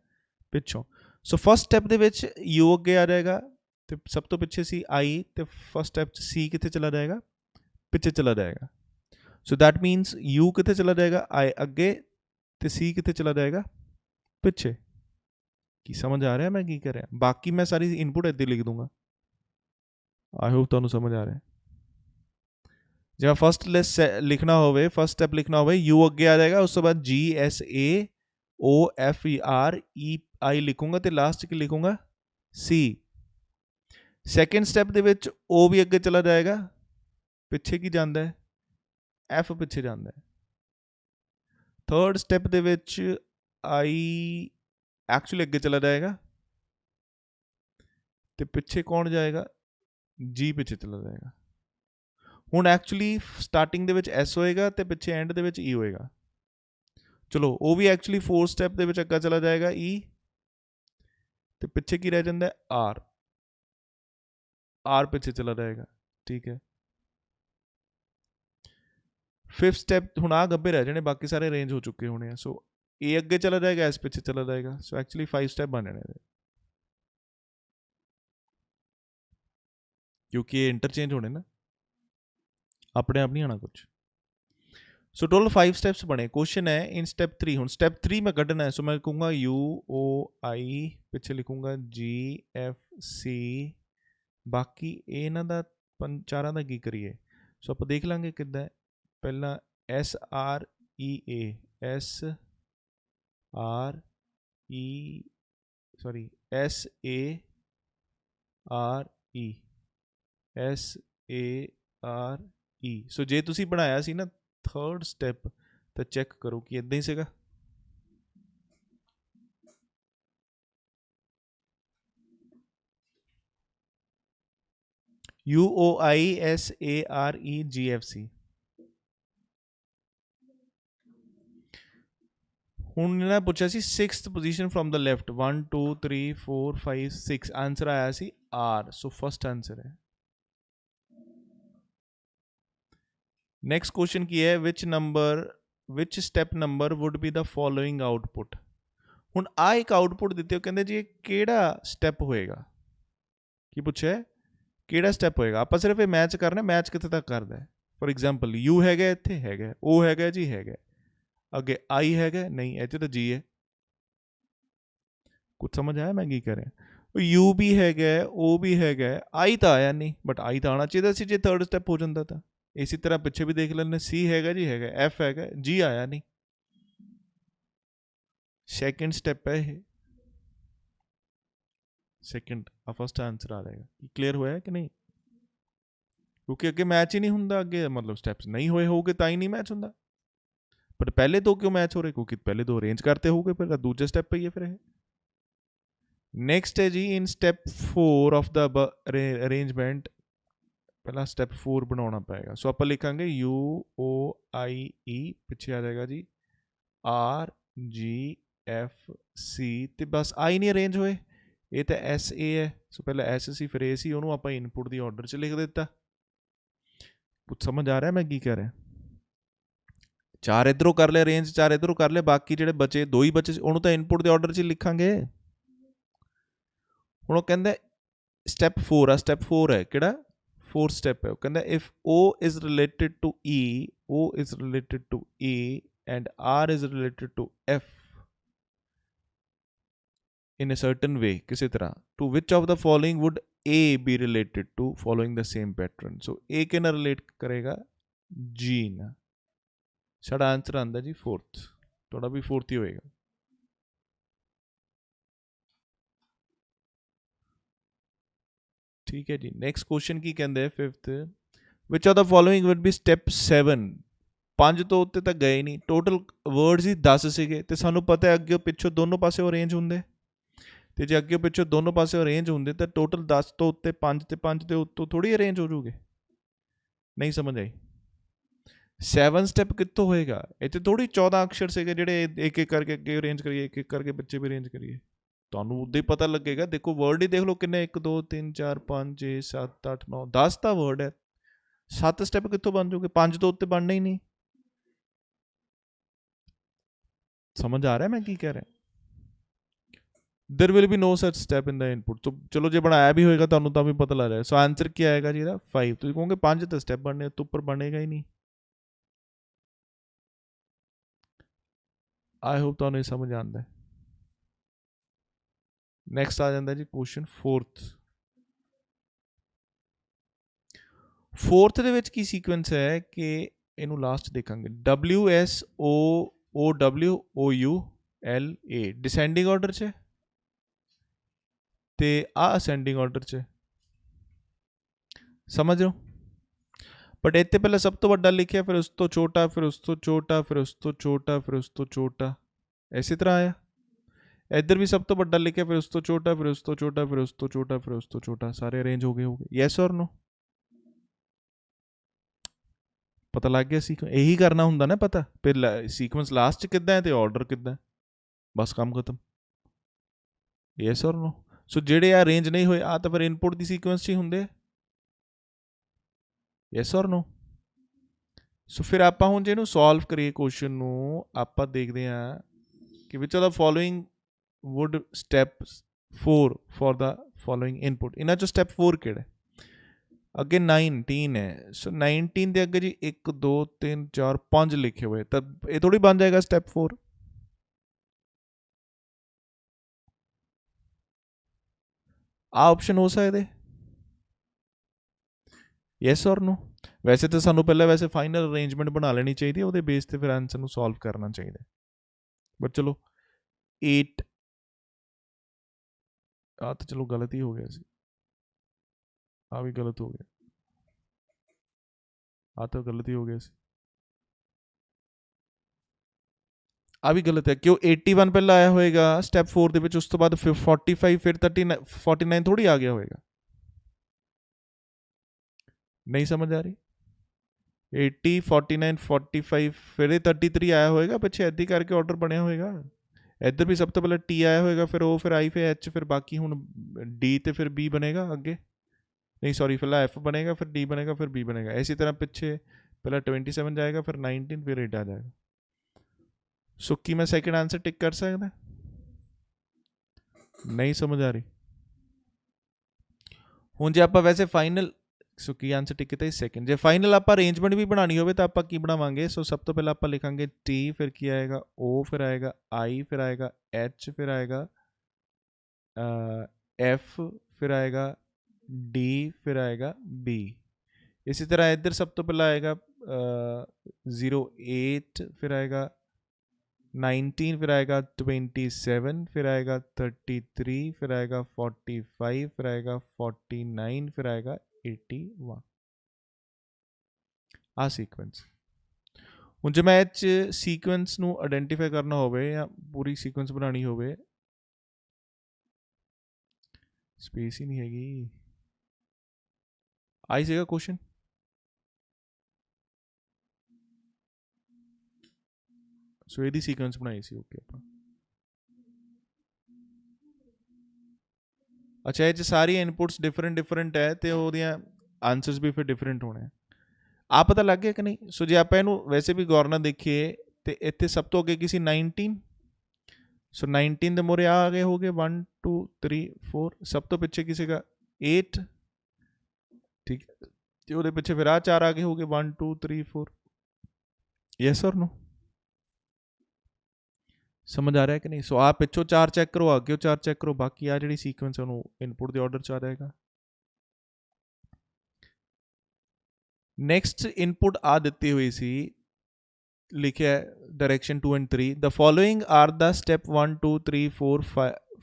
ਪਿੱਛੋਂ। ਸੋ ਫਸਟ ਸਟੈਪ ਦੇ ਵਿੱਚ ਯੂ ਅੱਗੇ ਆ ਜਾਏਗਾ ਤੇ ਸਭ ਤੋਂ ਪਿੱਛੇ ਸੀ ਆਈ, ਤੇ ਫਸਟ ਸਟੈਪ 'ਚ ਸੀ ਕਿੱਥੇ ਚਲਾ ਜਾਏਗਾ, ਪਿੱਛੇ ਚਲਾ ਜਾਏਗਾ। ਸੋ ਦੈਟ ਮੀਨਸ ਯੂ ਕਿੱਥੇ ਚਲਾ ਜਾਏਗਾ, ਆਈ ਅੱਗੇ, ਤੇ ਸੀ ਕਿੱਥੇ ਚਲਾ ਜਾਏਗਾ, ਪਿੱਛੇ। ਕੀ ਸਮਝ ਆ ਰਿਹਾ ਮੈਂ ਕੀ ਕਰ ਰਿਹਾ? ਬਾਕੀ ਮੈਂ ਸਾਰੀ ਇਨਪੁਟ ਇੱਦਾਂ ਲਿਖ ਦੂੰਗਾ। ਆਈ ਹੋਪ ਤੁਹਾਨੂੰ ਸਮਝ ਆ ਰਿਹਾ। ਜਿਵੇਂ ਫਸਟ ਲਿਸਟ ਲਿਖਣਾ ਹੋਵੇ, ਫਸਟ ਸਟੈਪ ਲਿਖਣਾ ਹੋਵੇ, ਯੂ ਅੱਗੇ ਆ ਜਾਏਗਾ, ਉਸ ਤੋਂ ਬਾਅਦ G S A O F E R E I ਲਿਖੂੰਗਾ, ਤੇ ਲਾਸਟ ਕੀ ਲਿਖੂੰਗਾ, ਸੀ। ਸੈਕਿੰਡ ਸਟੈਪ ਦੇ ਵਿੱਚ ਓ ਵੀ ਅੱਗੇ ਚਲਾ ਜਾਏਗਾ, ਪਿੱਛੇ ਕੀ ਜਾਂਦਾ ਹੈ, ਐਫ ਪਿੱਛੇ ਜਾਂਦਾ ਹੈ। ਥਰਡ ਸਟੈਪ ਦੇ ਵਿੱਚ ਆਈ ਐਕਚੁਅਲੀ ਅੱਗੇ ਚਲਾ ਜਾਏਗਾ, ਤੇ ਪਿੱਛੇ ਕੌਣ ਜਾਏਗਾ, ਜੀ ਪਿੱਛੇ ਚਲਾ ਜਾਏਗਾ। ਹੁਣ ਐਕਚੁਅਲੀ ਸਟਾਰਟਿੰਗ ਦੇ ਵਿੱਚ ਐਸ ਹੋਏਗਾ ਤੇ ਪਿੱਛੇ ਐਂਡ ਦੇ ਵਿੱਚ ਈ ਹੋਏਗਾ। ਚਲੋ ਉਹ ਵੀ ਐਕਚੁਅਲੀ ਫੋਰਥ ਸਟੈਪ ਦੇ ਵਿੱਚ ਅੱਗਾ ਚਲਾ ਜਾਏਗਾ ਈ, ਤੇ ਪਿੱਛੇ ਕੀ ਰਹਿ ਜਾਂਦਾ, ਆਰ, ਆਰ ਪਿੱਛੇ ਚਲਾ ਜਾਏਗਾ। ਠੀਕ ਹੈ, ਫਿਫਥ ਸਟੈਪ ਹੁਣ ਆ ਗੱਬੇ ਰਹਿ ਜਾਣੇ, ਬਾਕੀ ਸਾਰੇ ਅਰੇਂਜ ਹੋ ਚੁੱਕੇ ਹੋਣੇ ਆ। ਸੋ ਏ ਅੱਗੇ ਚਲਾ ਜਾਏਗਾ, ਐਸ ਪਿੱਛੇ ਚਲਾ ਜਾਏਗਾ। ਸੋ ਐਕਚੁਅਲੀ 5 ਸਟੈਪ ਬਣ ਜਾਣੇ ਕਿਉਂਕਿ ਇਹ ਇੰਟਰਚੇਂਜ ਹੋਣੇ ਨਾ, ਆਪਣੇ ਆਪ ਨਹੀਂ ਆਣਾ ਕੁਝ। ਸੋ ਟੋਟਲ 5 ਸਟੈਪਸ ਬਣੇ। ਕੁਐਸਚਨ ਹੈ ਇਨ ਸਟੈਪ 3, ਹੁਣ ਸਟੈਪ 3 ਮੈਂ ਕੱਢਣਾ ਹੈ। ਸੋ ਮੈਂ ਲਿਖੂੰਗਾ ਯੂ ਓ ਆਈ, ਪਿੱਛੇ ਲਿਖੂੰਗਾ ਜੀ ਐਫ ਸੀ, ਬਾਕੀ ਇਹਨਾਂ ਦਾ ਚਾਰਾਂ ਦਾ ਕੀ ਕਰੀਏ। ਸੋ ਆਪਾਂ ਦੇਖ ਲਾਂਗੇ ਕਿੱਦਾਂ। ਪਹਿਲਾਂ S R E A, S R E sorry S A R E, S A R E. So ਜੇ ਤੁਸੀਂ ਬਣਾਇਆ ਸੀ ਨਾ ਥਰਡ ਸਟੈਪ, ਤਾਂ ਚੈੱਕ ਕਰੋ ਕਿ ਇਦਾਂ ਹੀ ਸੀਗਾ। U O I S A R E G F C. ਹੁਣ ਇਹਨਾਂ ਪੁੱਛਿਆ ਸੀ 6th position from the left, 1 2 3 4 5 6, answer ਆਇਆ ਸੀ ਆਰ। ਸੋ ਫਸਟ ਆਂਸਰ ਹੈ। ਨੈਕਸਟ ਕੁਐਸਚਨ ਕੀ ਹੈ, which step number would be the following output. ਹੁਣ ਆ ਇੱਕ ਆਊਟਪੁੱਟ ਦਿੱਤੇ ਹੋ, ਕਹਿੰਦੇ ਜੀ ਇਹ ਕਿਹੜਾ ਸਟੈਪ ਹੋਏਗਾ। ਕੀ ਪੁੱਛਿਆ, ਕਿਹੜਾ ਸਟੈਪ ਹੋਏਗਾ। ਆਪਾਂ ਸਿਰਫ ਇਹ ਮੈਚ ਕਰਨਾ, ਮੈਚ ਕਿੱਥੇ ਤੱਕ ਕਰਦਾ ਹੈ। ਫੋਰ ਐਗਜ਼ਾਮਪਲ ਯੂ ਹੈਗਾ, ਇੱਥੇ ਹੈਗਾ, ਓ ਹੈਗਾ ਜੀ, ਹੈਗਾ ਅੱਗੇ ਆਈ ਹੈਗਾ, ਨਹੀਂ ਇੱਥੇ ਤਾਂ ਜੀ ਹੈ। ਕੁਝ ਸਮਝ ਆਇਆ ਮੈਂ ਕੀ ਕਰ ਰਿਹਾ। ਯੂ ਵੀ ਹੈਗਾ, ਉਹ ਵੀ ਹੈਗਾ, ਆਈ ਤਾਂ ਆਇਆ ਨਹੀਂ, ਬਟ ਆਈ ਤਾਂ ਆਉਣਾ ਚਾਹੀਦਾ ਸੀ ਜੇ ਥਰਡ ਸਟੈਪ ਹੋ ਜਾਂਦਾ ਤਾਂ। ਇਸੇ ਤਰ੍ਹਾਂ ਪਿੱਛੇ ਵੀ ਦੇਖ ਲੈਂਦੇ, ਸੀ ਹੈਗਾ ਜੀ, ਹੈਗਾ, ਐਫ ਹੈਗਾ, ਜੀ ਆਇਆ ਨਹੀਂ, ਸੈਕਿੰਡ ਸਟੈਪ ਹੈ ਇਹ, ਸੈਕਿੰਡ ਆ ਫਸਟ ਆਂਸਰ ਆ ਜਾਏਗਾ। ਕਲੀਅਰ ਹੋਇਆ ਕਿ ਨਹੀਂ? ਕਿਉਂਕਿ ਅੱਗੇ ਮੈਚ ਹੀ ਨਹੀਂ ਹੁੰਦਾ, ਅੱਗੇ मतलब स्टेप्स नहीं होए होगे ਤਾਂ ਹੀ ਨਹੀਂ ਮੈਚ ਹੁੰਦਾ। पर पहले दो क्यों मैच हो रहे? क्योंकि पहले दो अरेंज करते होगे, फिर दूसरे स्टेप पे ही है फिर है। नेक्स्ट है जी, in step 4 of the arrangement पहला स्टेप 4 बनाना पड़ेगा। सो आप लिखांगे यू ओ आई ई, पिछे आ जाएगा जी आर जी एफ सी, तो बस आई नहीं अरेंज होए, ये तो एस ए है। सो पहले एस सी फिर ए सी, उन्होंने आप इनपुट की ऑर्डर च लिख दिता। कुछ समझ आ रहा है मैं की कह रहा? चार इधरों कर ले अरेंज, चार इधरों कर ले, बाकी ਜਿਹੜੇ बचे दो ही बचे ਉਹਨੂੰ ਤਾਂ ਇਨਪੁਟ ਦੇ ਆਰਡਰ 'ਚ ਲਿਖਾਂਗੇ। ਹੁਣ ਉਹ ਕਹਿੰਦਾ ਸਟੈਪ 4 ਆ, ਸਟੈਪ 4 ਹੈ ਕਿਹੜਾ? 4th ਸਟੈਪ ਹੈ। ਉਹ ਕਹਿੰਦਾ if O is related to E, O is related to A and R is related to F in a certain way, ਕਿਸੇ ਤਰ੍ਹਾਂ, to which of the following would A be related to following the same pattern? So A ਕਿਹਨਾਂ relate ਕਰੇਗਾ? G ਨਾਲ। साढ़ा answer आंदा जी 4th, थोड़ा भी 4th ही होएगा। ठीक है जी, नेक्स्ट क्वेश्चन की कहते हैं 5th, which of the following would be step 7? 5 ਤੋਂ ਉੱਤੇ ਤਾਂ ਗਏ ਨਹੀਂ, ਟੋਟਲ ਵਰਡਸ ਹੀ 10 ਸੀਗੇ, ਤੇ ਸਾਨੂੰ ਪਤਾ ਹੈ ਅੱਗੇ ਪਿੱਛੋਂ ਦੋਨੋਂ ਪਾਸੇ ਅਰੇਂਜ ਹੁੰਦੇ, ਤੇ ਜੇ ਅੱਗੇ ਪਿੱਛੋਂ ਦੋਨੋਂ ਪਾਸੇ ਅਰੇਂਜ ਹੁੰਦੇ ਤਾਂ ਟੋਟਲ 10 ਤੋਂ ਉੱਤੇ 5 ਤੇ 5 ਦੇ ਉੱਤੋਂ ਥੋੜੀ ਅਰੇਂਜ ਹੋ ਜੂਗੇ। ਨਹੀਂ ਸਮਝ ਆਈ? 7 ਸਟੈਪ ਕਿੱਥੋਂ ਹੋਏਗਾ? ਇੱਥੇ ਥੋੜੀ 14 ਅਕਸ਼ਰ ਸੀਗੇ ਜਿਹੜੇ ਇੱਕ ਇੱਕ ਕਰਕੇ ਅੱਗੇ ਅਰੇਂਜ ਕਰੀਏ, ਇੱਕ ਇੱਕ ਕਰਕੇ ਪਿੱਛੇ ਵੀ ਅਰੇਂਜ ਕਰੀਏ, ਤੁਹਾਨੂੰ ਉਦੋਂ ਹੀ ਪਤਾ ਲੱਗੇਗਾ। ਦੇਖੋ ਵਰਡ ਹੀ ਦੇਖ ਲਓ ਕਿੰਨੇ, 1 2 3 4 5 6 7 8 9 10 ਤਾਂ ਵਰਡ ਹੈ। 7 ਸਟੈਪ ਕਿੱਥੋਂ ਬਣ ਜੂਗੇ? 5 ਤੋਂ ਉੱਤੇ ਬਣਨਾ ਹੀ ਨਹੀਂ। ਸਮਝ ਆ ਰਿਹਾ ਮੈਂ ਕੀ ਕਹਿ ਰਿਹਾ? There will be no such step in the input. तो चलो जे बनाया भी होएगा ਤੁਹਾਨੂੰ ਤਾਂ ਵੀ ਪਤਾ ਲੱਗ ਰਿਹਾ। सो आंसर ਕੀ ਆਏਗਾ ਜੀ ਇਹਦਾ? 5। ਤੁਸੀਂ ਕਹੋਗੇ 5 ਤਾਂ ਸਟੈਪ ਬਣਨੇ, ਤੋਂ ਉੱਪਰ ਬਣੇਗਾ ਹੀ ਨਹੀਂ। आई होप ਤੁਹਾਨੂੰ ਇਹ ਸਮਝ ਆਉਂਦਾ ਹੈ। ਨੈਕਸਟ ਆ ਜਾਂਦਾ ਜੀ ਕੁਐਸਚਨ 4th ਦੇ ਵਿੱਚ ਕੀ ਸੀਕੁਐਂਸ ਹੈ ਕਿ ਇਹਨੂੰ ਲਾਸਟ ਦੇਖਾਂਗੇ। W S O O W O U L A descending order 'ਚ ਤੇ ਆ ਅਸੈਂਡਿੰਗ ਆਰਡਰ 'ਚ, ਸਮਝ ਰਹੇ ਹੋ? बट इतने पहले सब तो बड़ा लिखे, फिर उस तो छोटा, फिर उस तो छोटा, फिर उस तो छोटा, फिर उस तो छोटा, इसी तरह आया। इधर भी सब तो बड़ा लिखे, फिर उस तो छोटा, फिर उस तो छोटा, फिर उस तो छोटा, फिर उस तो छोटा, सारे अरेंज हो गए। यस और नो? पता लग गया सीक्वेंस यही करना हुंदा ना पता, फिर सीक्वेंस लास्ट किद्दां है ते ऑर्डर किद्दां, बस काम खत्म। यस और नो? सो ਜਿਹੜੇ ਆ ਅਰੇਂਜ नहीं ਹੋਏ ਆ ਤਾਂ ਫਿਰ ਇਨਪੁਟ ਦੀ ਸੀਕੁਐਂਸ 'ਚ ਹੀ ਹੁੰਦੇ। यस और नो? सो फिर आप ਹੁਣ ਜੇ ਇਹਨੂੰ ਸੋਲਵ ਕਰੀਏ ਕੁਐਸਚਨ ਨੂੰ, ਆਪਾਂ ਦੇਖਦੇ ਹਾਂ ਕਿ which of the following would step 4 for the following input. ਇਹਨਾਂ ਚੋਂ ਸਟੈਪ 4 ਕਿਹੜਾ ਹੈ? ਅੱਗੇ 19 ਹੈ। ਸੋ 19 ਦੇ ਅੱਗੇ ਜੀ 1 2 3 4 5 ਲਿਖੇ ਹੋਏ, ਤਾਂ ਇਹ ਥੋੜੀ ਬਣ ਜਾਏਗਾ ਸਟੈਪ 4। ਆ ਆਪਸ਼ਨ ਹੋ ਸਕਦੇ। ਯੈਸ ਔਰ नो? ਵੈਸੇ ਤਾਂ ਸਾਨੂੰ ਪਹਿਲਾਂ ਵੈਸੇ ਫਾਈਨਲ ਅਰੇਂਜਮੈਂਟ ਬਣਾ ਲੈਣੀ ਚਾਹੀਦੀ ਹੈ, ਉਹਦੇ ਬੇਸ ਤੇ ਫਿਰ ਆਂਸਰ ਨੂੰ ਸੋਲਵ ਕਰਨਾ ਚਾਹੀਦਾ। ਬਟ ਚਲੋ 8 ਆ ਤਾਂ ਚਲੋ ਗਲਤ ਹੀ ਹੋ ਗਿਆ ਸੀ, ਆ ਵੀ ਗਲਤ ਹੋ ਗਿਆ, ਆ ਤਾਂ ਗਲਤ ਹੀ ਹੋ ਗਿਆ ਸੀ, ਆ ਵੀ ਗਲਤ ਹੈ। ਕਿਉਂ 81 ਪਹਿਲਾਂ ਆਇਆ ਹੋਏਗਾ ਸਟੈਪ 4 ਦੇ ਵਿੱਚ, ਉਸ ਤੋਂ ਬਾਅਦ ਫਿਰ 45 ਫਿਰ 39 49 ਥੋੜੀ ਆ ਗਿਆ ਹੋਏਗਾ। नहीं समझ आ रही? 80 49 45 फिर 33 आया होएगा पिछे, ऐदी करके ऑर्डर बनया होएगा। इधर भी सब तो पहले टी आया होएगा, फिर ओ, फिर आई, फिर एच, फिर बाकी हुण डी ते फिर बी बनेगा अगे, नहीं सॉरी पहला एफ बनेगा, फिर डी बनेगा, फिर बी बनेगा। इसी तरह पिछे पहला 27 जाएगा, फिर 19, फिर 8 आ जाएगा। सो की मैं सैकेंड आंसर टिक कर सकता? नहीं समझ आ रही? हुण जे आपां वैसे फाइनल, सो की आंसर टिक किया सैकेंड। जो फाइनल आप अरेंजमेंट भी बनानी हो तो आप की बनावांगे? सो सब तो पहले आप लिखांगे टी, फिर की आएगा ओ, फिर आएगा आई, फिर आएगा एच, फिर आएगा F, फिर आएगा D, फिर आएगा B। इसी तरह इधर सब तो पहला आएगा 08, फिर आएगा 19, फिर आएगा 27, फिर आएगा 33, फिर आएगा 45, फिर आएगा 49, फिर आएगा 81। आ सीक्वेंस। ਹੁਣ ਜੇ ਮੈਂ ਇਹ 'ਚ ਸੀਕੁਐਂਸ ਨੂੰ ਆਇਡੈਂਟੀਫਾਈ ਕਰਨਾ ਹੋਵੇ ਜਾਂ ਪੂਰੀ ਸੀਕੁਐਂਸ ਬਣਾਉਣੀ ਹੋਵੇ, ਸਪੇਸ ਹੀ ਨਹੀਂ ਹੈਗੀ। ਆਈ ਸੀਗਾ ਕੁਐਸਚਨ? ਸੋ ਇਹਦੀ ਸੀਕੁਐਂਸ ਬਣਾਈ ਸੀ। ਓਕੇ ਆਪਾਂ ਅੱਛਾ ਇਹ 'ਚ ਸਾਰੀ ਇਨਪੁਟਸ ਡਿਫਰੈਂਟ ਹੈ ਤੇ ਉਹਦੀਆਂ ਆਨਸਰਸ ਵੀ ਫਿਰ ਡਿਫਰੈਂਟ ਹੋਣੇ ਆ ਪਤਾ ਲੱਗ ਗਿਆ ਕਿ ਨਹੀਂ। ਸੋ ਜੇ ਆਪਾਂ ਇਹਨੂੰ ਵੈਸੇ ਵੀ ਗੌਰ ਨਾਲ ਦੇਖੀਏ ਤੇ ਇੱਥੇ ਸਭ ਤੋਂ ਅੱਗੇ ਕੀ ਸੀ 19। ਸੋ 19 ਦੇ ਮੋਰੇ ਆ ਗਏ ਹੋ ਗਏ 1 2 3 4। ਸਭ ਤੋਂ ਪਿੱਛੇ ਕੀ ਸੀਗਾ 8, ਠੀਕ ਹੈ, ਤੇ ਉਹਦੇ ਪਿੱਛੇ ਫਿਰ ਆ 4 ਆ ਗਏ ਹੋ ਗਏ 1 2 3 4। ਯੈਸ ਔਰ ਨੋ? ਸਮਝ ਆ ਰਿਹਾ ਕਿ ਨਹੀਂ? ਸੋ ਆ ਪਿੱਛੋਂ 4 ਚੈੱਕ ਕਰੋ, ਅੱਗੇ 4 ਚੈੱਕ ਕਰੋ, ਬਾਕੀ ਆ ਜਿਹੜੀ ਸੀਕੁਐਂਸ ਉਹਨੂੰ ਇਨਪੁਟ ਦੇ ਆਰਡਰ 'ਚ ਆ ਜਾਏਗਾ। ਨੈਕਸਟ ਇਨਪੁਟ ਆ ਦਿੱਤੀ ਹੋਈ ਸੀ, ਲਿਖਿਆ direction 2 and 3। The following are the step 1 2 3 4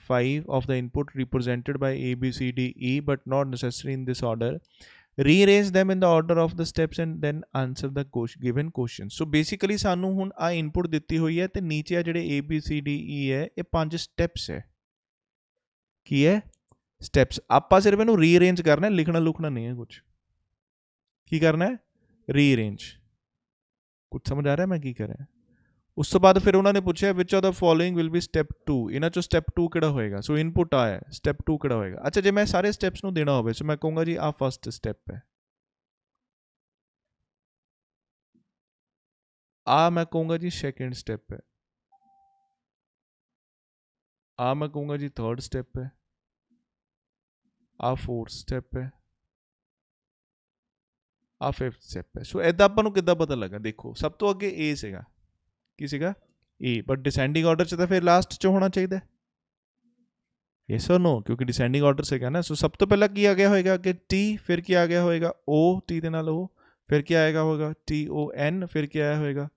5 of the input represented by A B C D E but not necessarily in this order. Rearrange them in the order of the steps and then answer the given question. So basically ਸਾਨੂੰ ਹੁਣ ਆ input ਦਿੱਤੀ ਹੋਈ ਹੈ ਤੇ ਨੀਚੇ ਆ ਜਿਹੜੇ A B C D E ਹੈ ਇਹ 5 ਸਟੈਪਸ ਹੈ। ਕੀ ਹੈ? ਸਟੈਪਸ। ਆਪਾਂ ਸਿਰਫ ਇਹਨੂੰ ਰੀਅਰੇਂਜ ਕਰਨਾ ਹੈ, ਲਿਖਣਾ ਲੁਖਣਾ ਨਹੀਂ ਹੈ ਕੁਝ। ਕੀ ਕਰਨਾ ਹੈ? ਰੀਅਰੇਂਜ। ਕੁਝ ਸਮਝ ਆ ਰਿਹਾ ਮੈਂ ਕੀ ਕਰ ਰਿਹਾ? ਉਸ ਤੋਂ ਬਾਅਦ ਫਿਰ ਉਹਨਾਂ ਨੇ ਪੁੱਛਿਆ ਵਿਚ of the following will be step 2। ਇਹਨਾਂ ਚੋਂ ਸਟੈਪ 2 ਕਿਹੜਾ ਹੋਏਗਾ? ਸੋ ਇਨਪੁਟ ਆ ਹੈ, ਸਟੈਪ 2 ਕਿਹੜਾ ਹੋਏਗਾ? ਅੱਛਾ ਜੇ ਮੈਂ ਸਾਰੇ ਸਟੈਪਸ ਨੂੰ ਦੇਣਾ ਹੋਵੇ ਸੋ ਮੈਂ ਕਹੂੰਗਾ ਜੀ ਆ ਫਸਟ ਸਟੈਪ ਹੈ, ਆ ਮੈਂ ਕਹੂੰਗਾ ਜੀ ਸੈਕਿੰਡ ਸਟੈਪ ਹੈ, ਆ ਮੈਂ ਕਹੂੰਗਾ ਜੀ ਥਰਡ ਸਟੈਪ ਹੈ, ਆ ਫੋਰਥ ਸਟੈਪ ਹੈ, ਆ ਫਿਫਥ ਸਟੈਪ ਹੈ। ਸੋ ਇੱਦਾਂ ਆਪਾਂ ਨੂੰ ਕਿੱਦਾਂ ਪਤਾ ਲੱਗਾ? ਦੇਖੋ ਸਭ ਤੋਂ ਅੱਗੇ ਏ ਸੀਗਾ, ਕੀ ਸੀਗਾ? ਏ, ਬਟ ਡਿਸੈਂਡਿੰਗ ਆਰਡਰ 'ਚ ਤਾਂ ਫਿਰ ਲਾਸਟ 'ਚ ਹੋਣਾ ਚਾਹੀਦਾ। ਯੈਸ ਔਰ ਨੋ? ਕਿਉਂਕਿ ਡਿਸੈਂਡਿੰਗ ਆਰਡਰ ਸੀਗਾ ਨਾ। ਸੋ ਸਭ ਤੋਂ ਪਹਿਲਾਂ ਕੀ ਆ ਗਿਆ ਹੋਏਗਾ ਅੱਗੇ? ਟੀ, ਫਿਰ ਕੀ ਆ ਗਿਆ ਹੋਏਗਾ? ਓ, ਟੀ ਦੇ ਨਾਲ ਓ, ਫਿਰ ਕੀ ਆਏਗਾ ਹੋਏਗਾ? ਟੀ ਓ ਐਨ, ਫਿਰ ਕੀ ਆਇਆ ਹੋਏਗਾ?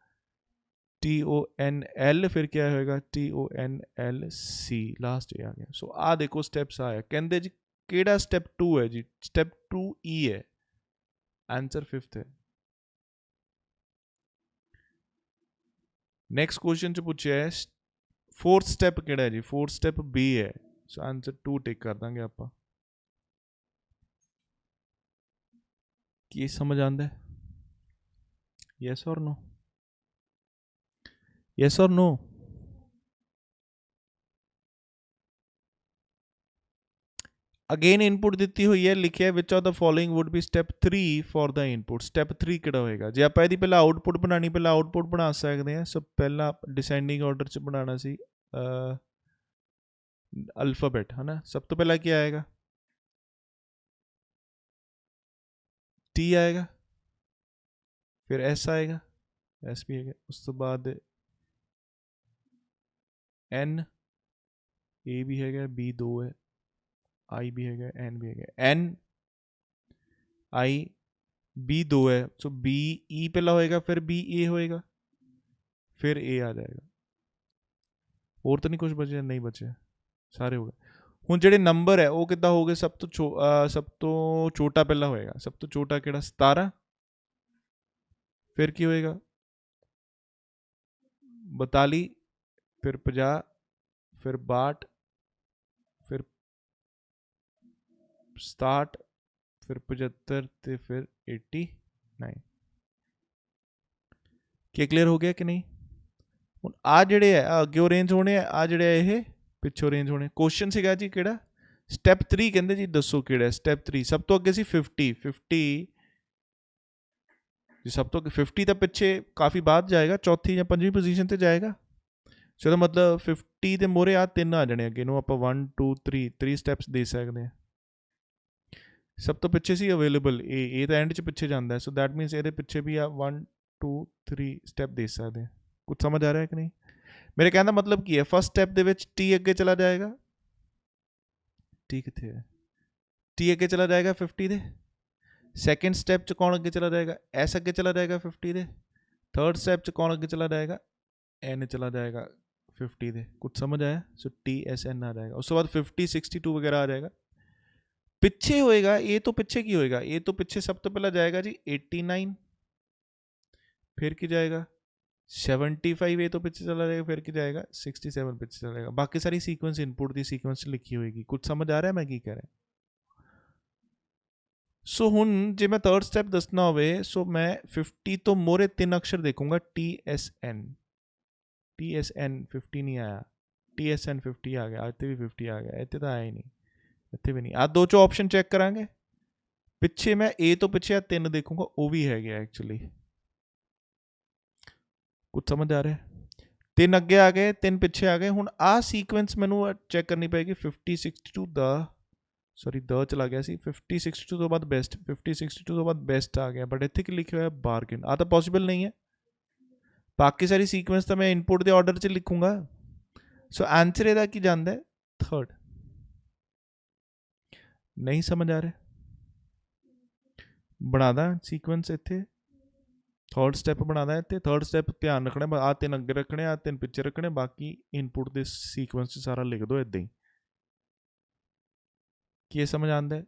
ਟੀ ਓ ਐਨ ਐਲ, ਫਿਰ ਕੀ ਆਇਆ ਹੋਏਗਾ? T O N L C. Last ਇਹ ਆ ਗਿਆ। ਸੋ ਆ ਦੇਖੋ ਸਟੈਪਸ ਆਇਆ। ਕਹਿੰਦੇ ਜੀ ਕਿਹੜਾ ਸਟੈਪ 2 ਹੈ ਜੀ? ਸਟੈਪ 2 ਈ ਹੈ। ਆਂਸਰ ਫਿਫਥ ਹੈ। ਨੈਕਸਟ ਕੁਐਸਚਨ 'ਚ ਪੁੱਛਿਆ ਹੈ ਫੋਰਥ ਸਟੈਪ ਕਿਹੜਾ ਹੈ ਜੀ? ਫੋਰਥ ਸਟੈਪ ਬੀ ਹੈ। ਸੋ ਆਂਸਰ 2 ਟਿਕ ਕਰ ਦਾਂਗੇ ਆਪਾਂ। ਕੀ ਸਮਝ ਆਉਂਦਾ? ਯੈਸ ਔਰ ਨੋ? ਯੈਸ ਔਰ ਨੋ? ਅਗੇਨ ਇਨਪੁਟ ਦਿੱਤੀ ਹੋਈ ਹੈ, ਲਿਖਿਆ ਵਿਚ of the following would be step 3 for the input. Step 3 ਕਿਹੜਾ ਹੋਏਗਾ? ਜੇ ਆਪਾਂ ਇਹਦੀ ਪਹਿਲਾਂ ਆਊਟਪੁੱਟ ਬਣਾਉਣੀ, ਪਹਿਲਾਂ ਆਊਟਪੁੱਟ ਬਣਾ ਸਕਦੇ ਹਾਂ। ਸੋ ਪਹਿਲਾਂ ਡਿਸੈਂਡਿੰਗ ਆਰਡਰ 'ਚ ਬਣਾਉਣਾ ਸੀ ਅਲਫਾਬੈਟ, ਹੈ ਨਾ। ਸਭ ਤੋਂ ਪਹਿਲਾਂ ਕੀ ਆਏਗਾ? ਟੀ ਆਏਗਾ, ਫਿਰ ਐਸ ਆਏਗਾ, ਐਸ ਵੀ ਹੈਗਾ। ਉਸ ਤੋਂ ਬਾਅਦ ਐਨ, ਏ ਵੀ ਹੈਗਾ, ਬੀ 2 ਹੈ, आई भी है, एन भी है, एन आई बी 2 है। सो बी ई पहला होएगा, फिर बी ए होएगा, फिर ए आ जाएगा। और तो नहीं कुछ बचे? नहीं बचे, सारे हो गए। ਹੁਣ ਜਿਹੜੇ ਨੰਬਰ ਹੈ ਉਹ ਕਿੱਦਾਂ ਹੋਗੇ? ਸਭ ਤੋਂ ਛੋਟਾ ਪਹਿਲਾਂ ਹੋਏਗਾ। ਸਭ ਤੋਂ ਛੋਟਾ ਕਿਹੜਾ? 17। ਫਿਰ ਕੀ ਹੋਏਗਾ? 42, ਫਿਰ 50, ਫਿਰ 62, ਫਿਰ 67, ਫਿਰ 75 ਤੇ ਫਿਰ 89। ਕੀ ਕਲੀਅਰ ਹੋ ਗਿਆ ਕਿ ਨਹੀਂ? ਹੁਣ ਆ ਜਿਹੜੇ ਹੈ ਅੱਗੇ ਰੇਂਜ ਹੋਣੇ ਆ, ਆ ਜਿਹੜੇ ਇਹ ਪਿੱਛੋਂ ਰੇਂਜ ਹੋਣੇ। ਕੁਐਸਚਨ ਸੀਗਾ ਜੀ ਕਿਹੜਾ? ਸਟੈਪ 3 ਕਹਿੰਦੇ ਜੀ ਦੱਸੋ ਕਿਹੜਾ? ਸਟੈਪ 3 ਸਭ ਤੋਂ ਅੱਗੇ ਸੀ 50 ਜੀ। ਸਭ ਤੋਂ 50 ਤਾਂ ਪਿੱਛੇ ਕਾਫੀ ਬਾਅਦ ਜਾਏਗਾ, ਚੌਥੀ ਜਾਂ ਪੰਜਵੀਂ ਪੋਜੀਸ਼ਨ ਤੇ ਜਾਏਗਾ। ਸੋ ਇਹਦਾ ਮਤਲਬ 50 ਦੇ ਮੋਰੇ ਆ 3 ਆ ਜਾਣੇ ਅੱਗੇ ਨੂੰ। ਆਪਾਂ 1 2 3 ਸਟੈਪਸ ਦੇ ਸਕਦੇ ਹਾਂ। ਸਭ ਤੋਂ ਪਿੱਛੇ ਸੀ ਅਵੇਲੇਬਲ ਇਹ ਤਾਂ ਐਂਡ 'ਚ ਪਿੱਛੇ ਜਾਂਦਾ। ਸੋ ਦੈਟ ਮੀਨਸ ਇਹਦੇ ਪਿੱਛੇ ਵੀ ਆ 1 2 3 ਸਟੈਪ ਦੇ ਸਕਦੇ ਹਾਂ। ਕੁਝ ਸਮਝ ਆ ਰਿਹਾ ਕਿ ਨਹੀਂ? ਮੇਰੇ ਕਹਿਣ ਦਾ ਮਤਲਬ ਕੀ ਹੈ? ਫਸਟ ਸਟੈਪ ਦੇ ਵਿੱਚ ਟੀ ਅੱਗੇ ਚਲਾ ਜਾਏਗਾ, टी कितने है, टी अगे चला जाएगा 50 दे, सैकेंड स्टैप च कौन अगे चला जाएगा, एस अगे चला जाएगा 50 दे, थर्ड स्टैप च कौन अगे चला जाएगा, एन चला जाएगा 50 दे। कुछ समझ आया? सो टी एस एन आ जाएगा, उसके बाद 50 62 वगैरह आ जाएगा। पिछे होएगा, ये तो पिछे की होएगा, ये तो पिछे सब तो पहला जाएगा जी 89, फिर की जाएगा 75, ये तो पिछे चला जाएगा, फिर की जाएगा 67 पिछे चला जाएगा। बाकी सारी सीक्वेंस इनपुट दी सीक्वेंस लिखी होएगी। कुछ समझ आ रहा है मैं की कह रहा? सो हुन जे मैं थर्ड स्टैप दसना होवे, सो मैं 50 तो मोरे 3 अक्षर देखूंगा, टी एस एन 50 नहीं आया, टी एस एन 50 आ गया, इतने भी 50 आ गया, इतने तो आया ही नहीं, इतने भी नहीं। आ दो चो ऑप्शन चेक करांगे, पिछे मैं ए तो पिछे आ 3 देखूंगा, वो भी है गया एक्चुअली। कुछ समझ आ रहा है? 3 अगे आ गए, 3 पिछे आ गए। हुण आ सीक्वेंस मैनू चेक करनी पेगी, 50 62 द सॉरी द चला गया सी, 50 62 तो बाद बेस्ट, 50 62 तो बाद बेस्ट आ गया, बट इत्थे की लिखा हुआ है बारगेन, आ तो पॉसिबल नहीं है। बाकी सारी सीक्वेंस तो मैं इनपुट के ऑर्डर च लिखूंगा। सो आंसर ਇਹਦਾ ਕੀ ਜਾਂਦਾ है थर्ड। नहीं समझ आ रहा? बना दा सीक्वेंस इत्थे, थर्ड स्टैप बना दा इत्थे, थर्ड स्टैप ध्यान रखना, आ 3 अगे रखने, आ 3 पिछे रखने, बाकी इनपुट के सीक्वेंस सारा लिख दो इदा ही। की समझ आंदा है?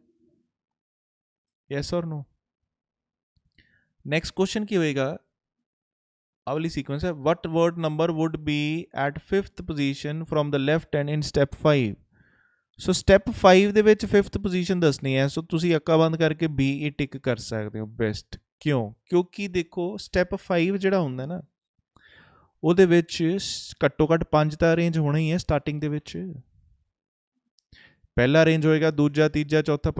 यस और नो? नेक्स्ट क्वेश्चन की होएगा, वाली सीक्वेंस है, what word number would be at 5th position from the left hand in step 5। So step 5 ਦੇ ਵਿੱਚ 5th पोजीशन ਦੱਸਣੀ ਹੈ। ਸੋ ਤੁਸੀਂ ਅੱਖਾਂ ਬੰਦ ਕਰਕੇ B ਹੀ ਟਿਕ ਕਰ ਸਕਦੇ ਹੋ ਬੈਸਟ। ਕਿਉਂ? ਕਿਉਂਕਿ ਦੇਖੋ ਸਟੈਪ 5 ਜਿਹੜਾ ਹੁੰਦਾ ਨਾ, ਉਹਦੇ ਵਿੱਚ ਘੱਟੋ ਘੱਟ 5 ਤਾਂ ਅਰੇਂਜ ਹੋਣਾ ਹੀ ਹੈ ਸਟਾਰਟਿੰਗ ਦੇ ਵਿੱਚ। ਪਹਿਲਾ ਅਰੇਂਜ ਹੋਏਗਾ, ਦੂਜਾ, ਤੀਜਾ, ਚੌਥਾ,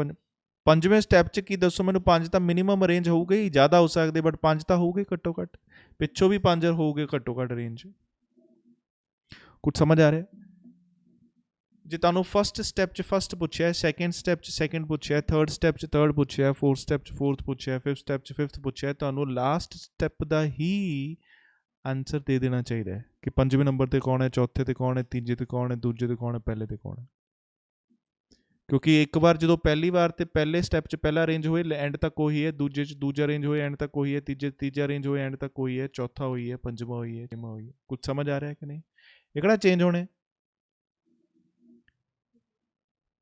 ਪੰਜਵੇਂ ਸਟੈਪ 'ਚ ਕੀ ਦੱਸੋ ਮੈਨੂੰ? 5 ਤਾਂ ਮਿਨੀਮਮ ਅਰੇਂਜ ਹੋਊਗਾ ਹੀ, ਜ਼ਿਆਦਾ ਹੋ ਸਕਦੇ ਬਟ 5 ਤਾਂ ਹੋਊਗੇ ਘੱਟੋ ਘੱਟ, ਪਿੱਛੋਂ ਵੀ 5 ਹੋਊਗੇ ਘੱਟੋ ਘੱਟ ਰੇਂਜ। ਕੁਝ ਸਮਝ ਆ ਰਿਹਾ? ਜੇ ਤੁਹਾਨੂੰ ਫਸਟ ਸਟੈਪ 'ਚ ਫਸਟ ਪੁੱਛਿਆ, ਸੈਕਿੰਡ ਸਟੈਪ 'ਚ ਸੈਕਿੰਡ ਪੁੱਛਿਆ, ਥਰਡ ਸਟੈਪ 'ਚ ਥਰਡ ਪੁੱਛਿਆ, ਫੋਰਥ ਸਟੈਪ 'ਚ ਫੋਰਥ ਪੁੱਛਿਆ, ਫਿਫਥ ਸਟੈਪ 'ਚ ਫਿਫਥ ਪੁੱਛਿਆ, ਤੁਹਾਨੂੰ ਲਾਸਟ ਸਟੈਪ ਦਾ ਹੀ ਆਨਸਰ ਦੇ ਦੇਣਾ ਚਾਹੀਦਾ ਹੈ ਕਿ 5ਵੇਂ ਨੰਬਰ ਤੇ ਕੌਣ ਹੈ, ਚੌਥੇ ਤੇ ਕੌਣ ਹੈ, ਤੀਜੇ ਤੇ ਕੌਣ ਹੈ, ਦੂਜੇ ਤੇ ਕੌਣ ਹੈ, ਪਹਿਲੇ ਤੇ ਕੌਣ ਹੈ। ਕਿਉਂਕਿ ਇੱਕ ਵਾਰ ਜਦੋਂ ਪਹਿਲੀ ਵਾਰ ਤੇ ਪਹਿਲੇ ਸਟੈਪ 'ਚ ਪਹਿਲਾ ਅਰੇਂਜ ਹੋਏ ਐਂਡ ਤੱਕ ਉਹੀ ਹੈ, ਦੂਜੇ 'ਚ ਦੂਜਾ ਅਰੇਂਜ ਹੋਏ ਐਂਡ ਤੱਕ ਉਹੀ ਹੈ, ਤੀਜਾ ਅਰੇਂਜ ਹੋਏ ਐਂਡ ਤੱਕ ਉਹੀ ਹੈ, ਚੌਥਾ ਹੋਈ ਹੈ, ਪੰਜਵਾਂ ਹੋਈ ਹੈ, ਛੇਵਾਂ ਹੋਈ ਹੈ। ਕੁਝ ਸਮਝ ਆ ਰਿਹਾ ਕਿ ਨਹੀਂ? ਇਹ ਕਿਹੜਾ ਚੇਂਜ ਹੋਣੇ?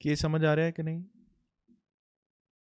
ਕੀ ਸਮਝ ਆ ਰਿਹਾ ਕਿ ਨਹੀਂ?